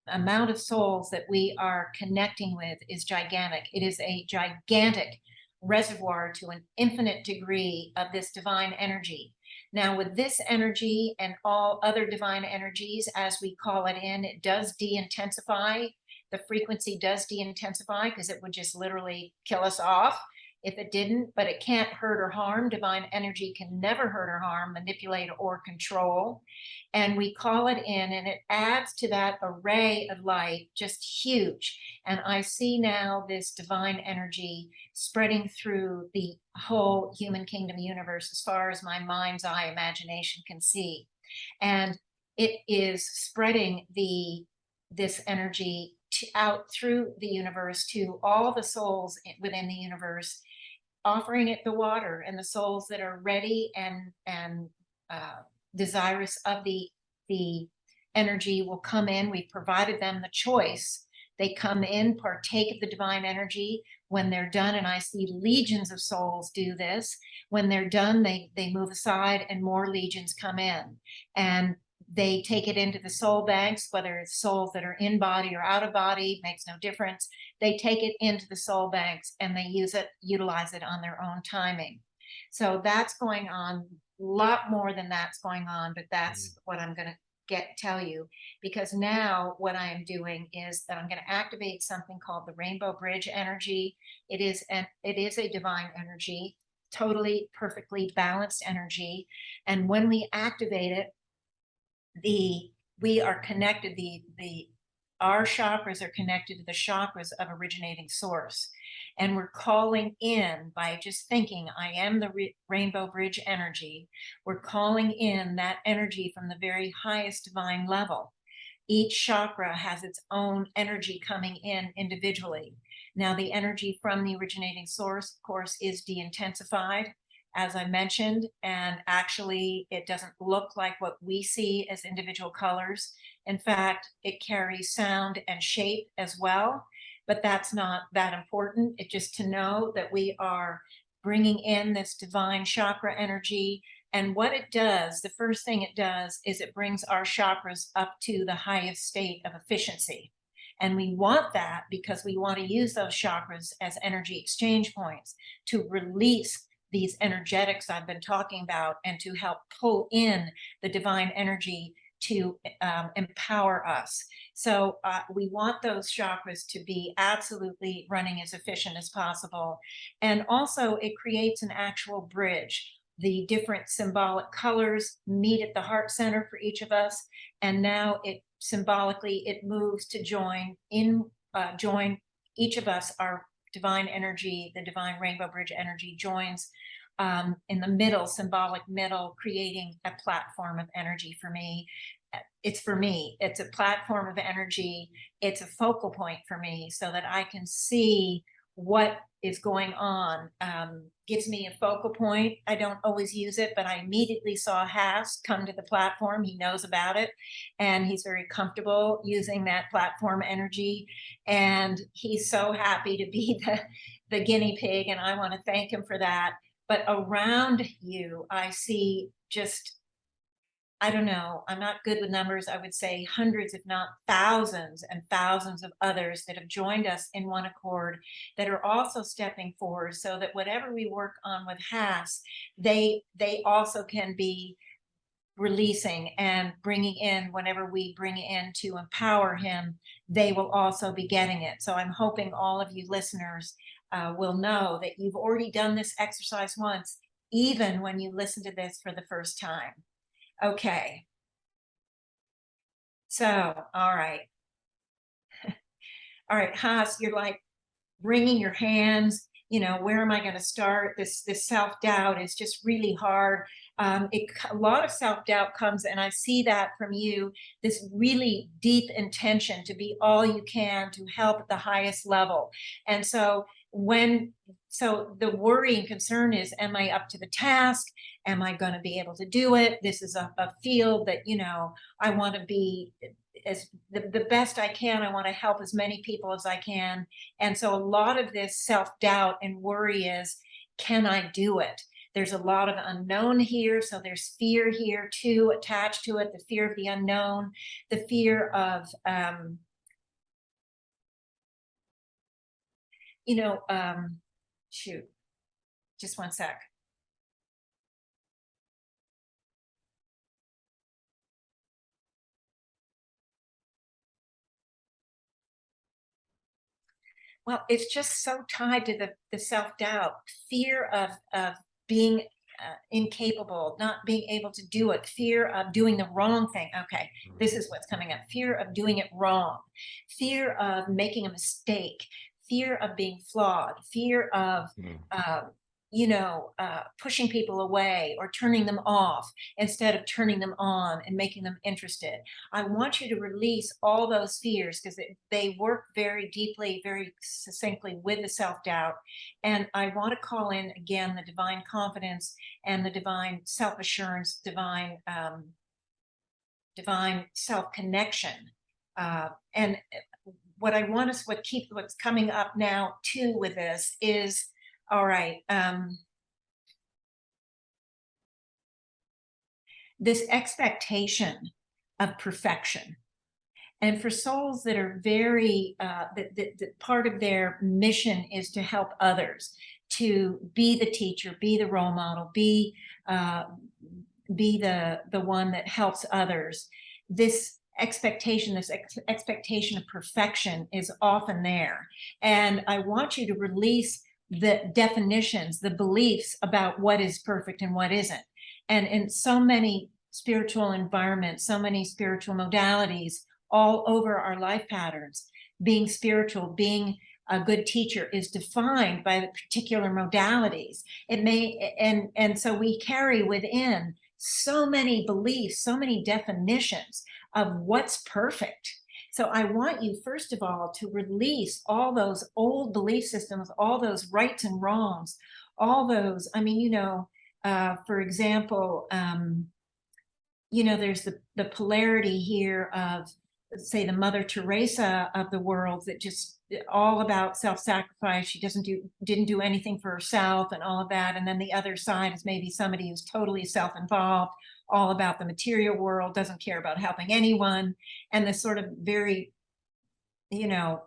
amount of souls that we are connecting with is gigantic. It is a gigantic reservoir to an infinite degree of this divine energy. Now, with this energy and all other divine energies, as we call it in, it does de-intensify. The frequency does de-intensify, because it would just literally kill us off if it didn't, but it can't hurt or harm. Divine energy can never hurt or harm, manipulate, or control. And we call it in, and it adds to that array of light, just huge. And I see now this divine energy spreading through the whole human kingdom universe as far as my mind's eye imagination can see. And it is spreading this energy out through the universe to all the souls within the universe, offering it the water, and the souls that are ready and desirous of the energy will come in. We've provided them the choice. They come in, partake of the divine energy. When they're done, and I see legions of souls do this, when they're done, they move aside and more legions come in. And they take it into the soul banks, whether it's souls that are in body or out of body, makes no difference. They take it into the soul banks and they utilize it on their own timing. So that's going on. A lot more than that's going on, but that's what I'm going to tell you, because now what I am doing is that I'm going to activate something called the Rainbow Bridge energy. It is a divine energy, totally perfectly balanced energy. And when we activate it, we are connected, our chakras are connected to the chakras of originating source. And we're calling in, by just thinking, I am the Rainbow Bridge energy. We're calling in that energy from the very highest divine level. Each chakra has its own energy coming in individually. Now, the energy from the originating source, of course, is de-intensified, as I mentioned, and actually it doesn't look like what we see as individual colors. In fact, it carries sound and shape as well, but that's not that important. It's just to know that we are bringing in this divine chakra energy And what it does, the first thing it does is it brings our chakras up to the highest state of efficiency. And we want that because we want to use those chakras as energy exchange points to release these energetics I've been talking about and to help pull in the divine energy to empower us. So we want those chakras to be absolutely running as efficient as possible. And also it creates an actual bridge. The different symbolic colors meet at the heart center for each of us. And now it symbolically, it moves to join each of us, our divine energy, the divine rainbow bridge energy joins in the middle, symbolic middle, creating a platform of energy for me. It's for me, it's a platform of energy. It's a focal point for me so that I can see what is going on. Gives me a focal point. I don't always use it, but I immediately saw Haas come to the platform. He knows about it and he's very comfortable using that platform energy. And he's so happy to be the guinea pig. And I want to thank him for that. But around you, I see just, I don't know, I'm not good with numbers. I would say hundreds, if not thousands and thousands of others that have joined us in one accord that are also stepping forward so that whatever we work on with Haas, they also can be releasing and bringing in whenever we bring in to empower him, they will also be getting it. So I'm hoping all of you listeners will know that you've already done this exercise once, even when you listen to this for the first time. Okay. So, all right. All right, Haas, you're like wringing your hands, you know, where am I going to start? This self-doubt is just really hard. A lot of self-doubt comes, and I see that from you, this really deep intention to be all you can to help at the highest level. And so the worry and concern is, am I up to the task? Am I going to be able to do it? This is a field that, you know, I want to be as the best I can. I want to help as many people as I can. And so a lot of this self-doubt and worry is, can I do it? There's a lot of unknown here. So there's fear here too, attached to it, the fear of the unknown, the fear of, shoot, just one sec. Well, it's just so tied to the self-doubt, fear of being incapable, not being able to do it, fear of doing the wrong thing. Okay, this is what's coming up. Fear of doing it wrong, fear of making a mistake, fear of being flawed, fear of pushing people away or turning them off instead of turning them on and making them interested. I want you to release all those fears because they work very deeply, very succinctly with the self-doubt. And I want to call in again the divine confidence and the divine self-assurance, divine self-connection. And what I want is what's coming up now too with this is, all right, this expectation of perfection. And for souls that are very, that part of their mission is to help others, to be the teacher, be the role model, be the one that helps others. This expectation of perfection is often there. And I want you to release the definitions, the beliefs about what is perfect and what isn't. And in so many spiritual environments, so many spiritual modalities all over our life patterns, being spiritual, being a good teacher is defined by the particular modalities. It may, and so we carry within so many beliefs, so many definitions of what's perfect. So I want you, first of all, to release all those old belief systems, all those rights and wrongs, all those, I mean, for example, there's the polarity here of say, the Mother Teresa of the world, that just all about self-sacrifice. She didn't do anything for herself and all of that. And then the other side is maybe somebody who's totally self-involved, all about the material world, doesn't care about helping anyone, and this sort of very, you know,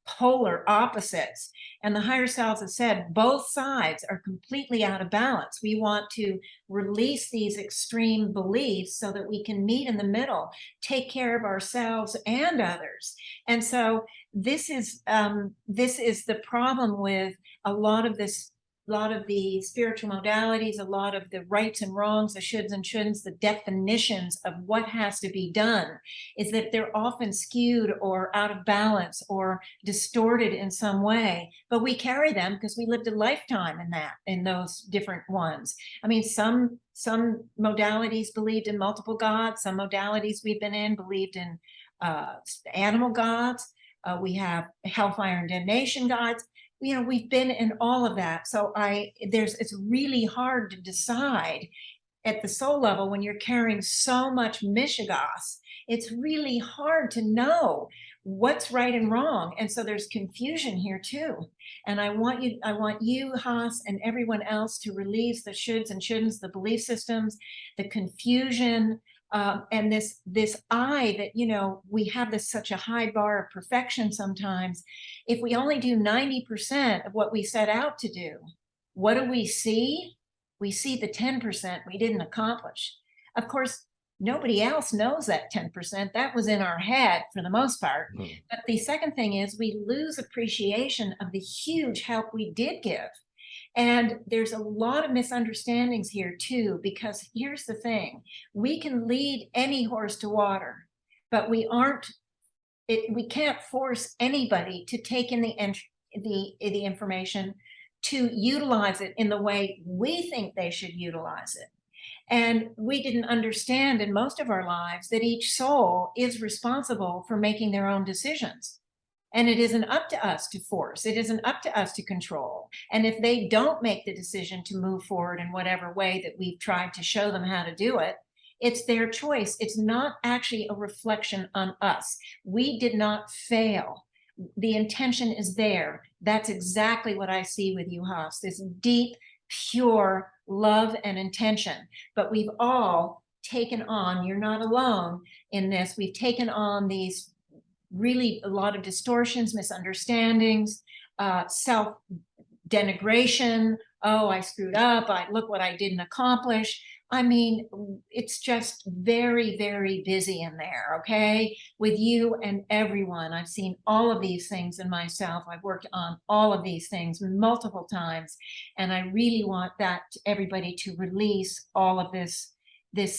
polar opposites. And the higher selves have said both sides are completely out of balance. We want to release these extreme beliefs so that we can meet in the middle, take care of ourselves and others. And so this is the problem with a lot of the spiritual modalities, a lot of the rights and wrongs, the shoulds and shouldn'ts, the definitions of what has to be done, is that they're often skewed or out of balance or distorted in some way. But we carry them because we lived a lifetime in those different ones. I mean, some modalities believed in multiple gods. Some modalities we've been in believed in animal gods. We have hellfire and damnation gods. You know, we've been in all of that. So it's really hard to decide at the soul level when you're carrying so much mishigas. It's really hard to know what's right and wrong. And so there's confusion here too. And I want you, Haas, and everyone else to release the shoulds and shouldn'ts, the belief systems, the confusion, and this I that, you know, we have such a high bar of perfection sometimes. If we only do 90% of what we set out to do, what do we see? We see the 10% we didn't accomplish. Of course, nobody else knows that 10%. That was in our head for the most part. But the second thing is we lose appreciation of the huge help we did give. And there's a lot of misunderstandings here too, because here's the thing: we can lead any horse to water, but we can't force anybody to take in the information, to utilize it in the way we think they should utilize it. And we didn't understand in most of our lives that each soul is responsible for making their own decisions. And it isn't up to us to force. It isn't up to us to control. And if they don't make the decision to move forward in whatever way that we've tried to show them how to do it, it's their choice. It's not actually a reflection on us. We did not fail. The intention is there. That's exactly what I see with you, Haas, this deep, pure love and intention. But we've all taken on, you're not alone in this, we've taken on these really a lot of distortions, misunderstandings, self-denigration. Oh, I screwed up. Look what I didn't accomplish. I mean, it's just very, very busy in there, okay? With you and everyone. I've seen all of these things in myself. I've worked on all of these things multiple times. And I really want everybody to release all of this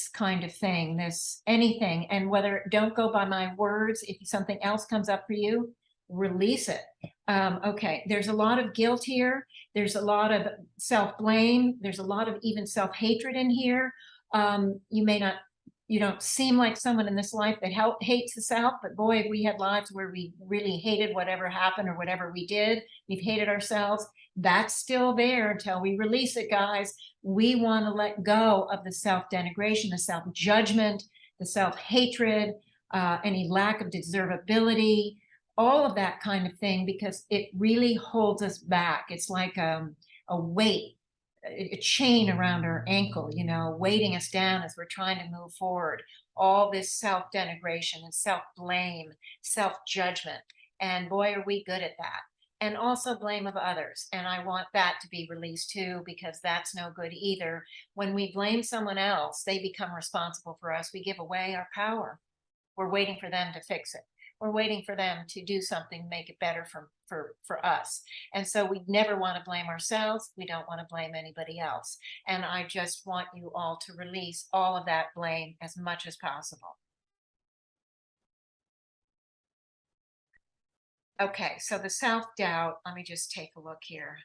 kind of thing, anything. And don't go by my words. If something else comes up for you, release it. Okay, there's a lot of guilt here. There's a lot of self-blame. There's a lot of even self-hatred in here. You don't seem like someone in this life that hates the self, but boy, we had lives where we really hated whatever happened or whatever we did. We've hated ourselves. That's still there until we release it, guys. We want to let go of the self-denigration, the self-judgment, the self-hatred, any lack of deservability, all of that kind of thing, because it really holds us back. It's like a weight, a chain around our ankle, you know, weighting us down as we're trying to move forward. All this self-denigration and self-blame, self-judgment. And boy, are we good at that. And also blame of others. And I want that to be released too, because that's no good either. When we blame someone else, they become responsible for us. We give away our power. We're waiting for them to fix it. We're waiting for them to do something, make it better for us. And so we never want to blame ourselves. We don't want to blame anybody else. And I just want you all to release all of that blame as much as possible. Okay, so the self-doubt, let me just take a look here.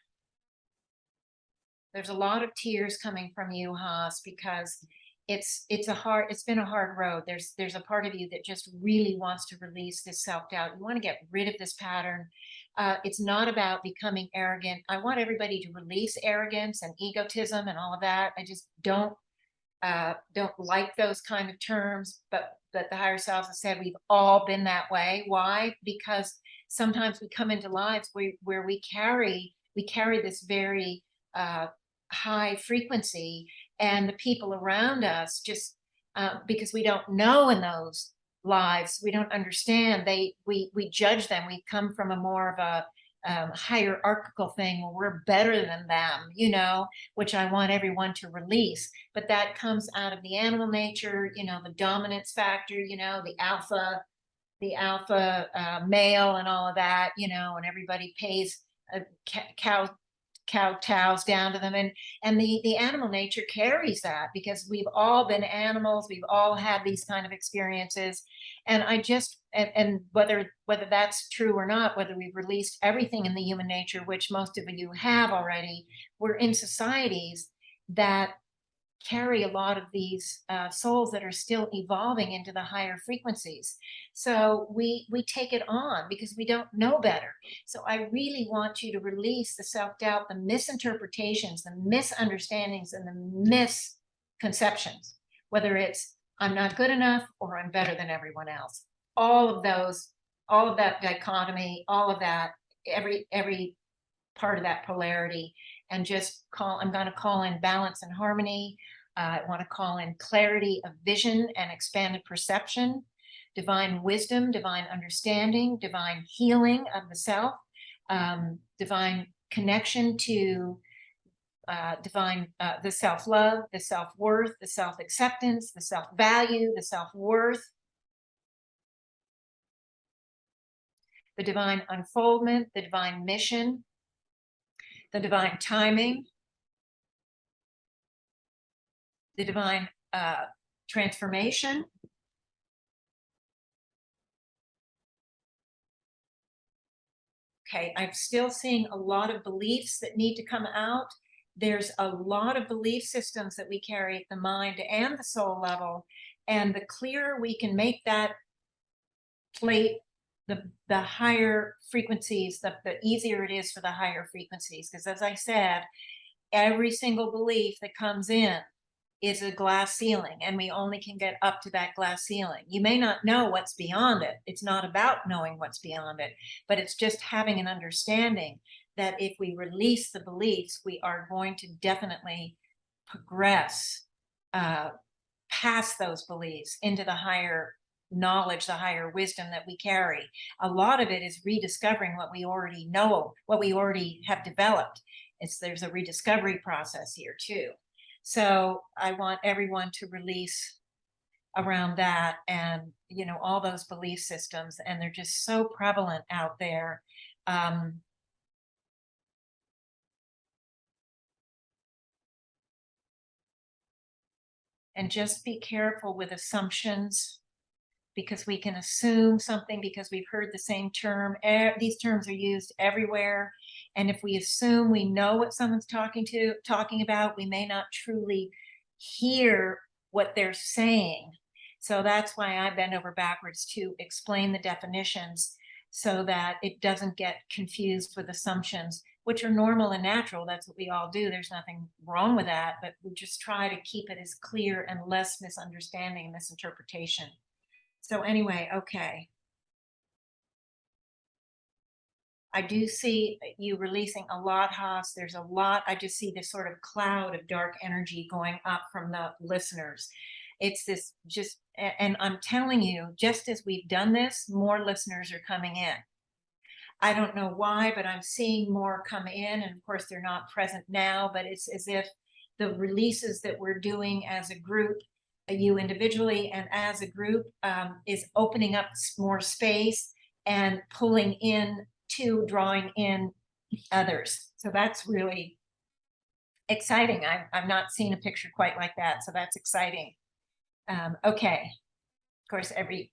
There's a lot of tears coming from you, Haas, because it's been a hard road. There's a part of you that just really wants to release this self-doubt. You want to get rid of this pattern. It's not about becoming arrogant. I want everybody to release arrogance and egotism and all of that. don't like those kind of terms, but the higher selves have said we've all been that way. Why? Because sometimes we come into lives where we carry this very high frequency, and the people around us just because we don't know in those lives, we don't understand. We judge them. We come from a more of a hierarchical thing where we're better than them, you know, which I want everyone to release. But that comes out of the animal nature, you know, the dominance factor, you know, the alpha male and all of that, you know, and everybody pays kowtows down to them, and the animal nature carries that because we've all been animals, we've all had these kind of experiences. And I just and whether that's true or not, whether we've released everything in the human nature, which most of you have already, we're in societies that carry a lot of these souls that are still evolving into the higher frequencies. So we take it on because we don't know better. So I really want you to release the self-doubt, the misinterpretations, the misunderstandings, and the misconceptions, whether it's I'm not good enough or I'm better than everyone else. All of that dichotomy, all of that, every part of that polarity, and just I'm going to call in balance and harmony. I want to call in clarity of vision and expanded perception, divine wisdom, divine understanding, divine healing of the self, divine connection to the self-love, the self-worth, the self-acceptance, the self-value, the self-worth, the divine unfoldment, the divine mission, the divine timing, the divine transformation, okay, I'm still seeing a lot of beliefs that need to come out. There's a lot of belief systems that we carry at the mind and the soul level, and the clearer we can make that plate, the higher frequencies, the easier it is for the higher frequencies. Because as I said, every single belief that comes in is a glass ceiling, and we only can get up to that glass ceiling. You may not know what's beyond it. It's not about knowing what's beyond it, but it's just having an understanding that if we release the beliefs, we are going to definitely progress past those beliefs into the higher knowledge, the higher wisdom that we carry. A lot of it is rediscovering what we already know, what we already have developed. There's a rediscovery process here too. So I want everyone to release around that, and you know, all those belief systems, and they're just so prevalent out there. And just be careful with assumptions, because we can assume something because we've heard the same term. These terms are used everywhere. And if we assume we know what someone's talking about, we may not truly hear what they're saying. So that's why I bend over backwards to explain the definitions so that it doesn't get confused with assumptions, which are normal and natural. That's what we all do. There's nothing wrong with that, but we just try to keep it as clear and less misunderstanding and misinterpretation. So anyway, okay. I do see you releasing a lot, Haas. There's a lot. I just see this sort of cloud of dark energy going up from the listeners. It's this just, and I'm telling you, just as we've done this, more listeners are coming in. I don't know why, but I'm seeing more come in. And of course, they're not present now, but it's as if the releases that we're doing as a group, you individually and as a group, is opening up more space and pulling in to drawing in others. So that's really exciting. I've not seen a picture quite like that, so that's exciting. Okay. Of course, every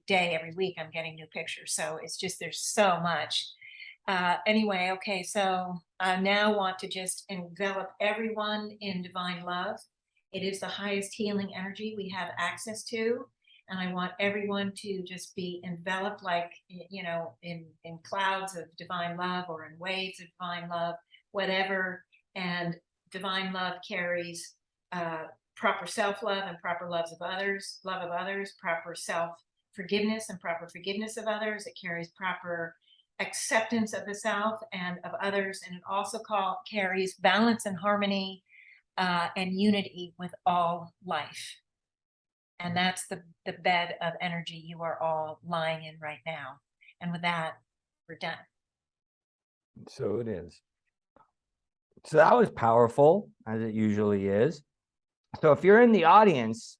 day, every week, I'm getting new pictures. So it's just, there's so much. Anyway, okay, so I now want to just envelop everyone in divine love. It is the highest healing energy we have access to. And I want everyone to just be enveloped, like, you know, in clouds of divine love or in waves of divine love, whatever. And divine love carries proper self-love and proper love of others, proper self-forgiveness and proper forgiveness of others. It carries proper acceptance of the self and of others. And it also carries balance and harmony and unity with all life. And that's the bed of energy you are all lying in right now. And with that, we're done. So it is. So that was powerful, as it usually is. So if you're in the audience,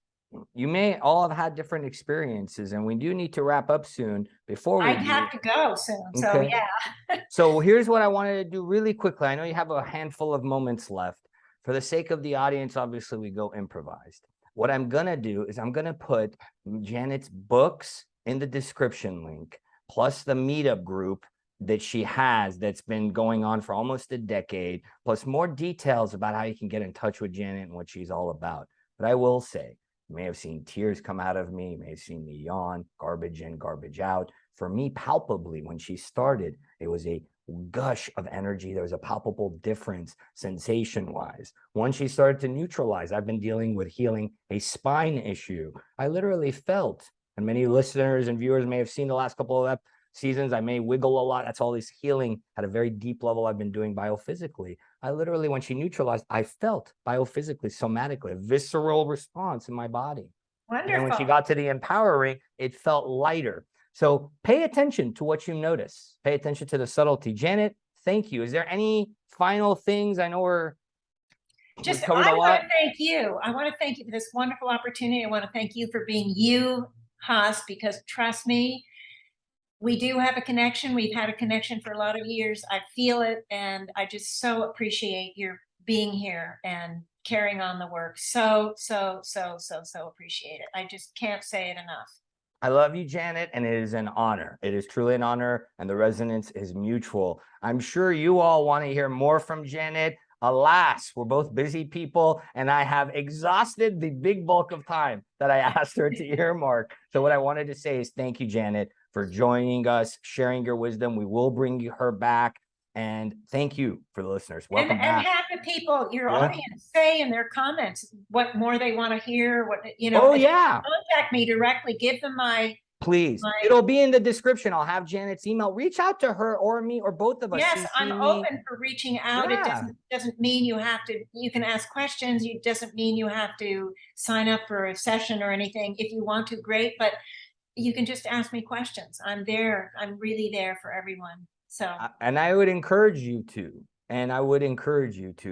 you may all have had different experiences, and we do need to wrap up soon before we I'd have to go soon. So Okay. yeah. So here's what I wanted to do really quickly. I know you have a handful of moments left. For the sake of the audience, obviously we go improvised. What I'm going to do is I'm going to put Janet's books in the description link, plus the meetup group that she has that's been going on for almost a decade, plus more details about how you can get in touch with Janet and what she's all about. But I will say, you may have seen tears come out of me, you may have seen me yawn, garbage in, garbage out. For me, palpably, when she started, it was a gush of energy. There was a palpable difference sensation-wise. Once she started to neutralize, I've been dealing with healing a spine issue. I literally felt, and many listeners and viewers may have seen the last couple of seasons, I may wiggle a lot. That's all this healing at a very deep level I've been doing biophysically. I literally, when she neutralized, I felt biophysically, somatically, a visceral response in my body. Wonderful. And then when she got to the empowering, it felt lighter. So pay attention to what you notice. Pay attention to the subtlety. Janet, thank you. Is there any final things? I know we've covered a lot. Want to thank you. I want to thank you for this wonderful opportunity. I want to thank you for being you, Haas, because trust me, we do have a connection. We've had a connection for a lot of years. I feel it, and I just so appreciate your being here and carrying on the work. So appreciate it. I just can't say it enough. I love you, Janet, and it is an honor. It is truly an honor, and the resonance is mutual. I'm sure you all want to hear more from Janet. Alas, we're both busy people, and I have exhausted the big bulk of time that I asked her to earmark. So what I wanted to say is thank you, Janet, for joining us, sharing your wisdom. We will bring her back. And thank you for the listeners. Welcome back. And have the people, your audience, say in their comments what more they want to hear. What contact me directly. Give them my. Please, it'll be in the description. I'll have Janet's email. Reach out to her or me or both of us. Yes, I'm open for reaching out. Yeah. It doesn't mean you have to. You can ask questions. It doesn't mean you have to sign up for a session or anything. If you want to, great. But you can just ask me questions. I'm there. I'm really there for everyone. So, and I would encourage you to,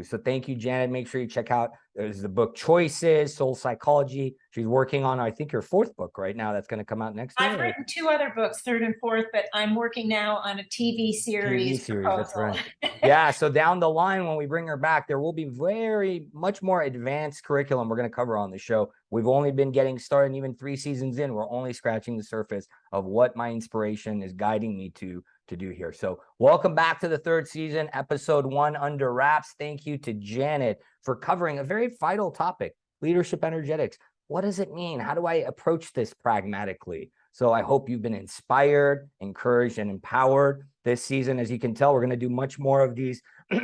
So thank you, Janet. Make sure you check out, there's the book Choices, Soul Psychology. She's working on, I think, your fourth book right now. That's going to come out next year. I've written 2 other books, third and fourth, but I'm working now on a TV series. That's right. Yeah. So down the line, when we bring her back, there will be very much more advanced curriculum we're going to cover on the show. We've only been getting started, and even 3 seasons in, we're only scratching the surface of what my inspiration is guiding me to do here. So welcome back to the 3rd season, episode 1, Under Wraps. Thank you to Janet for covering a very vital topic, leadership energetics. What does it mean? How do I approach this pragmatically? So I hope you've been inspired, encouraged, and empowered this season. As you can tell, we're going to do much more of these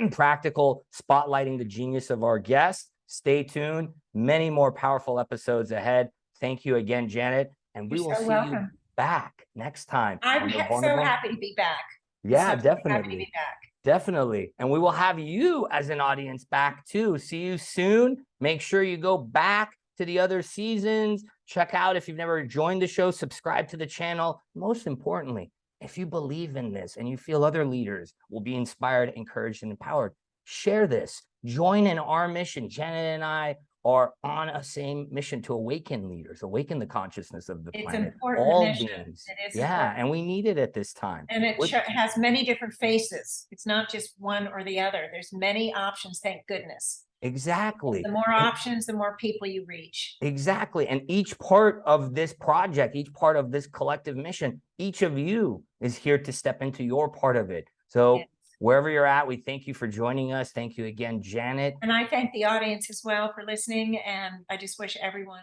practical, spotlighting the genius of our guests. Stay tuned. Many more powerful episodes ahead. Thank you again, Janet. And we will see you back next time. I'm so happy to be back. Yeah, definitely. Definitely. And we will have you as an audience back too. See you soon. Make sure you go back to the other seasons. Check out, if you've never joined the show, subscribe to the channel. Most importantly, if you believe in this and you feel other leaders will be inspired, encouraged, and empowered, share this. Join in our mission. Janet and I are on a same mission to awaken leaders, awaken the consciousness of the planet. Important all mission. beings. It is yeah, important. And we need it at this time. And it has many different faces. It's not just one or the other. There's many options, thank goodness. Exactly. The more options, the more people you reach. Exactly. And each part of this project, each part of this collective mission, each of you is here to step into your part of it. So wherever you're at, we thank you for joining us. Thank you again, Janet. And I thank the audience as well for listening. And I just wish everyone